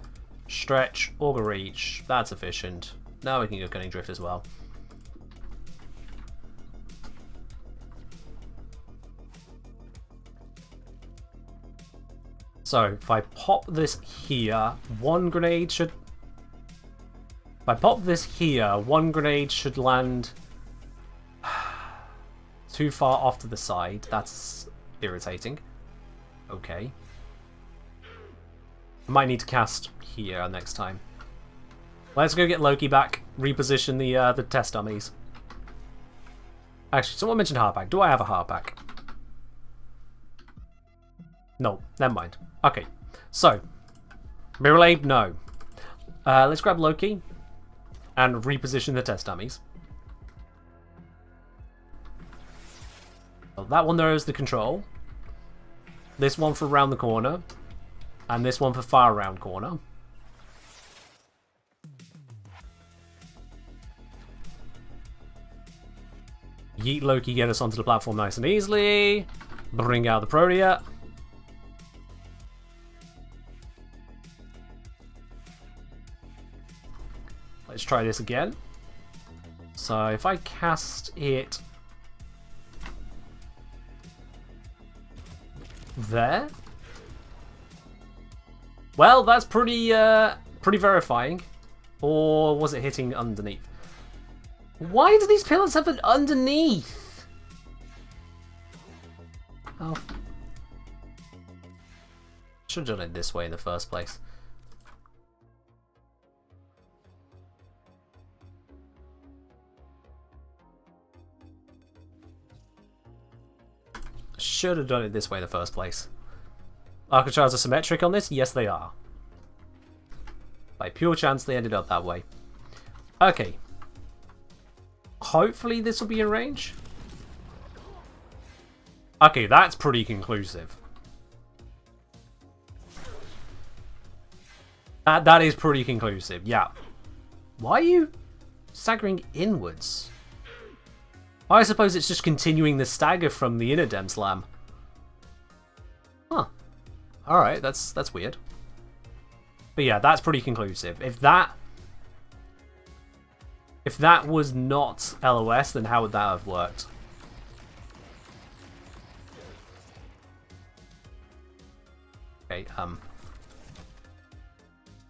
stretch, auger reach. That's efficient. Now we can go gunning drift as well. So if I pop this here, one grenade should. If I pop this here, one grenade should land too far off to the side. That's irritating. Okay. I might need to cast here next time. Let's go get Loki back. Reposition the test dummies. Actually, someone mentioned hardback. Do I have a hardback? No, never mind. Okay, so Mirror Blade, no. Let's grab Loki and reposition the test dummies. So that one there is the control. This one for around the corner. And this one for far around corner. Yeet Loki, get us onto the platform nice and easily. Bring out the Protea. Let's try this again. So if I cast it there, well, that's pretty verifying. Or was it hitting underneath? Why do these pillars have an underneath? Oh, should have done it this way in the first place. Should have done it this way in the first place. Architraves are symmetric on this? Yes, they are. By pure chance, they ended up that way. Okay. Hopefully this will be in range. Okay, that's pretty conclusive. That is pretty conclusive, yeah. Why are you staggering inwards? I suppose it's just continuing the stagger from the inner Dem Slam. Huh. Alright, that's weird. But yeah, that's pretty conclusive. If that was not LOS, then how would that have worked? Okay,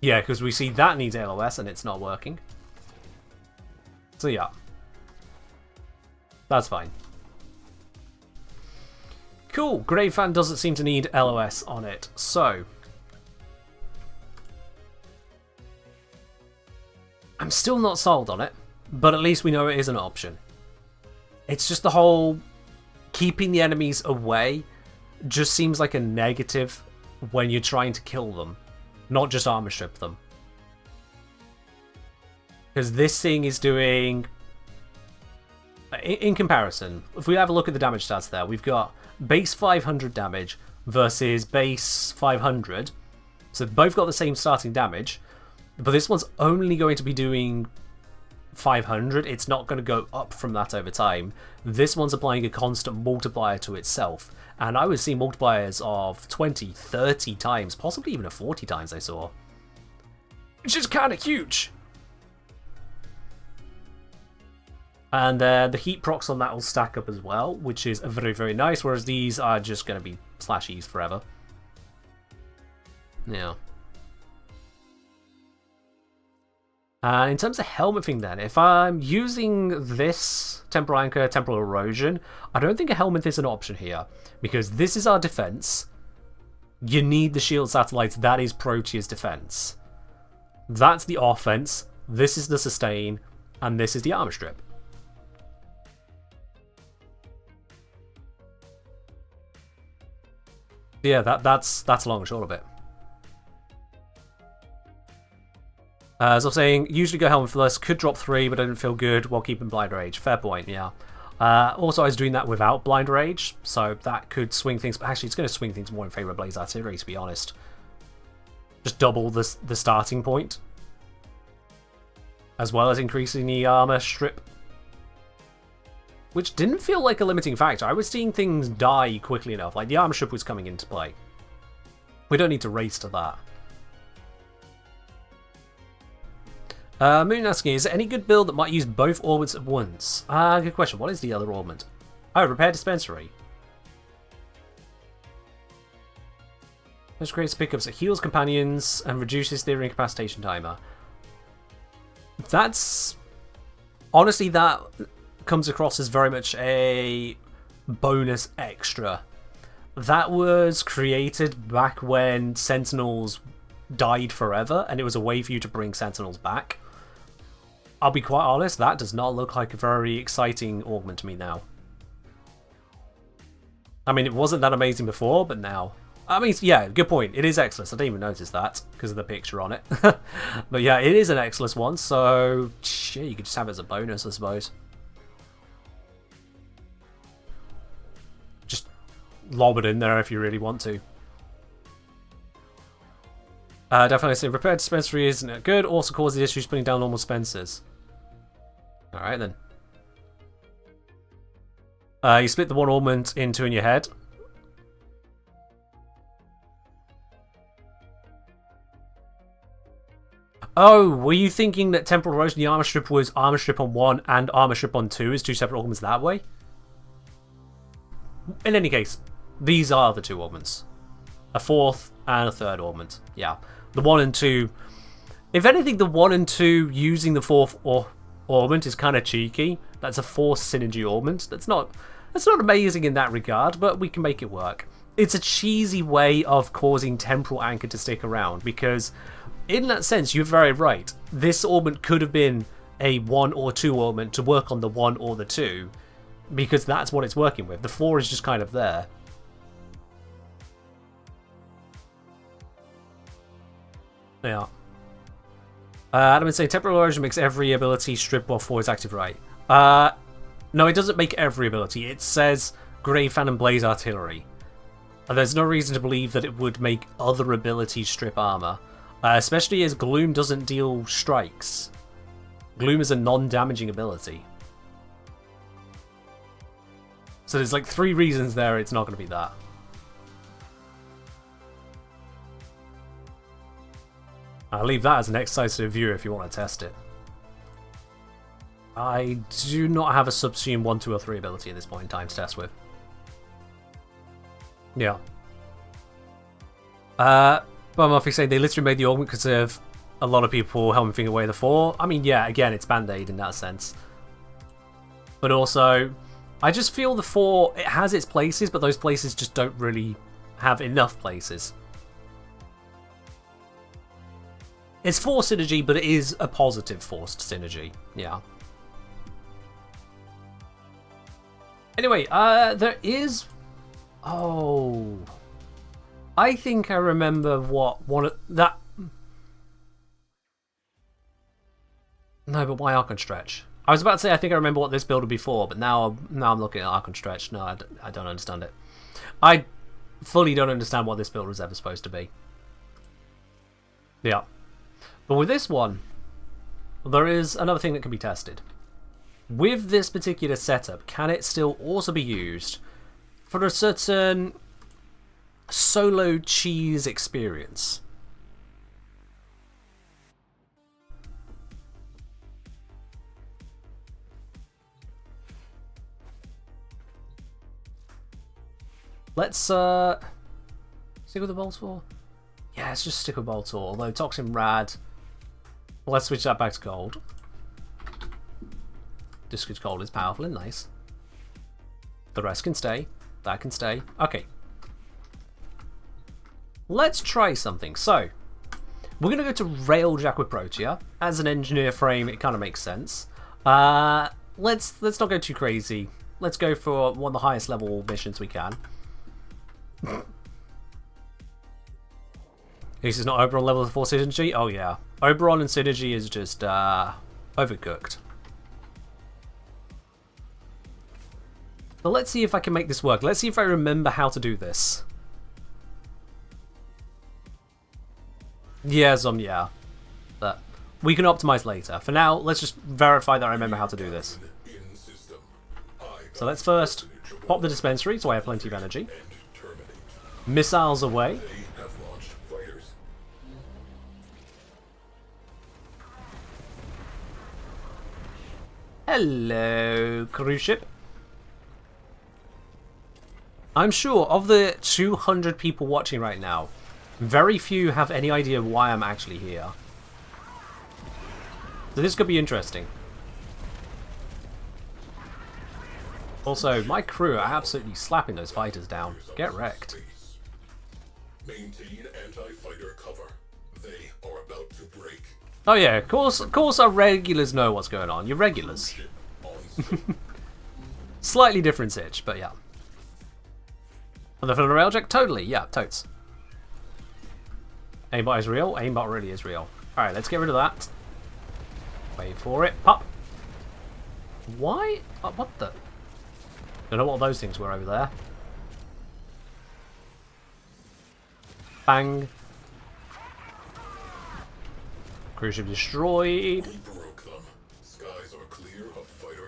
yeah, because we see that needs LOS and it's not working. So yeah. That's fine. Cool. Grave Fan doesn't seem to need LOS on it, so I'm still not sold on it, but at least we know it is an option. It's just the whole keeping the enemies away just seems like a negative when you're trying to kill them, not just armor strip them. Because this thing is doing, in comparison, if we have a look at the damage stats there, we've got base 500 damage versus base 500. So both got the same starting damage, but this one's only going to be doing 500. It's not going to go up from that over time. This one's applying a constant multiplier to itself. And I was seeing multipliers of 20, 30 times, possibly even a 40 times I saw. Which is kind of huge. And the heat procs on that will stack up as well, which is very, very nice, whereas these are just going to be slashies forever. Yeah. In terms of helmet thing then, if I'm using this Temporal Anchor, Temporal Erosion, I don't think a helmet is an option here, because this is our defense. You need the shield satellites, that is Protea's defense. That's the offense, this is the sustain, and this is the armor strip. Yeah, that's long and short of it. As I was saying, usually go helmet first, could drop 3, but I didn't feel good while keeping Blind Rage. Fair point, yeah. Also, I was doing that without Blind Rage, so that could swing things, but actually it's going to swing things more in favour of Blaze Artillery, to be honest. Just double the starting point, as well as increasing the armour strip. Which didn't feel like a limiting factor. I was seeing things die quickly enough, like the armour strip was coming into play. We don't need to race to that. Moon asking, is there any good build that might use both orbits at once? Good question. What is the other orbit? Oh, Repair Dispensary. This creates pickups that heals companions and reduces their incapacitation timer. That's... honestly, that comes across as very much a bonus extra. That was created back when Sentinels died forever, and it was a way for you to bring Sentinels back. I'll be quite honest, that does not look like a very exciting augment to me now. I mean, it wasn't that amazing before, but now... I mean, yeah, good point. It is Exilus. I didn't even notice that because of the picture on it. But yeah, it is an Exilus one, so... shit, you could just have it as a bonus, I suppose. Just lob it in there if you really want to. Definitely say Repair Dispensary isn't good, also causes issues putting down normal Spencers. Alright then. You split the one augment in two in your head. Oh, were you thinking that Temporal Erosion, the armor strip, was armor strip on 1 and armor strip on 2 as two separate augments that way? In any case, these are the two augments. A fourth and a third augment. Yeah. The 1 and 2... If anything, the 1 and 2 using the fourth augment is kind of cheeky. That's a force synergy augment. That's not amazing in that regard, but we can make it work. It's a cheesy way of causing Temporal Anchor to stick around, because in that sense, you're very right. This augment could have been a 1 or 2 augment to work on the 1 or the 2, because that's what it's working with. The 4 is just kind of there. Yeah. Adam would say Temporal Erosion makes every ability strip while 4 is active, right? No, it doesn't make every ability. It says Grave Fan and Blaze Artillery. And there's no reason to believe that it would make other abilities strip armor. Especially as Gloom doesn't deal strikes. Gloom is a non-damaging ability. So there's like 3 reasons there it's not going to be that. I'll leave that as an exercise to review if you want to test it. I do not have a Subsume 1, 2, or 3 ability at this point in time to test with. Yeah. But Murphy saying they literally made the augment because of a lot of people helping away the 4. I mean, yeah, again, it's Band-Aid in that sense. But also, I just feel the 4, it has its places, but those places just don't really have enough places. It's force synergy, but it is a positive forced synergy. Yeah. Anyway, there is... Oh... I think I remember what one of that... No, but why Archon Stretch? I was about to say I think I remember what this build would be for, but now I'm looking at Archon Stretch. No, I don't understand it. I fully don't understand what this build was ever supposed to be. Yeah. But with this one, there is another thing that can be tested. With this particular setup, can it still also be used for a certain solo cheese experience? Let's stick with the Boltor. Yeah, let's just stick with Boltor, although Toxin Rad. Let's switch that back to gold. Just because gold is powerful and nice. The rest can stay. That can stay. Okay. Let's try something. So, we're going to go to Railjack with Protea. As an engineer frame, it kind of makes sense. Let's not go too crazy. Let's go for one of the highest level missions we can. This is not Oberon level 4 synergy? Oh yeah. Oberon and synergy is just overcooked. But let's see if I can make this work. Let's see if I remember how to do this. Yeah, yeah. But we can optimize later. For now, let's just verify that I remember how to do this. So let's first pop the dispensary so I have plenty of energy. Missiles away. Hello, cruise ship. I'm sure of the 200 people watching right now, very few have any idea why I'm actually here. So this could be interesting. Also, my crew are absolutely slapping those fighters down. Get wrecked. Maintain anti-fighter cover. They are about to break. Oh yeah, of course our regulars know what's going on. You're regulars. Slightly different sitch, but yeah. On the Railjack, totally, yeah, totes. Aimbot is real. Aimbot really is real. Alright, let's get rid of that. Wait for it. Pop! Why? What the? Don't know what those things were over there. Bang. Cruise ship destroyed.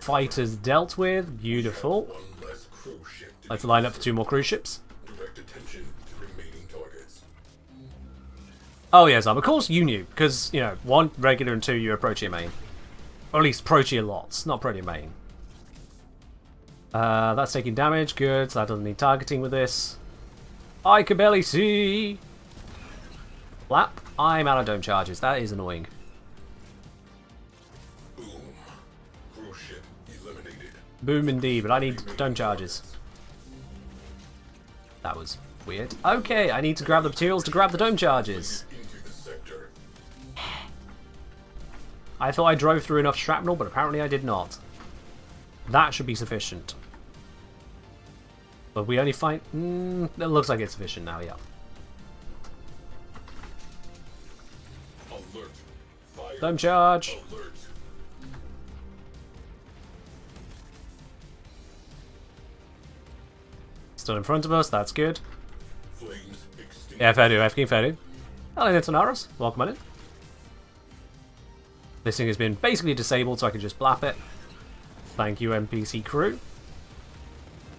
Fighters dealt with. Beautiful. Let's line up for 2 more cruise ships. Oh yes, of course you knew, because, you know, 1, regular, and 2, you approach your main. Or at least approach your lots, not approach your main. That's taking damage, good, so that doesn't need targeting with this. I can barely see! Flap, I'm out of dome charges, that is annoying. Boom. Cruise ship eliminated. Boom indeed, but I need dome charges. That was weird. Okay, I need to grab the materials to grab the dome charges. Into the sector. I thought I drove through enough shrapnel, but apparently I did not. That should be sufficient. But we only find... it looks like it's sufficient now, yeah. Alert. Fire. Dome charge! Alert. Still in front of us, that's good. Flames extinguished. Yeah, fair do, fair do. Hello, Nitonaris. Welcome on in. This thing has been basically disabled, so I can just blap it. Thank you, NPC crew.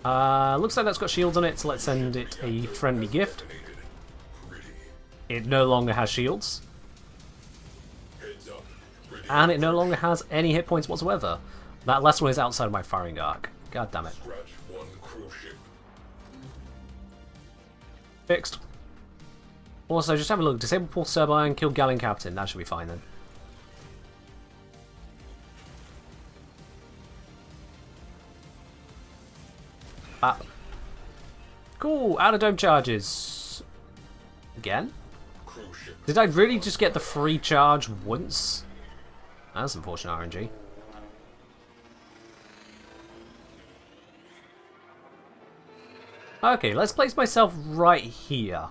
Looks like that's got shields on it, so let's send it a friendly gift. Pretty. It no longer has shields. Heads up. Ready. And it no longer has any hit points whatsoever. That last one is outside of my firing arc. God damn it. Scratch 1 cruise ship. Fixed. Also, just have a look. Disable pulse turbine, kill Galleon Captain. That should be fine then. Ah. Cool, out of dome charges. Again? Cruise ship. Did I really just get the free charge once? That's unfortunate RNG. Okay, let's place myself right here.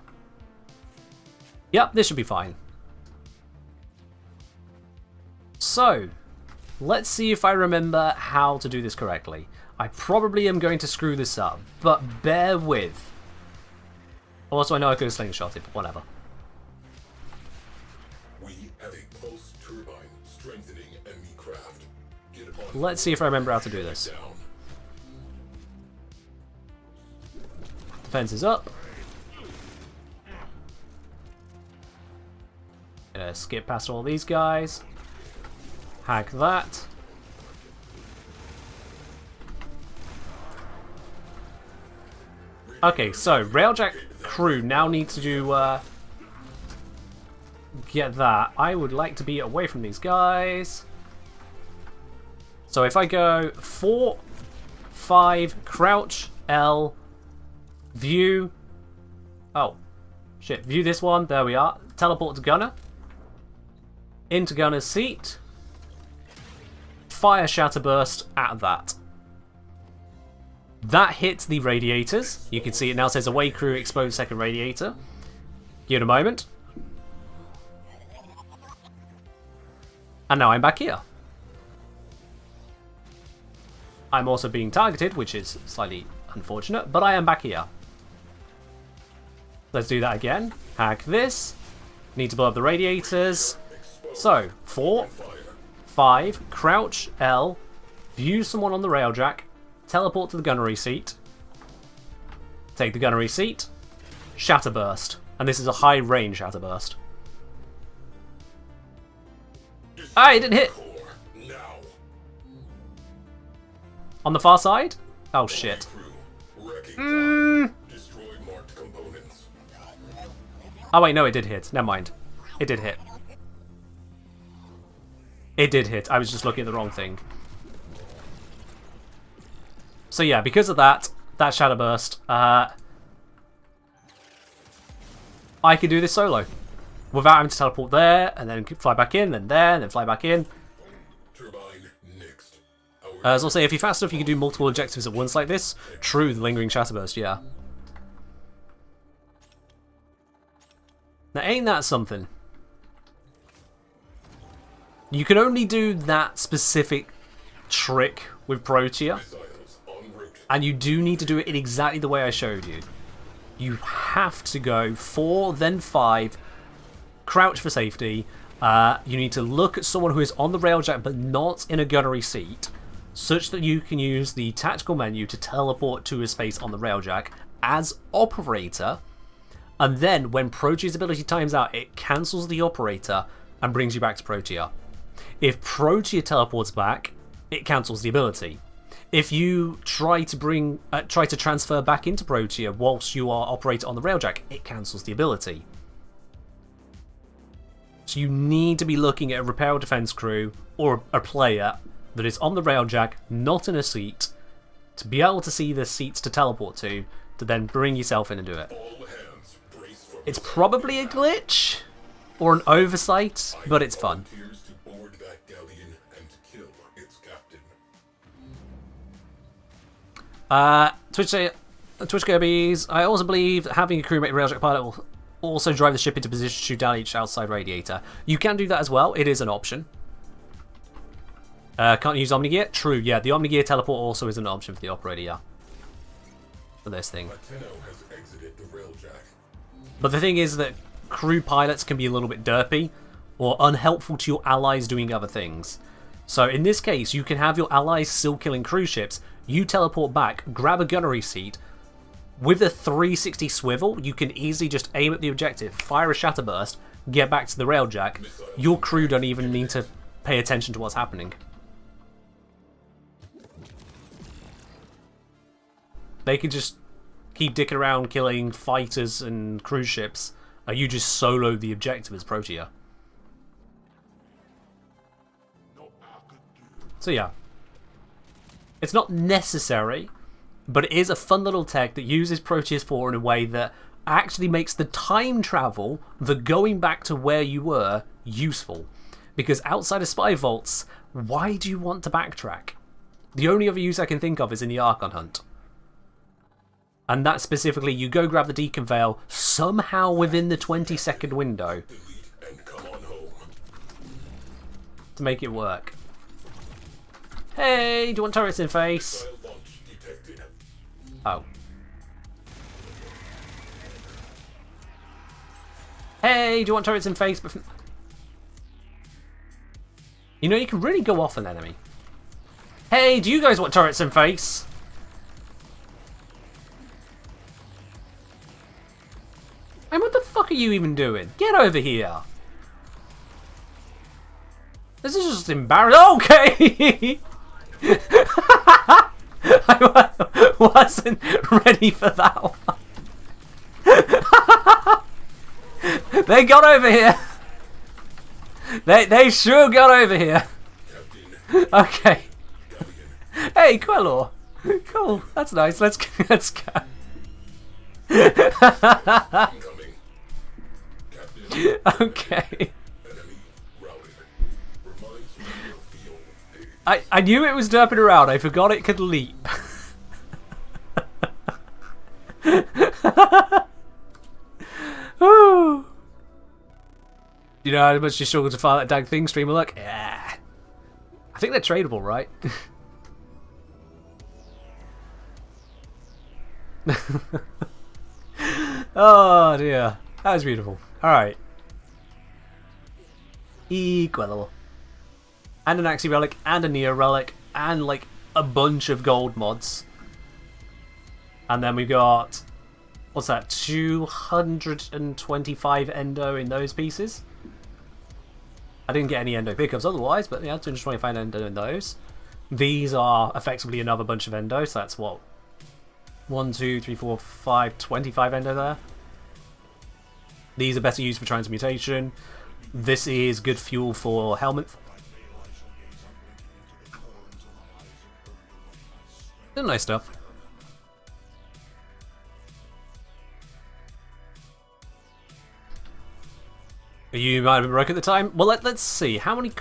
Yep, this should be fine. So, let's see if I remember how to do this correctly. I probably am going to screw this up, but bear with. Also, I know I could have slingshot it, but whatever. We have a pulse turbine strengthening enemy craft. Get on. Let's see if I remember how to do this. Down. Defense is up. Gonna skip past all these guys. Hack that. Okay, so Railjack crew now need to do get that. I would like to be away from these guys. So if I go 4, 5, crouch, L, view. Oh, shit. View this one. There we are. Teleport to gunner. Into gunner's seat. Fire shatterburst at that. That hits the radiators. You can see it now says away crew exposed second radiator. Give it a moment. And now I'm back here. I'm also being targeted, which is slightly unfortunate, but I am back here. Let's do that again. Hack this. Need to blow up the radiators. So, 4, 5, crouch, L, view someone on the railjack, teleport to the gunnery seat, take the gunnery seat, shatterburst. And this is a high range shatterburst. Ah, it didn't hit! Now. On the far side? Oh shit. Destroy marked components. Oh wait, no, it did hit. Never mind. It did hit. It did hit. I was just looking at the wrong thing. So yeah, because of that shatterburst, I can do this solo. Without having to teleport there, and then fly back in, then there, and then fly back in. Turbine next. As I'll say, if you're fast enough, you can do multiple objectives at once like this. True, the lingering shatterburst, yeah. Now, ain't that something? You can only do that specific trick with Protea, Missiles en route. and you do need to do it in exactly the way I showed you. You have to go 4, then 5, crouch for safety. You need to look at someone who is on the railjack but not in a gunnery seat, such that you can use the tactical menu to teleport to a space on the railjack as operator, And then when Protea's ability times out, it cancels the operator and brings you back to Protea. If Protea teleports back, it cancels the ability. If you try to transfer back into Protea whilst you are operator on the railjack, it cancels the ability. So you need to be looking at a repair or defense crew or a player that is on the railjack, not in a seat, to be able to see the seats to teleport to then bring yourself in and do it. It's probably a glitch or an oversight, but it's fun. Twitch Kirby's, I also believe that having a crewmate railjack pilot will also drive the ship into position to shoot down each outside radiator. You can do that as well, it is an option. Can't use Omnigear? True, yeah, the Omnigear teleport also is an option for the operator, yeah. For this thing. But the thing is that crew pilots can be a little bit derpy or unhelpful to your allies doing other things. So in this case, you can have your allies still killing cruise ships, you teleport back, grab a gunnery seat. With a 360 swivel, you can easily just aim at the objective, fire a shatterburst, get back to the railjack. Your crew don't even need to pay attention to what's happening. They can just keep dicking around killing fighters and cruise ships, and you just solo the objective as Protea. So yeah. It's not necessary, but it is a fun little tech that uses Proteus 4 in a way that actually makes the time travel, the going back to where you were, useful. Because outside of Spy Vaults, why do you want to backtrack? The only other use I can think of is in the Archon Hunt. And that specifically, you go grab the Deacon Veil, somehow within the 20-second window, to make it work. Hey, do you want turrets in face? Oh. Hey, do you want turrets in face? You know, you can really go off an enemy. Hey, do you guys want turrets in face? And what the fuck are you even doing? Get over here. This is just embarrassing. Okay! I wasn't ready for that one. They got over here. They sure got over here. Okay. Hey, Quelor. Cool. That's nice. Let's go. Okay. I knew it was derping around. I forgot it could leap. Ooh. You know how much you struggle to find that dang thing, streamer look? Yeah. I think they're tradable, right? Oh dear. That was beautiful. Alright. Equal. And an Axie Relic, and a Neo Relic, and like a bunch of gold mods. And then we got, what's that, 225 endo in those pieces. I didn't get any endo pickups otherwise, but yeah, 225 endo in those. These are effectively another bunch of endo, so that's what? 1, 2, 3, 4, 5, 25 endo there. These are better used for transmutation. This is good fuel for helmet. Nice stuff. You might have been broke at the time. Well, let's see. How many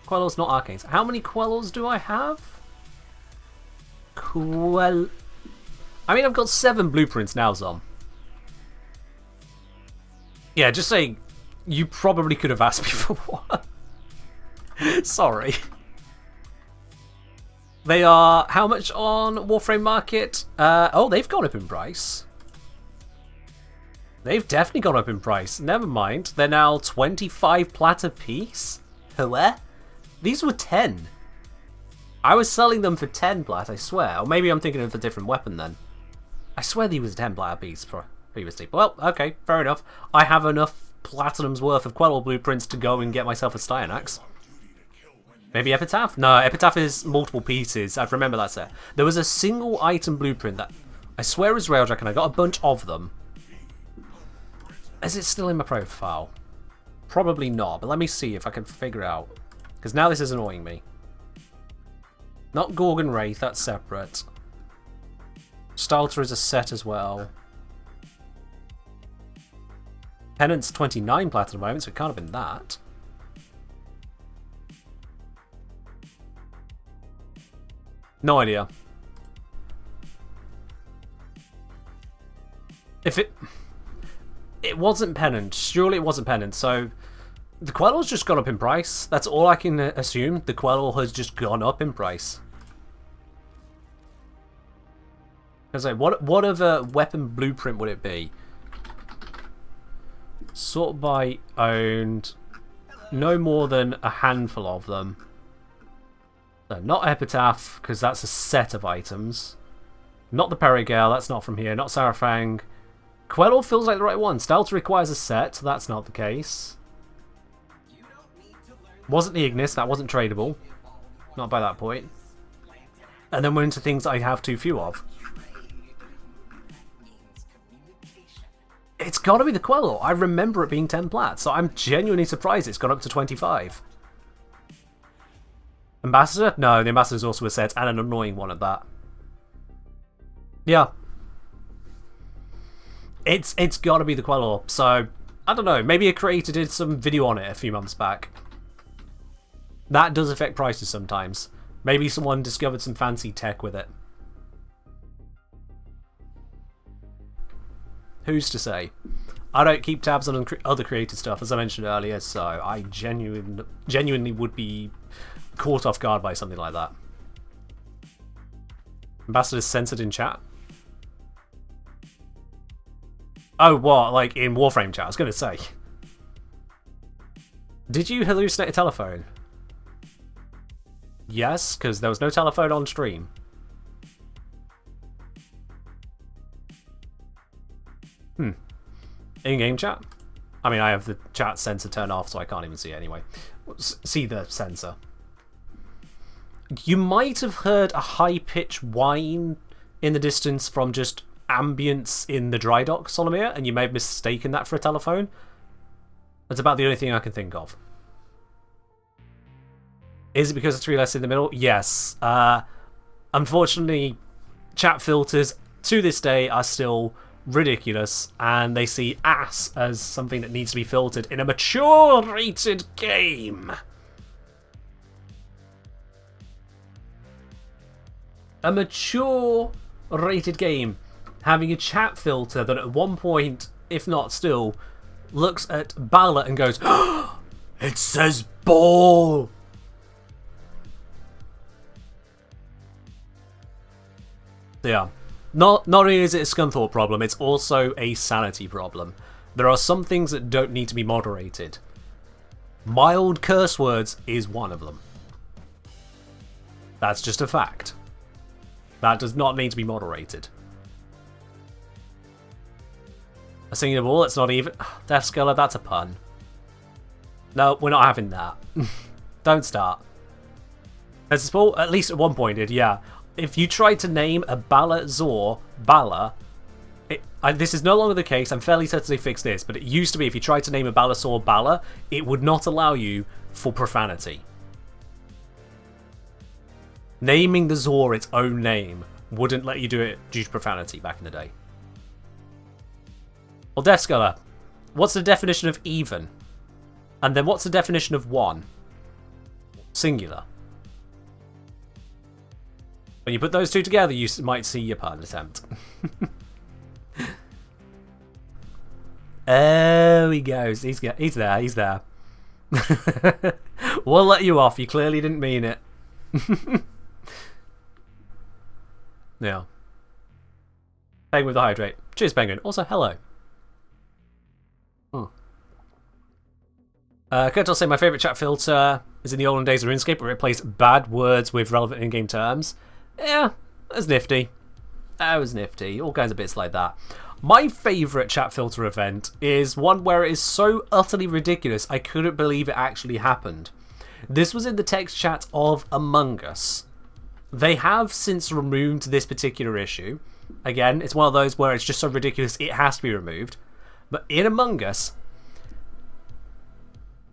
Quellos, not Arcanes. How many Quellos do I have? I mean, I've got 7 blueprints now, Zom. Yeah, just saying, you probably could have asked me for one. Sorry. They are how much on Warframe Market? Oh, they've gone up in price. They've definitely gone up in price. Never mind. They're now 25 plat a piece. What? These were 10. I was selling them for 10 plat, I swear. Or maybe I'm thinking of a different weapon then. I swear these was 10 plat a piece. previously. Well, okay, fair enough. I have enough platinum's worth of Quell blueprints to go and get myself a Styanax. Maybe Epitaph? No, Epitaph is multiple pieces. I remember that set. There was a single item blueprint that I swear is Railjack, and I got a bunch of them. Is it still in my profile? Probably not, but let me see if I can figure out. Because now this is annoying me. Not Gorgon Wraith, that's separate. Stalter is a set as well. Penance 29 platinum moments, so it can't have been that. No idea. If it wasn't Penance, surely it wasn't Penance, so the Quell's just gone up in price. That's all I can assume. The Quell has just gone up in price. I was like, what other weapon blueprint would it be? Sort by owned. No more than a handful of them. So not Epitaph, because that's a set of items. Not the Perigale, that's not from here. Not Sarafang. Quell feels like the right one. Stelter requires a set, so that's not the case. Wasn't the Ignis, that wasn't tradable. Not by that point. And then we're into things I have too few of. It's got to be the Quell. I remember it being 10 plat, so I'm genuinely surprised it's gone up to 25. Ambassador? No, the Ambassador's also a set, and an annoying one at that. Yeah. It's got to be the Quell, so I don't know. Maybe a creator did some video on it a few months back. That does affect prices sometimes. Maybe someone discovered some fancy tech with it. Who's to say? I don't keep tabs on other created stuff, as I mentioned earlier, so I genuinely would be caught off guard by something like that. Ambassador's censored in chat? Oh, what? Like in Warframe chat? I was going to say. Did you hallucinate a telephone? Yes, because there was no telephone on stream. In-game chat? I mean, I have the chat sensor turned off, so I can't even see it anyway. See the sensor. You might have heard a high-pitched whine in the distance from just ambience in the dry dock, Solomir, and you may have mistaken that for a telephone. That's about the only thing I can think of. Is it because of 3 less in the middle? Yes. Unfortunately, chat filters to this day are still ridiculous, and they see ass as something that needs to be filtered in a mature rated game. A mature rated game having a chat filter that at one point, if not still, looks at Bala and goes, oh, it says ball. Yeah. Not only is it a Scunthorpe problem, it's also a sanity problem. There are some things that don't need to be moderated. Mild curse words is one of them. That's just a fact. That does not need to be moderated. A singing ball, that's not even... Death Sculler, that's a pun. No, we're not having that. Don't start. As a sport, at least at one point did, yeah. If you tried to name a Bala Zor Bala, this is no longer the case, I'm fairly certain they fixed this, but it used to be if you tried to name a Bala Zor Bala, it would not allow you for profanity. Naming the Zor its own name wouldn't let you do it due to profanity back in the day. Well, Death Sculler, what's the definition of even? And then what's the definition of one? Singular. When you put those two together, you might see your pun attempt. Oh, he goes. He's there. He's there. We'll let you off. You clearly didn't mean it. Yeah. Penguin with the hydrate. Cheers, Penguin. Also, hello. Kurt'll say my favourite chat filter is in the olden days of RuneScape, where it replaced bad words with relevant in-game terms. Yeah, that's nifty. That was nifty. All kinds of bits like that. My favourite chat filter event is one where it is so utterly ridiculous I couldn't believe it actually happened. This was in the text chat of Among Us. They have since removed this particular issue. Again, it's one of those where it's just so ridiculous it has to be removed. But in Among Us,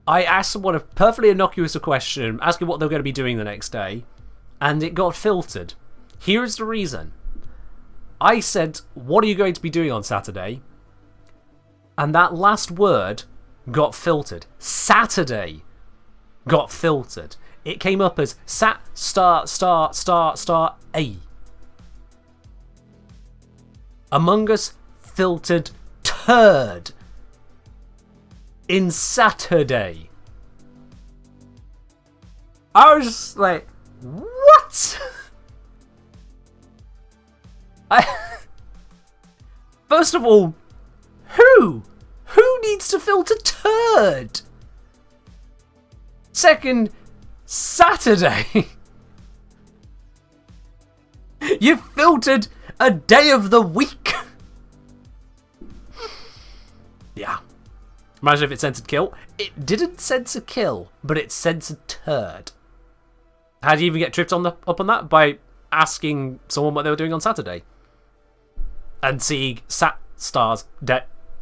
I asked someone a perfectly innocuous question, asking what they were going to be doing the next day, and it got filtered. Here's the reason. I said, what are you going to be doing on Saturday? And that last word got filtered. Saturday got filtered. It came up as sat star A. Among Us filtered turd in Saturday. I was just like, what? First of all, who needs to filter turd? Second, Saturday. You filtered a day of the week. Yeah. Imagine if it censored kill. It didn't censor kill, but it censored turd. How do you even get tripped up on that? By asking someone what they were doing on Saturday. And seeing stars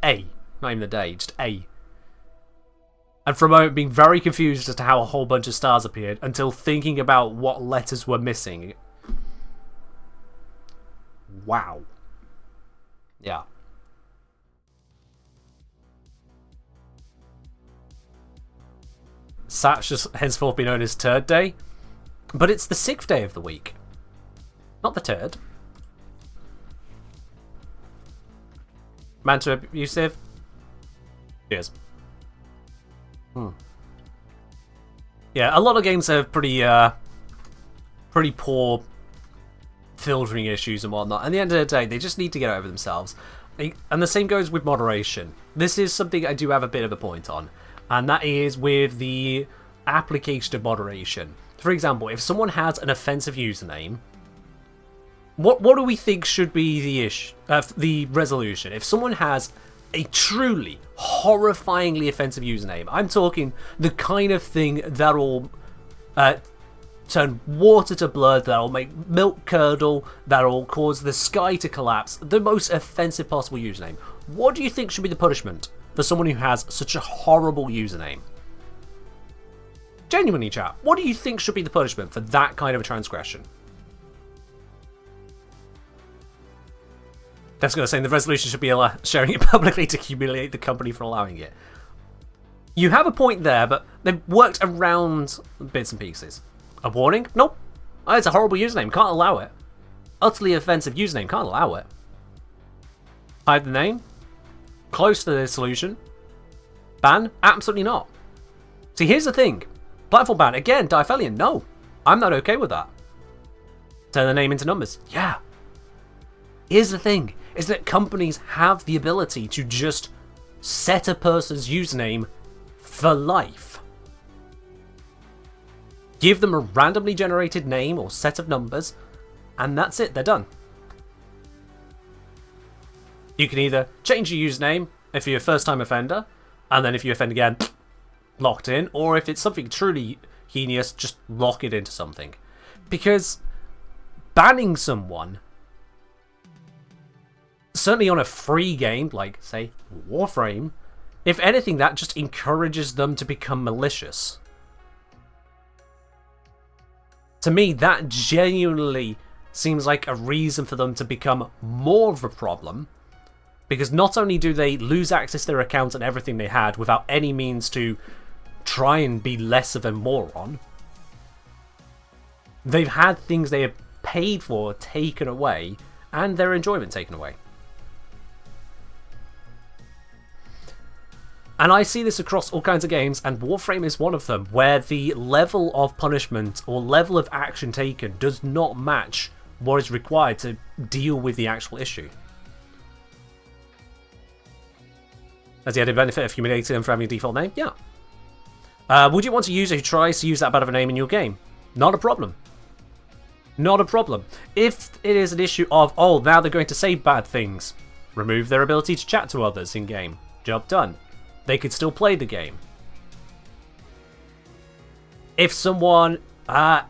A. Not even the day, just A. And for a moment being very confused as to how a whole bunch of stars appeared until thinking about what letters were missing. Wow. Yeah. Sat's just henceforth be known as Turd Day. But it's the 6th day of the week. Not the turd. Man to abusive. Cheers. Yeah, a lot of games have pretty poor filtering issues and whatnot. At the end of the day, they just need to get over themselves. And the same goes with moderation. This is something I do have a bit of a point on. And that is with the application of moderation. For example, if someone has an offensive username, what do we think should be the resolution? If someone has a truly horrifyingly offensive username, I'm talking the kind of thing that'll turn water to blood, that'll make milk curdle, that'll cause the sky to collapse, the most offensive possible username. What do you think should be the punishment for someone who has such a horrible username? Genuinely, chat, what do you think should be the punishment for that kind of a transgression? Dev's going to say the resolution should be sharing it publicly to humiliate the company for allowing it. You have a point there, but they've worked around bits and pieces. A warning? Nope. Oh, it's a horrible username, can't allow it. Utterly offensive username, can't allow it. Hide the name? Close to the solution. Ban? Absolutely not. See, here's the thing. Platform ban, again, Diaphelion, no. I'm not okay with that. Turn the name into numbers. Yeah. Here's the thing, is that companies have the ability to just set a person's username for life. Give them a randomly generated name or set of numbers, and that's it, they're done. You can either change your username if you're a first-time offender, and then if you offend again, locked in, or if it's something truly heinous, just lock it into something. Because banning someone, certainly on a free game, like, say, Warframe, if anything, that just encourages them to become malicious. To me, that genuinely seems like a reason for them to become more of a problem, because not only do they lose access to their account and everything they had without any means to try and be less of a moron, they've had things they have paid for taken away, and their enjoyment taken away. And I see this across all kinds of games, and Warframe is one of them, where the level of punishment or level of action taken does not match what is required to deal with the actual issue. Has the added benefit of humiliating them for having a default name? Yeah. Would you want a user who tries to use that bad of a name in your game? Not a problem. Not a problem. If it is an issue of, oh, now they're going to say bad things, Remove their ability to chat to others in-game. Job done. They could still play the game. If someone, for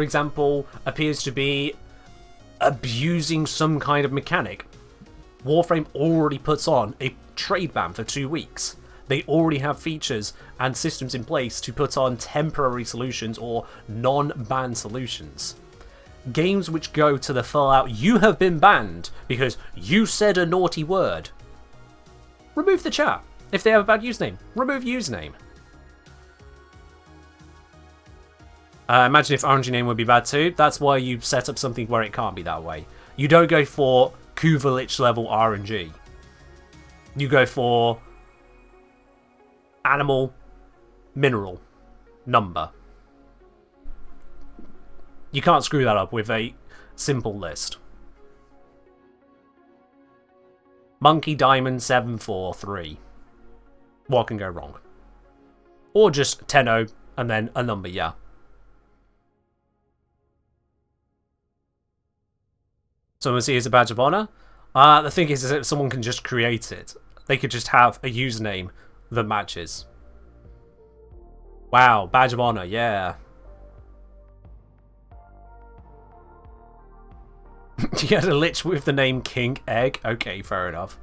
example, appears to be abusing some kind of mechanic, Warframe already puts on a trade ban for 2 weeks. They already have features and systems in place to put on temporary solutions or non-ban solutions. Games which go to the full out, you have been banned because you said a naughty word. Remove the chat. If they have a bad username, remove username. Imagine if RNG name would be bad too. That's why you set up something where it can't be that way. You don't go for Kuvalich level RNG. You go for animal, mineral, number. You can't screw that up with a simple list. Monkey Diamond 743. What can go wrong? Or just 10-0 and then a number, yeah. Someone see it as a badge of honor. The thing is that someone can just create it. They could just have a username that matches. Wow, badge of honor, yeah. You had a lich with the name King Egg? Okay, fair enough.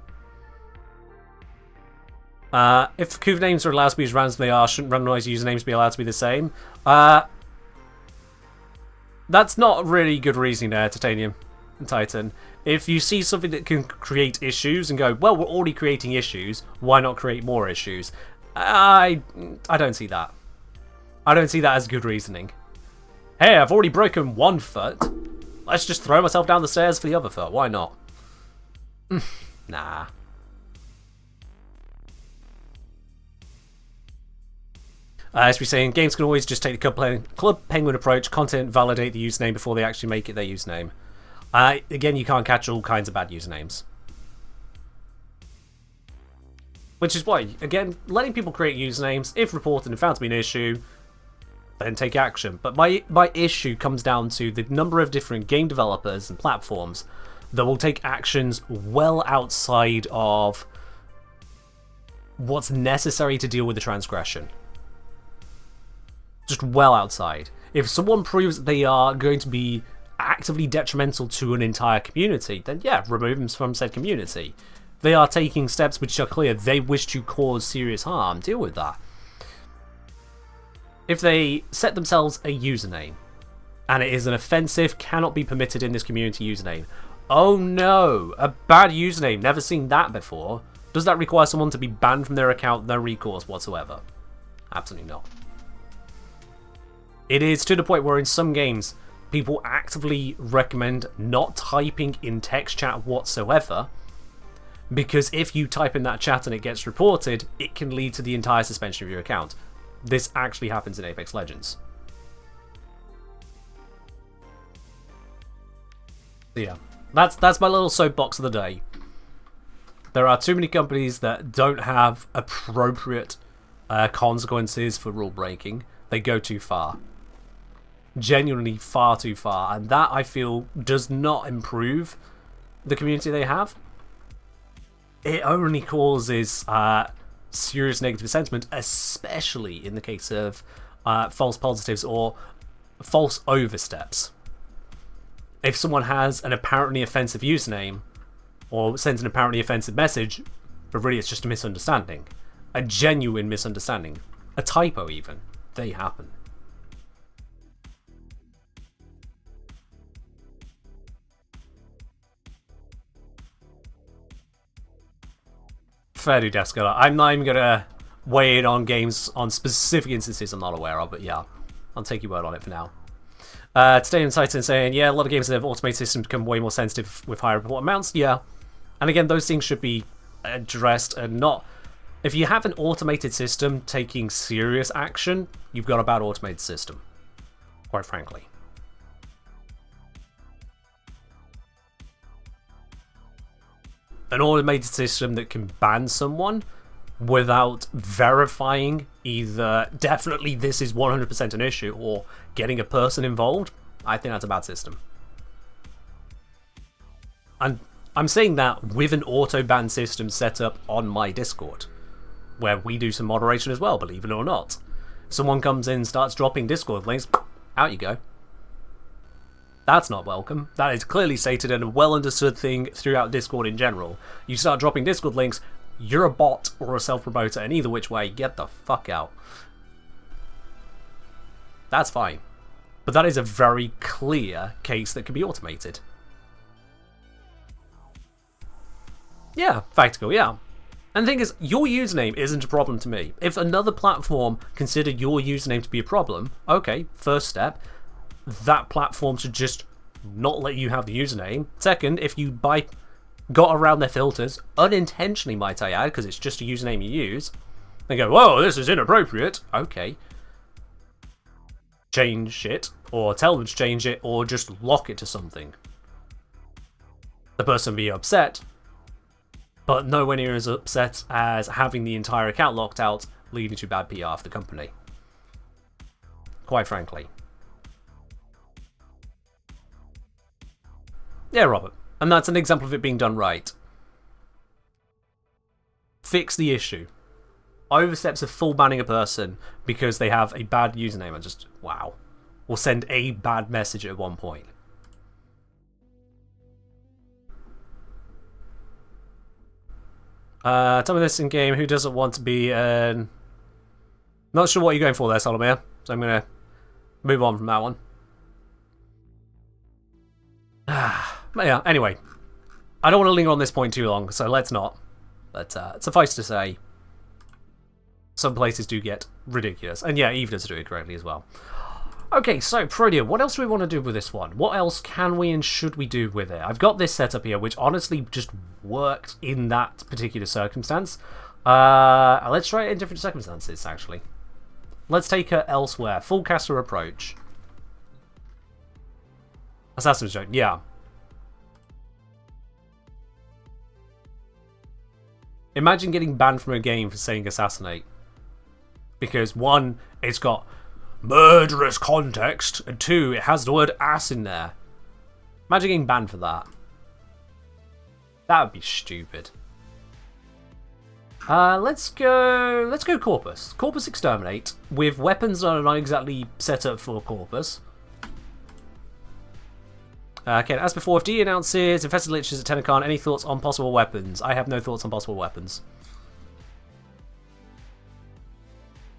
If Kuv names are allowed to be as random as they are, shouldn't randomized usernames be allowed to be the same? That's not really good reasoning there, Titanium and Titan. If you see something that can create issues and go, well, we're already creating issues, why not create more issues? I don't see that. I don't see that as good reasoning. Hey, I've already broken 1 foot. Let's just throw myself down the stairs for the other foot. Why not? Nah. As we're saying, games can always just take the Club Penguin approach, content validate the username before they actually make it their username. Again, you can't catch all kinds of bad usernames. Which is why, again, letting people create usernames, if reported and found to be an issue, then take action. But my issue comes down to the number of different game developers and platforms that will take actions well outside of what's necessary to deal with the transgression. Just well outside. If someone proves that they are going to be actively detrimental to an entire community, then yeah, remove them from said community. They are taking steps which are clear they wish to cause serious harm, deal with that. If they set themselves a username, and it is an offensive, cannot be permitted in this community username. Oh no, a bad username, never seen that before. Does that require someone to be banned from their account, no recourse whatsoever? Absolutely not. It is to the point where in some games, people actively recommend not typing in text chat whatsoever, because if you type in that chat and it gets reported, it can lead to the entire suspension of your account. This actually happens in Apex Legends. Yeah, that's my little soapbox of the day. There are too many companies that don't have appropriate consequences for rule breaking. They go too far. Genuinely far too far. And that, I feel, does not improve the community they have. It only causes serious negative sentiment, especially in the case of false positives or false oversteps. If someone has an apparently offensive username or sends an apparently offensive message, but really it's just a misunderstanding, a genuine misunderstanding, a typo even, they happen. Fair do, Descala. I'm not even going to weigh in on games on specific instances I'm not aware of, but yeah, I'll take your word on it for now. Today in Titan saying, yeah, a lot of games that have automated systems become way more sensitive with higher report amounts. Yeah. And again, those things should be addressed and not... If you have an automated system taking serious action, you've got a bad automated system, quite frankly. An automated system that can ban someone without verifying either definitely this is 100% an issue or getting a person involved, I think that's a bad system. And I'm saying that with an auto-ban system set up on my Discord, where we do some moderation as well, believe it or not. Someone comes in, starts dropping Discord links, out you go. That's not welcome. That is clearly stated and a well-understood thing throughout Discord in general. You start dropping Discord links, you're a bot or a self-promoter, and either which way, get the fuck out. That's fine. But that is a very clear case that can be automated. Yeah, Factical, yeah. And the thing is, your username isn't a problem to me. If another platform considered your username to be a problem, okay, first step, that platform should just not let you have the username. Second, if you got around their filters, unintentionally might I add, because it's just a username you use, they go, whoa, this is inappropriate. Okay. Change it, or tell them to change it, or just lock it to something. The person will be upset, but nowhere near as upset as having the entire account locked out, leading to bad PR for the company. Quite frankly. Yeah, Robert. And that's an example of it being done right. Fix the issue. Oversteps of full banning a person because they have a bad username and just, wow. Or send a bad message at one point. Tell me this in game, who doesn't want to be not sure what you're going for there, Solomir, so I'm going to move on from that one. But yeah, anyway, I don't want to linger on this point too long, so let's not. But suffice to say, some places do get ridiculous, and yeah, Eve does do it correctly as well. Okay, so Protea, what else do we want to do with this one? What else can we and should we do with it? I've got this setup here, which honestly just worked in that particular circumstance. Let's try it in different circumstances, actually. Let's take her elsewhere. Full caster approach. Assassin's joke, yeah. Imagine getting banned from a game for saying assassinate. Because one, it's got murderous context, and two, it has the word ass in there. Imagine getting banned for that. That would be stupid. Let's go Corpus. Corpus Exterminate, with weapons that are not exactly set up for Corpus. Okay, as before, if D announces Infested Liches at Tenacon, any thoughts on possible weapons? I have no thoughts on possible weapons.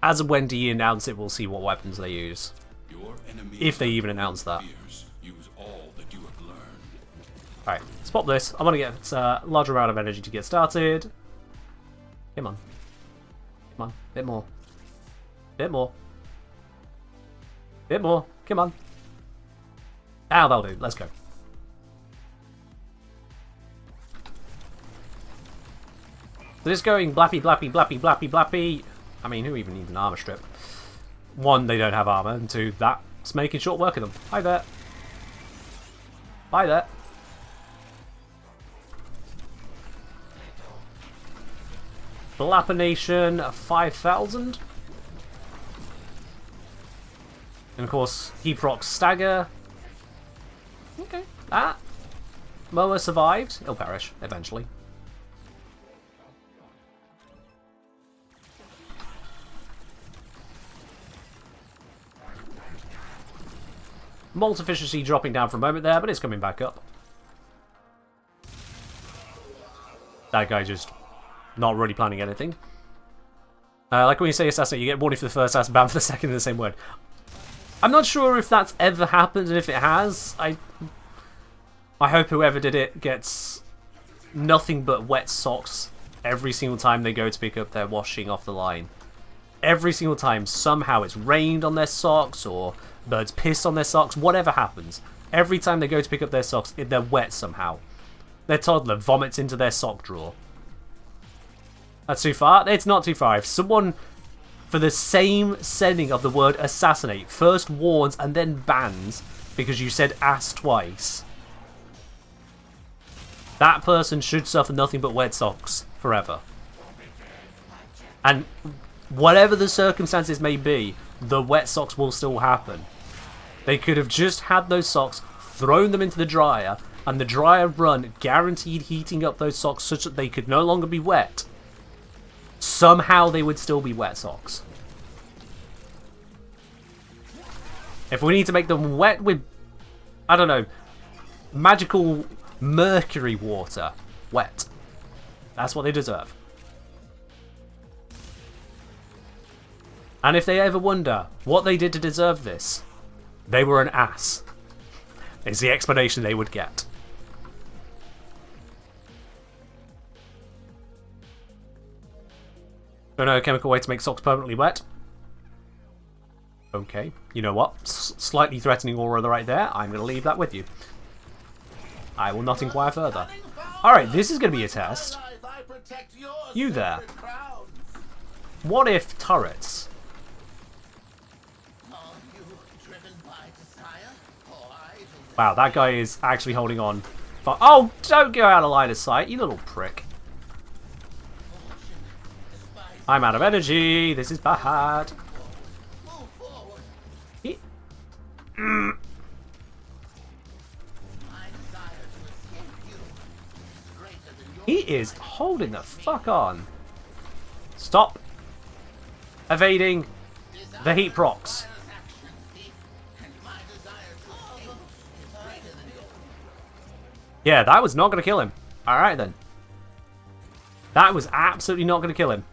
As and when D announce it, we'll see what weapons they use. If they even announce that. Use all that you have learned. Alright, let's pop this. I want to get a larger amount of energy to get started. Come on. Come on. Bit more. Bit more. Bit more. Come on. Ah, that'll do. Let's go. So just going blappy, blappy, blappy, blappy, blappy. I mean, who even needs an armor strip? One, they don't have armor, and two, that's making short work of them. Hi there. Hi there. Blapper Nation 5,000. And of course, Heaprock Stagger. Okay. Moa survived. He'll perish eventually. Molt efficiency dropping down for a moment there, but it's coming back up. That guy just not really planning anything. Like when you say assassinate, you get warning for the first assassin, banned for the second in the same word. I'm not sure if that's ever happened, and if it has, I hope whoever did it gets nothing but wet socks every single time they go to pick up their washing off the line. Every single time, somehow it's rained on their socks, or birds pissed on their socks, whatever happens. Every time they go to pick up their socks, they're wet somehow. Their toddler vomits into their sock drawer. That's too far? It's not too far. If someone, for the same sending of the word assassinate, first warns and then bans because you said ass twice, that person should suffer nothing but wet socks forever. And whatever the circumstances may be, the wet socks will still happen. They could have just had those socks, thrown them into the dryer, and the dryer run guaranteed heating up those socks such that they could no longer be wet, somehow they would still be wet socks. If we need to make them wet with, I don't know, magical mercury water, wet. That's what they deserve. And if they ever wonder what they did to deserve this, they were an ass. Is the explanation they would get. Don't know a chemical way to make socks permanently wet. Okay, you know what? Slightly threatening aura right there. I'm going to leave that with you. I will not inquire further. Alright, this is going to be a test. You there. What if turrets? Wow, that guy is actually holding on. But oh, don't go out of line of sight, you little prick. I'm out of energy. This is bad. He is holding the fuck on. Stop evading the heat procs. Yeah, that was not going to kill him. Alright then. That was absolutely not going to kill him.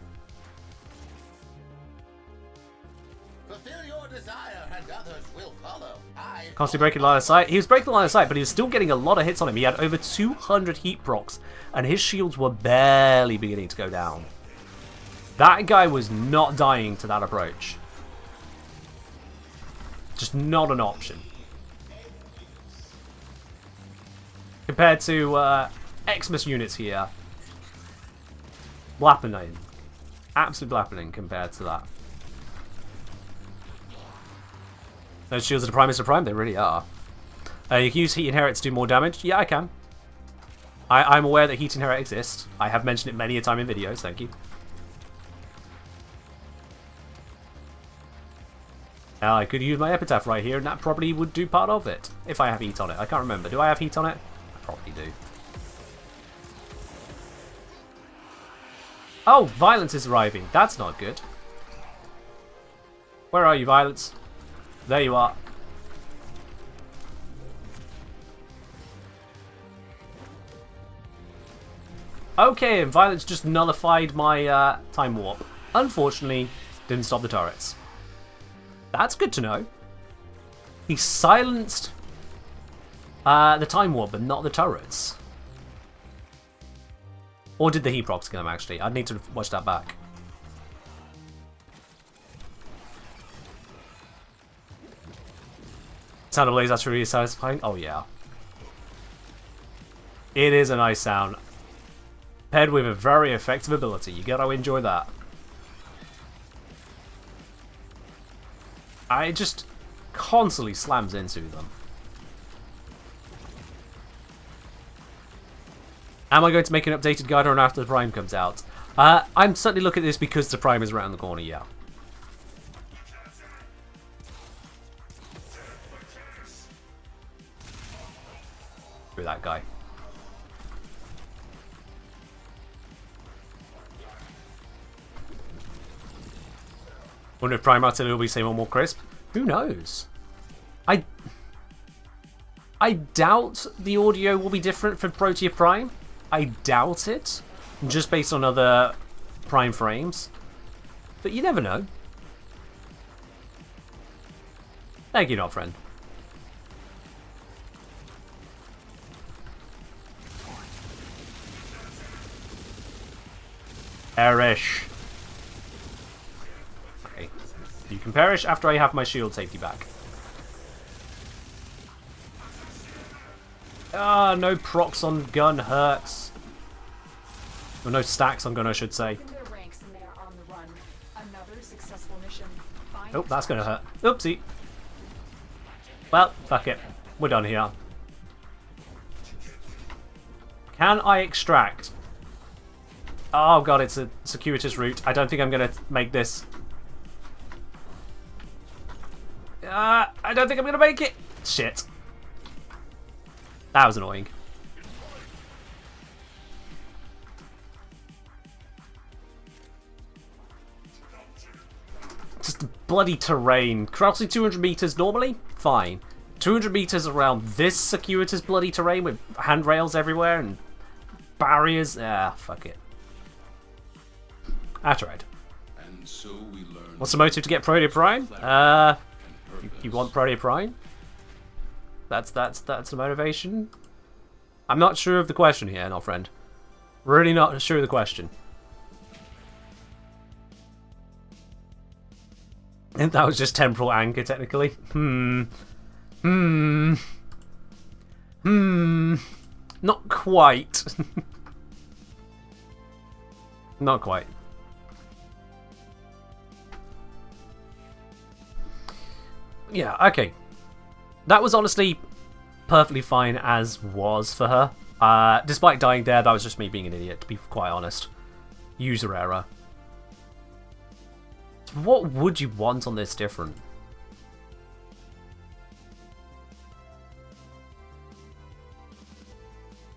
Constantly breaking the line of sight. He was breaking the line of sight, but he was still getting a lot of hits on him. He had over 200 heat procs, and his shields were barely beginning to go down. That guy was not dying to that approach. Just not an option. Compared to Xmas units here. Blappening. Absolute blappening compared to that. Those shields are the Prime is the Prime, they really are. You can use Heat Inherit to do more damage. Yeah, I can. I'm aware that Heat Inherit exists. I have mentioned it many a time in videos, thank you. Now, I could use my Epitaph right here, and that probably would do part of it. If I have heat on it. I can't remember. Do I have heat on it? I probably do. Oh, Violence is arriving. That's not good. Where are you, Violence? There you are. Okay, and Violence just nullified my Time Warp. Unfortunately, didn't stop the turrets. That's good to know. He silenced the Time Warp, but not the turrets. Or did the heat procs kill him, actually? I'd need to watch that back. Sound of blaze, that's really satisfying. Oh, yeah. It is a nice sound. Paired with a very effective ability. You gotta enjoy that. It just constantly slams into them. Am I going to make an updated guide on after the Prime comes out? I'm certainly looking at this because the Prime is around the corner, yeah. Through that guy. Wonder if Prime Artillery will be same or more crisp? Who knows? I doubt the audio will be different for Protea Prime. I doubt it. Just based on other Prime frames. But you never know. Thank you, not friend. Perish. Okay. You can perish after I have my shield safety back. Ah, no procs on gun hurts. Or no stacks on gun, I should say. Oh, that's gonna hurt. Oopsie. Well, fuck it. We're done here. Can I extract? Oh god, it's a circuitous route. I don't think I'm gonna make this. I don't think I'm gonna make it. Shit. That was annoying. bloody terrain. Crossing 200 meters normally? Fine. 200 meters around this circuitous bloody terrain with handrails everywhere and barriers? Ah, fuck it. That's right. And so we learn. What's the motive to get Protea Prime? You want Protea Prime? That's the motivation? I'm not sure of the question here, no friend. Really not sure of the question. I think that was just temporal anchor, technically. Not quite. Not quite. Yeah, okay. That was honestly perfectly fine as was for her. Despite dying there, that was just me being an idiot, to be quite honest. User error. What would you want on this different?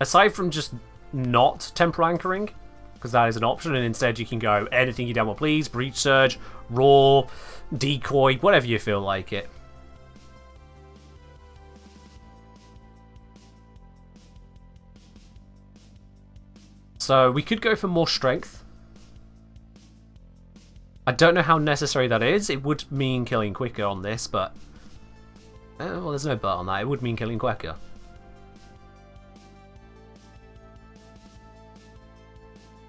Aside from just not temporal anchoring, because that is an option, and instead you can go anything you damn well please, breach surge, raw, decoy, whatever you feel like it. So we could go for more strength. I don't know how necessary that is. It would mean killing quicker on this, but... well, there's no but on that. It would mean killing quicker.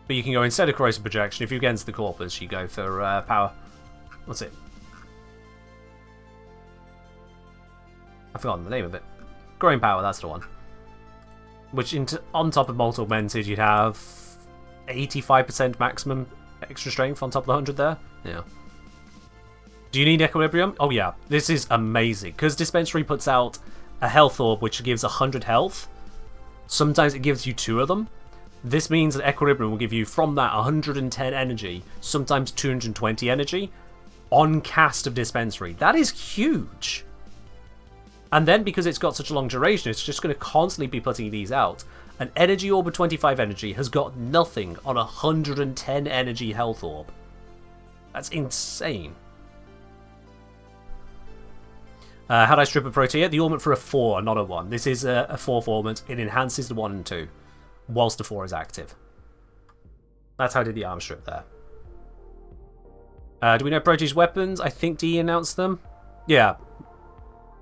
But you can go instead of corrosive projection. If you're against the corpus, you go for power. What's it? I've forgotten the name of it. Growing power, that's the one. Which, on top of multi augmented, you'd have 85% maximum extra strength on top of the 100 there. Yeah. Do you need equilibrium? Oh yeah, this is amazing. Because dispensary puts out a health orb which gives 100 health. Sometimes it gives you 2 of them. This means that equilibrium will give you from that 110 energy, sometimes 220 energy, on cast of dispensary. That is huge. And then because it's got such a long duration, it's just going to constantly be putting these out. An energy orb of 25 energy has got nothing on a 110 energy health orb. That's insane. How do I strip a Protea? The augment for a 4, not a 1. This is a 4th augment. It enhances the 1 and 2, whilst the 4 is active. That's how I did the arm strip there. Do we know Protea's weapons? I think D announced them. Yeah.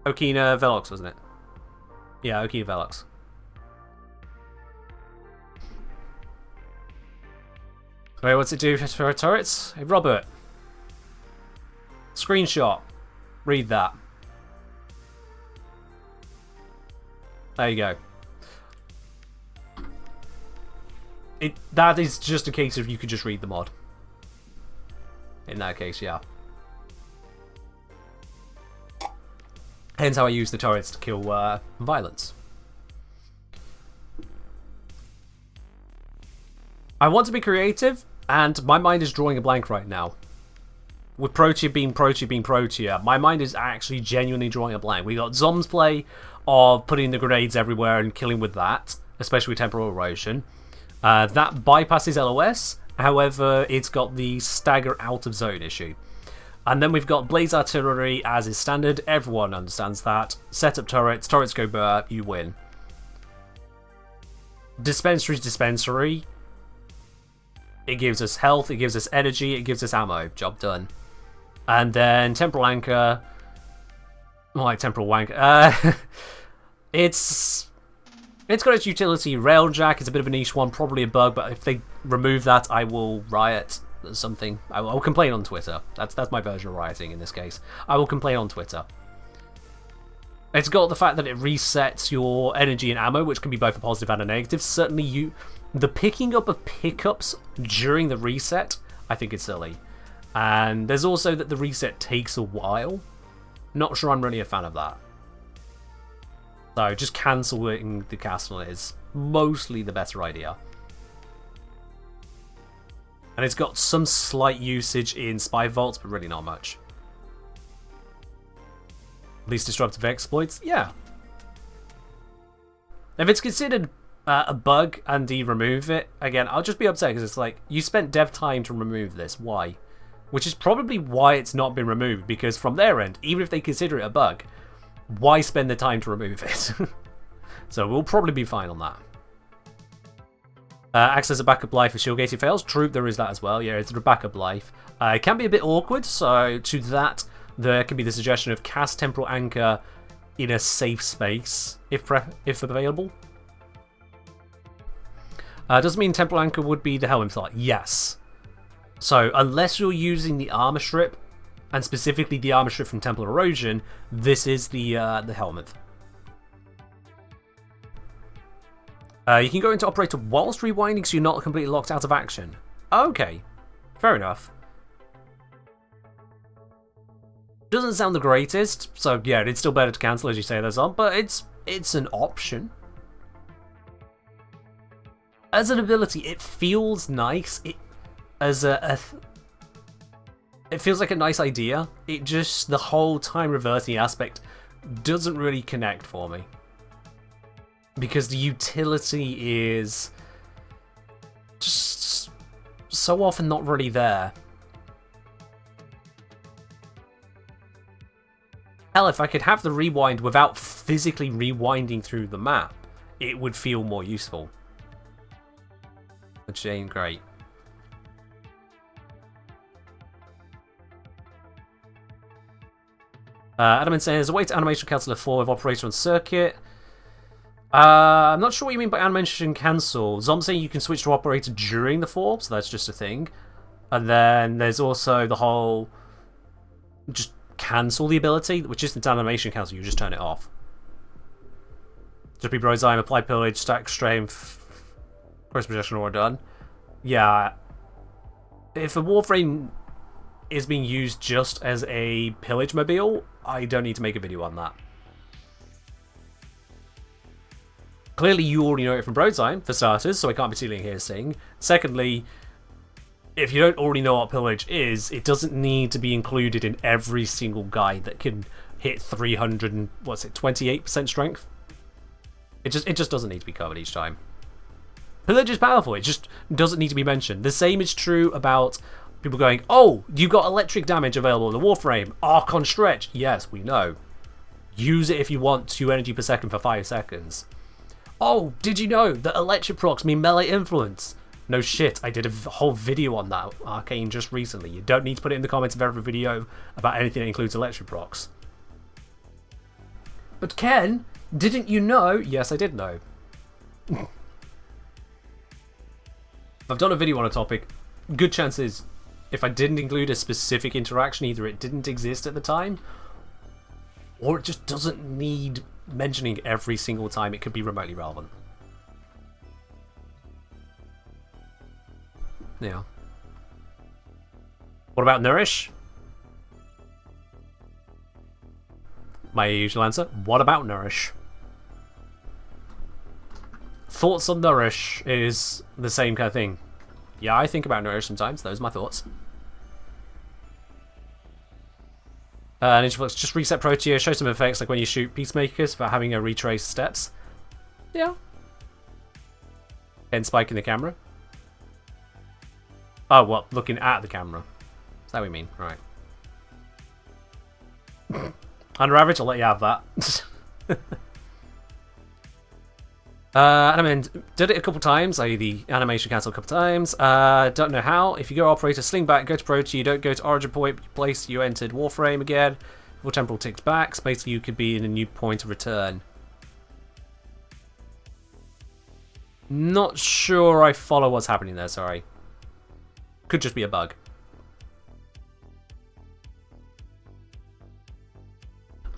Okina Velox, wasn't it? Yeah, Okina Velox. Wait, what's it do for our turrets? Hey, Robert. Screenshot. Read that. There you go. That is just a case of you could just read the mod. In that case, yeah. Hence how I use the turrets to kill violence. I want to be creative, and my mind is drawing a blank right now. With Protea being Protea, my mind is actually genuinely drawing a blank. We got Zom's play of putting the grenades everywhere and killing with that, especially with temporal erosion. That bypasses LOS, however, it's got the stagger out of zone issue. And then we've got Blaze Artillery as is standard, everyone understands that. Set up turrets, turrets go burr, you win. Dispensary's Dispensary. It gives us health, it gives us energy, it gives us ammo. Job done. And then Temporal Anchor. More like Temporal Wank. It's got its utility. Railjack is a bit of a niche one, probably a bug, but if they remove that, I will riot something. I will complain on Twitter. That's my version of rioting in this case. I will complain on Twitter. It's got the fact that it resets your energy and ammo, which can be both a positive and a negative. Certainly, the picking up of pickups during the reset, I think it's silly. And there's also that the reset takes a while. Not sure I'm really a fan of that. So just cancelling the castle is mostly the better idea. And it's got some slight usage in Spy Vaults, but really not much. Least disruptive exploits? Yeah. If it's considered a bug and you remove it, again, I'll just be upset because it's like, you spent dev time to remove this. Why? which is probably why it's not been removed, because from their end, even if they consider it a bug, why spend the time to remove it? So we'll probably be fine on that. Acts as a backup life if shield gating fails. True, there is that as well. Yeah, it's a backup life. It can be a bit awkward, so to that, there can be the suggestion of cast Temporal Anchor in a safe space, if available. Doesn't mean Temporal Anchor would be the Helm slot. Yes. So, unless you're using the Armor Strip, and specifically the Armor Strip from Temple Erosion, this is the helmet. You can go into Operator whilst rewinding, so you're not completely locked out of action. Okay, fair enough. Doesn't sound the greatest, so yeah, it's still better to cancel as you say those on, but it's an option. As an ability, it feels nice. It feels like a nice idea. It just, the whole time reversing aspect doesn't really connect for me. Because the utility is just so often not really there. Hell, if I could have the rewind without physically rewinding through the map, it would feel more useful. Which ain't great. Adamant saying there's a way to animation cancel a 4 with operator on circuit. I'm not sure what you mean by animation cancel. Zom saying you can switch to operator during the 4, so that's just a thing. And then there's also the whole just cancel the ability, which isn't animation cancel, you just turn it off. Just be Brozyme, apply pillage, stack strength, post projection all done. Yeah. If a Warframe is being used just as a pillage mobile, I don't need to make a video on that. Clearly, you already know it from Brozyme, for starters, so I can't be stealing here saying. Secondly, if you don't already know what pillage is, it doesn't need to be included in every single guide that can hit 300 and, what's it, 28% strength? It just doesn't need to be covered each time. Pillage is powerful, it just doesn't need to be mentioned. The same is true about people going, oh, you got electric damage available in the Warframe. Archon Stretch. Yes, we know. Use it if you want 2 energy per second for 5 seconds. Oh, did you know that electric procs mean melee influence? No shit, I did a whole video on that, Arcane, just recently. You don't need to put it in the comments of every video about anything that includes electric procs. But Ken, didn't you know? Yes, I did know. I've done a video on a topic. Good chances, if I didn't include a specific interaction, either it didn't exist at the time, or it just doesn't need mentioning every single time it could be remotely relevant. Yeah. What about Nourish? My usual answer, what about Nourish? Thoughts on Nourish is the same kind of thing. Yeah, I think about Nourish sometimes, those are my thoughts. Ninja just reset Protea, show some effects like when you shoot Peacemakers for having a retrace steps. Yeah. And spiking the camera. Oh, what? Looking at the camera. Is that what we mean? Right. Under average, I'll let you have that. And I mean, did it a couple times, i.e. the animation cancel a couple times. Don't know how. If you go operator, sling back, go to Protea, you don't go to origin point, place you entered Warframe again. Full temporal ticks back, so basically you could be in a new point of return. Not sure I follow what's happening there, sorry. Could just be a bug.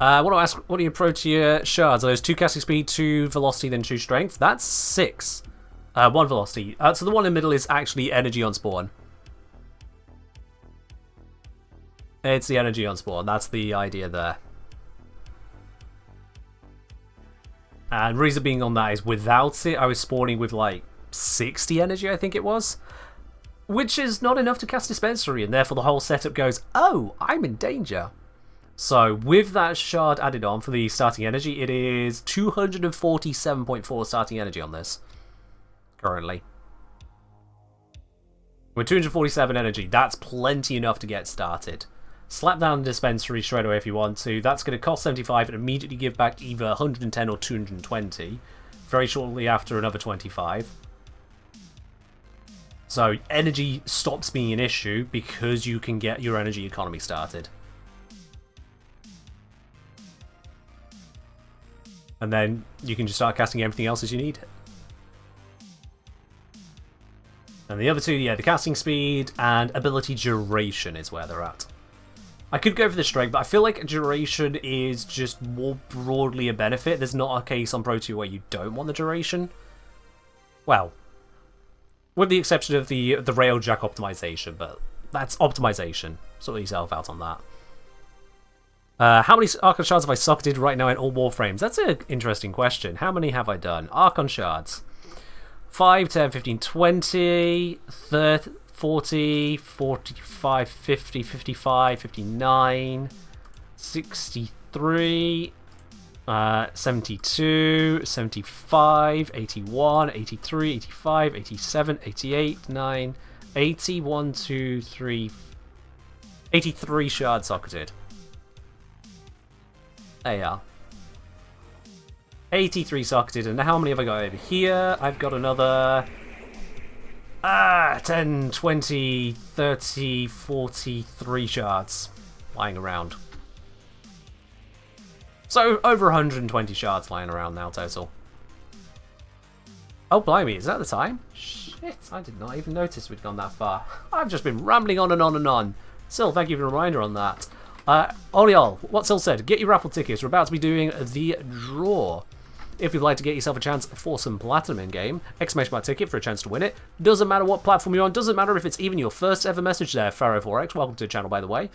I want to ask, what are your Protea shards? Are those 2 casting speed, 2 velocity, then 2 strength? That's 6. 1 velocity. So the one in the middle is actually energy on spawn. It's the energy on spawn. That's the idea there. And reason being on that is without it, I was spawning with like 60 energy, I think it was. Which is not enough to cast Dispensary, and therefore the whole setup goes, oh, I'm in danger. So with that shard added on for the starting energy, it is 247.4 starting energy on this currently. With 247 energy, that's plenty enough to get started. Slap down the dispensary straight away if you want to. That's going to cost 75 and immediately give back either 110 or 220. Very shortly after another 25. So energy stops being an issue because you can get your energy economy started. And then you can just start casting everything else as you need it. And the other two, yeah, the casting speed and ability duration is where they're at. I could go for the strength, but I feel like duration is just more broadly a benefit. There's not a case on Pro 2 where you don't want the duration. Well, with the exception of the railjack optimization, but that's optimization. Sort yourself out on that. How many Archon Shards have I socketed right now in all Warframes? That's an interesting question. How many have I done? Archon Shards. 5, 10, 15, 20, 30, 40, 45, 50, 55, 59, 63, 72, 75, 81, 83, 85, 87, 88, 9, 80, 1, 2, 3, 83 shards socketed. There you are. 83 socketed, and how many have I got over here? I've got another 10, 20, 30, 43 shards lying around. So over 120 shards lying around now total. Oh blimey, is that the time? Shit, I did not even notice we'd gone that far. I've just been rambling on and on and on. Sil, thank you for the reminder on that. Oliol, what Sil said, get your raffle tickets. We're about to be doing the draw. If you'd like to get yourself a chance for some platinum in-game, exclamation ticket for a chance to win it. Doesn't matter what platform you're on, doesn't matter if it's even your first ever message there, Pharaoh4X, welcome to the channel by the way.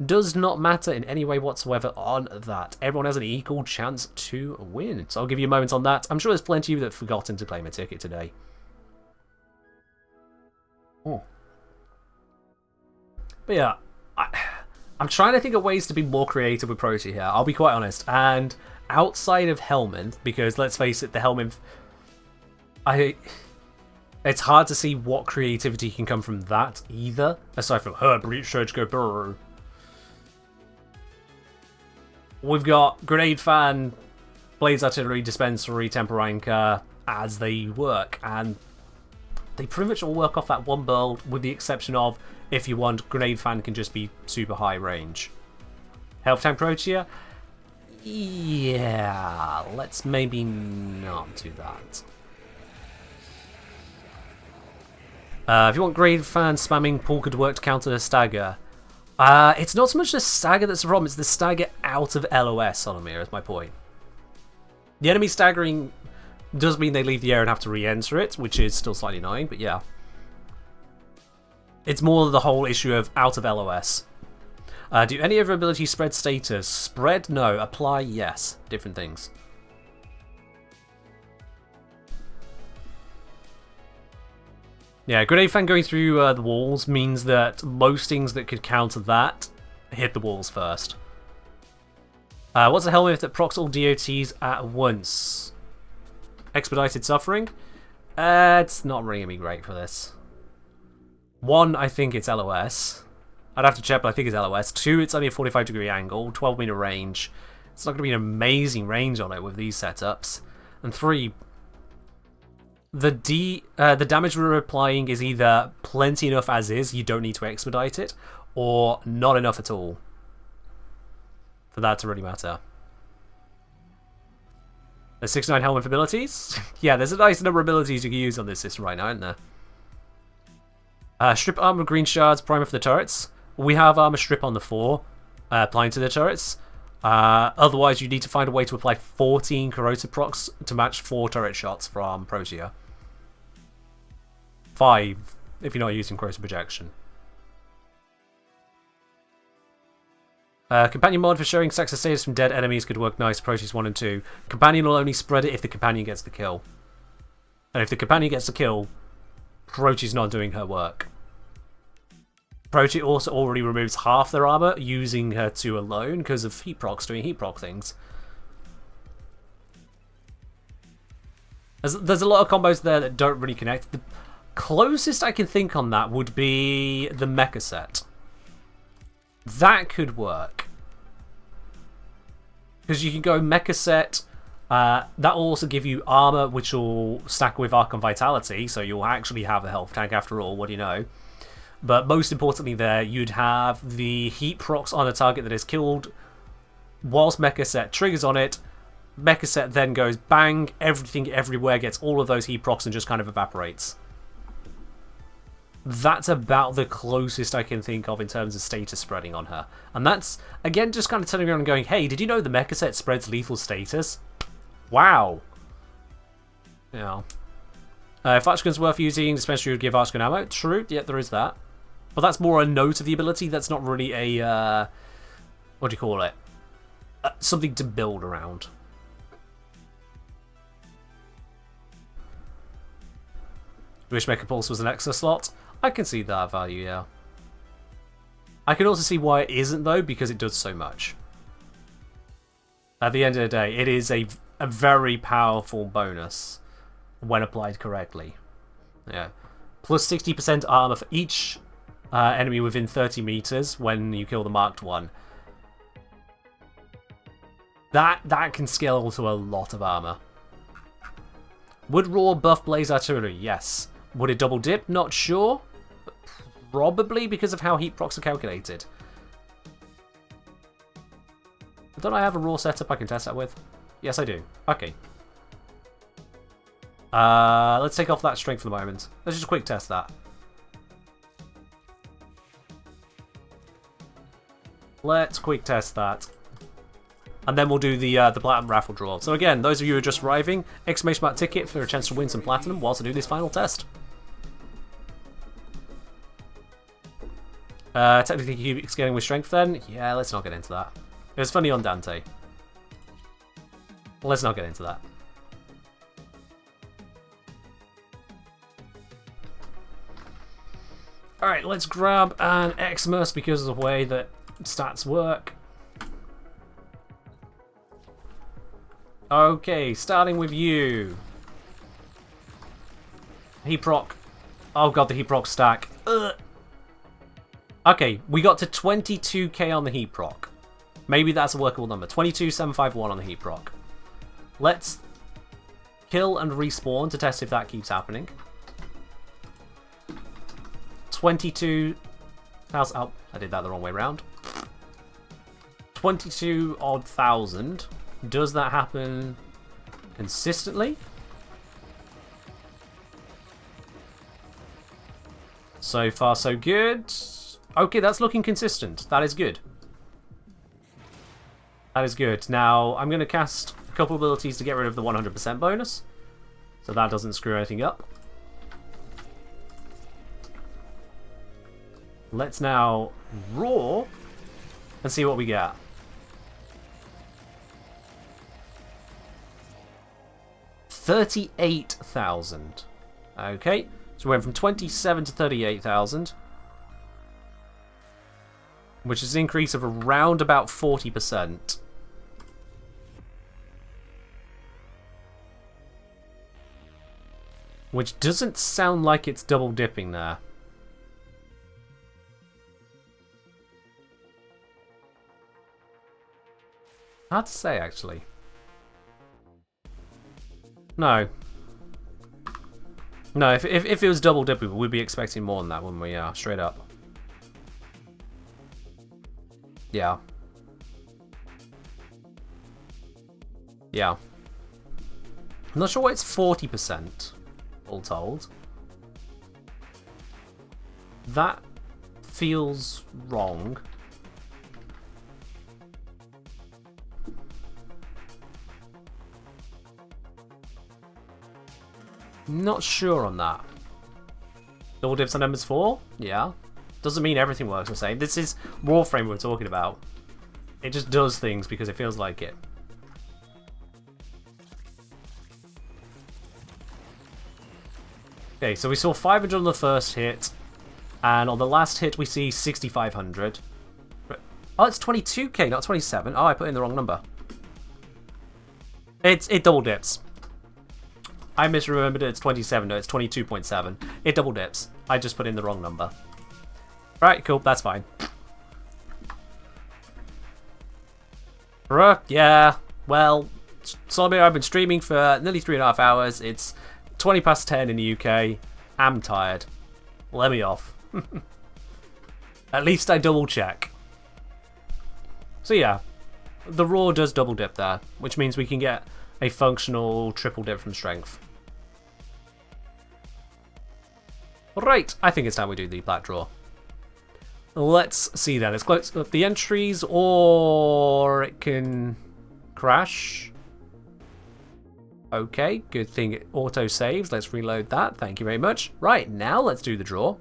Does not matter in any way whatsoever on that. Everyone has an equal chance to win. So I'll give you a moment on that. I'm sure there's plenty of you that have forgotten to claim a ticket today. Oh. But yeah, I'm trying to think of ways to be more creative with Pro 2 here, I'll be quite honest. And outside of Helminth, because let's face it, the Helminth, it's hard to see what creativity can come from that either, aside from her breach surge go brrr. We've got Grenade Fan, Blades Artillery, Dispensary, Temper Anchor as they work, and they pretty much all work off that one build, with the exception of, if you want, Grenade Fan can just be super high range. Health Tank Protea? Yeah, let's maybe not do that. If you want Grenade Fan, spamming Pool could work to counter the Stagger. It's not so much the Stagger that's the problem, it's the Stagger out of LOS, Solomir, is my point. The enemy staggering does mean they leave the air and have to re-enter it, which is still slightly annoying, but yeah. It's more the whole issue of out of LOS. Do any of your abilities spread status? Spread? No. Apply? Yes. Different things. Yeah, Grenade Fan going through the walls means that most things that could counter that hit the walls first. What's a Helminth that procs all DOTs at once? Expedited Suffering? It's not ringing me great for this. 1, I think it's LOS. I'd have to check, but I think it's LOS. 2, it's only a 45-degree angle, 12-meter range. It's not going to be an amazing range on it with these setups. And 3, the damage we're applying is either plenty enough as is, you don't need to expedite it, or not enough at all for that to really matter. There's 69 Helminth abilities. Yeah, there's a nice number of abilities you can use on this system right now, isn't there? Strip Armor Green Shards, Primer for the turrets. We have Armor Strip on the 4, applying to the turrets. Otherwise, you need to find a way to apply 14 Corrosive procs to match 4 turret shots from Protea. 5, if you're not using Corrosive Projection. Companion mod for showing sex status from dead enemies could work nice. Proteus 1 and 2. Companion will only spread it if the companion gets the kill. And if the companion gets the kill, Protea's not doing her work. Protea also already removes half their armor using her 2 alone because of heat procs doing heat proc things. There's a lot of combos there that don't really connect. Closest I can think on that would be the mecha set. That could work. Because you can go mecha set. That will also give you armor, which will stack with Archon Vitality, so you'll actually have a health tank after all, what do you know? But most importantly there, you'd have the heat procs on a target that is killed whilst mecha set triggers on it. Mecha set then goes bang, everything everywhere gets all of those heat procs and just kind of evaporates. That's about the closest I can think of in terms of status spreading on her. And that's, again, just kind of turning around and going, hey, did you know the mecha set spreads lethal status? Wow. Yeah. If Archgun's worth using, especially would give Archgun ammo. True, yeah, there is that. But that's more a note of the ability. That's not really a, what do you call it? Something to build around. Wish Mecha Pulse was an extra slot. I can see that value, yeah. I can also see why it isn't, though, because it does so much. At the end of the day, it is a very powerful bonus when applied correctly. Yeah. Plus 60% armor for each enemy within 30 meters when you kill the marked one. That can scale to a lot of armor. Would Raw buff Blaze Artillery? Yes. Would it double dip? Not sure. Probably because of how heat procs are calculated. Don't I have a Raw setup I can test that with? Yes, I do. Okay. Let's take off that strength for the moment. Let's just quick test that. Let's quick test that. And then we'll do the platinum raffle draw. So again, those of you who are just arriving, exclamation mark ticket for a chance to win some platinum whilst I do this final test. Technically cubic scaling with strength then? Yeah, let's not get into that. It was funny on Dante. Let's not get into that. Alright, let's grab an Xmas because of the way that stats work. Okay, starting with you. Heat proc. Oh god, the heat proc stack. Ugh. Okay, we got to 22k on the heat proc. Maybe that's a workable number. 22,751 on the heat proc. Let's kill and respawn to test if that keeps happening. 22,000. Oh, I did that the wrong way around. 22 odd thousand. Does that happen consistently? So far, so good. Okay, that's looking consistent. That is good. That is good. Now, I'm going to cast a couple abilities to get rid of the 100% bonus. So that doesn't screw anything up. Let's now roar and see what we get. $38,000. Okay, so we went from 27 to 38,000. Which is an increase of around about 40%. Which doesn't sound like it's double dipping there. Hard to say, actually. No. No, if it was double dipping, we'd be expecting more than that, wouldn't we? Yeah, straight up. Yeah. Yeah. I'm not sure why it's 40%, all told. That feels wrong. Not sure on that. Double dips on numbers 4? Yeah. Doesn't mean everything works the same. This is Warframe we're talking about. It just does things because it feels like it. Okay, so we saw 500 on the first hit, and on the last hit we see 6,500. Oh, it's 22k, not 27. Oh, I put in the wrong number. It double dips. I misremembered it. It's 27. No, it's 22.7. It double dips. I just put in the wrong number. Right, cool. That's fine. Yeah. Well, sorry, I've been streaming for nearly 3.5 hours. It's 20 past 10 in the UK. I'm tired. Let me off. At least I double check. So yeah, the raw does double dip there, which means we can get a functional triple dip from strength. Right, I think it's time we do the black draw. Let's see then. Let's close up the entries, or it can crash. Okay, good thing it auto saves. Let's reload that. Thank you very much. Right, now let's do the draw.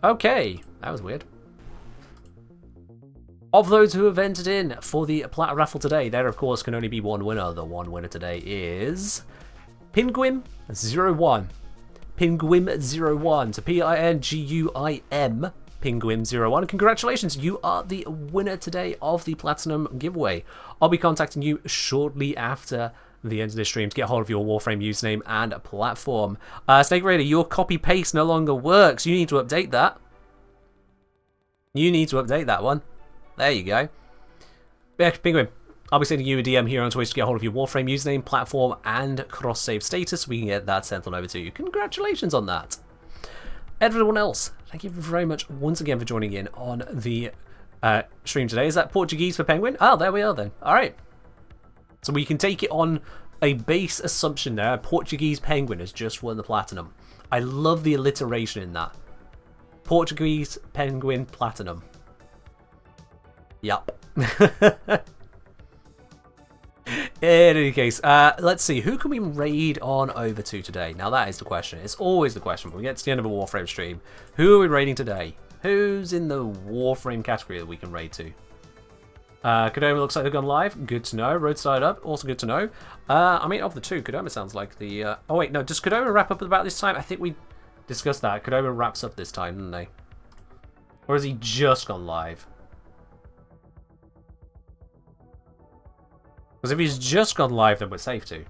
Okay, that was weird. Of those who have entered in for the Platter Raffle today, there of course can only be one winner. The one winner today is Pinguim01. Pinguim01. So P-I-N-G-U-I-M. Pinguim01. Congratulations, you are the winner today of the Platinum giveaway. I'll be contacting you shortly after the end of this stream to get hold of your Warframe username and platform. Snake Raider, your copy paste no longer works. You need to update that. You need to update that one. There you go. Yeah, Penguin, I'll be sending you a DM here on Twitch to get hold of your Warframe username, platform, and cross-save status. We can get that sent on over to you. Congratulations on that. Everyone else, thank you very much once again for joining in on the stream today. Is that Portuguese for Penguin? Oh, there we are then. All right. So we can take it on a base assumption there. Portuguese Penguin has just won the Platinum. I love the alliteration in that. Portuguese Penguin Platinum. Yup. In any case, let's see. Who can we raid on over to today? Now that is the question. It's always the question when we get to the end of a Warframe stream. Who are we raiding today? Who's in the Warframe category that we can raid to? Kodama looks like they've gone live. Good to know. Road started up. Also good to know. I mean, of the two, Kodama sounds like the... Oh, wait. No, does Kodama wrap up about this time? I think we discussed that. Kodama wraps up this time, didn't they? Or has he just gone live? Because if he's just gone live, then we're safe to.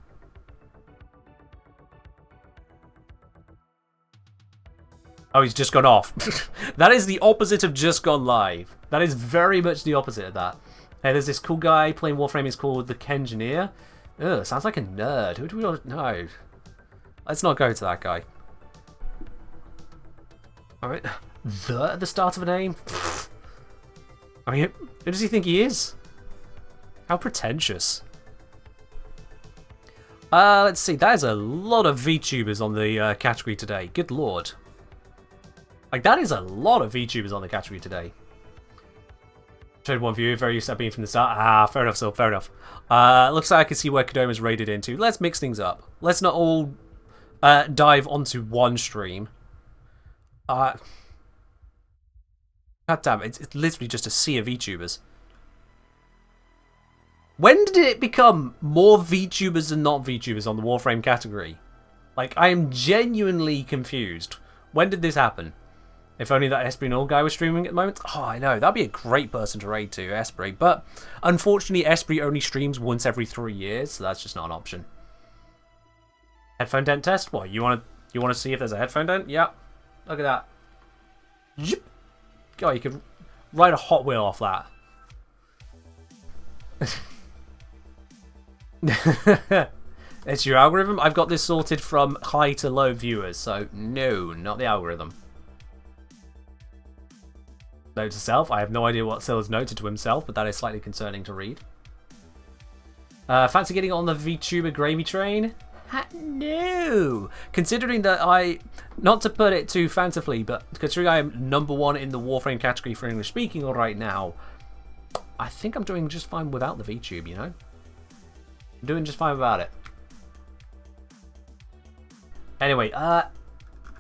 Oh, he's just gone off. That is the opposite of just gone live. That is very much the opposite of that. Hey, there's this cool guy playing Warframe. He's called the Kengineer. Ugh, sounds like a nerd. Who do we not know? Let's not go to that guy. Alright. At the start of a name? I mean, who does he think he is? How pretentious. Let's see. That is a lot of VTubers on the category today. Good lord. Like, that is a lot of VTubers on the category today. Showed one view, very used to being from the start. Ah, fair enough, so fair enough. Looks like I can see where Kodoma's raided into. Let's mix things up. Let's not all dive onto one stream. God damn it, it's literally just a sea of VTubers. When did it become more VTubers than not VTubers on the Warframe category? Like, I am genuinely confused. When did this happen? If only that Esprit Null guy was streaming at the moment. Oh, I know. That'd be a great person to raid to, Esprit. But unfortunately, Esprit only streams once every 3 years, so that's just not an option. Headphone dent test? What, you want to see if there's a headphone dent? Yep. Look at that. Yep. God, you could ride a Hot Wheel off that. It's your algorithm? I've got this sorted from high to low viewers, so no, not the algorithm. Note to self, I have no idea what Sil has noted to himself, but that is slightly concerning to read. Fancy getting on the VTuber gravy train? No! Considering that not to put it too fancifully, but considering I am #1 in the Warframe category for English speaking right now, I think I'm doing just fine without the VTube, you know? I'm doing just fine without it. Anyway, I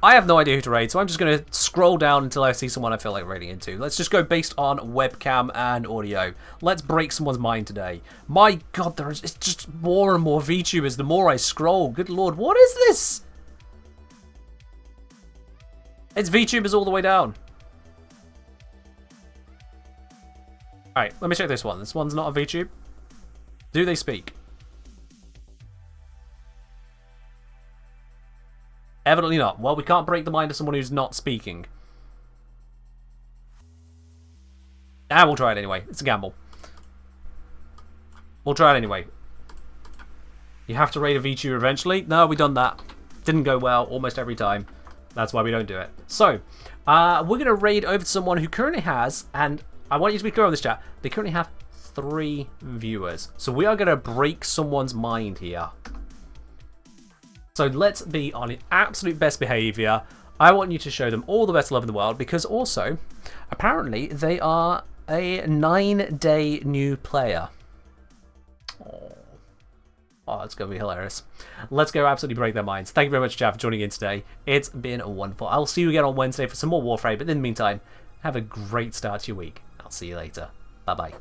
have no idea who to raid, so I'm just going to scroll down until I see someone I feel like raiding into. Let's just go based on webcam and audio. Let's break someone's mind today. My god, it's just more and more VTubers the more I scroll. Good lord, what is this? It's VTubers all the way down. Alright, let me check this one. This one's not a VTube. Do they speak? Evidently not. Well, we can't break the mind of someone who's not speaking. Ah, we'll try it anyway. It's a gamble. We'll try it anyway. You have to raid a VTuber eventually. No, we've done that. Didn't go well almost every time. That's why we don't do it. So, we're going to raid over to someone who currently has, and I want you to be clear on this chat, they currently have 3 viewers. So we are going to break someone's mind here. So let's be on absolute best behavior. I want you to show them all the best love in the world, because also, apparently, they are a 9-day new player. Oh, it's going to be hilarious. Let's go absolutely break their minds. Thank you very much, chat, for joining in today. It's been wonderful. I'll see you again on Wednesday for some more Warframe, but in the meantime, have a great start to your week. I'll see you later. Bye-bye.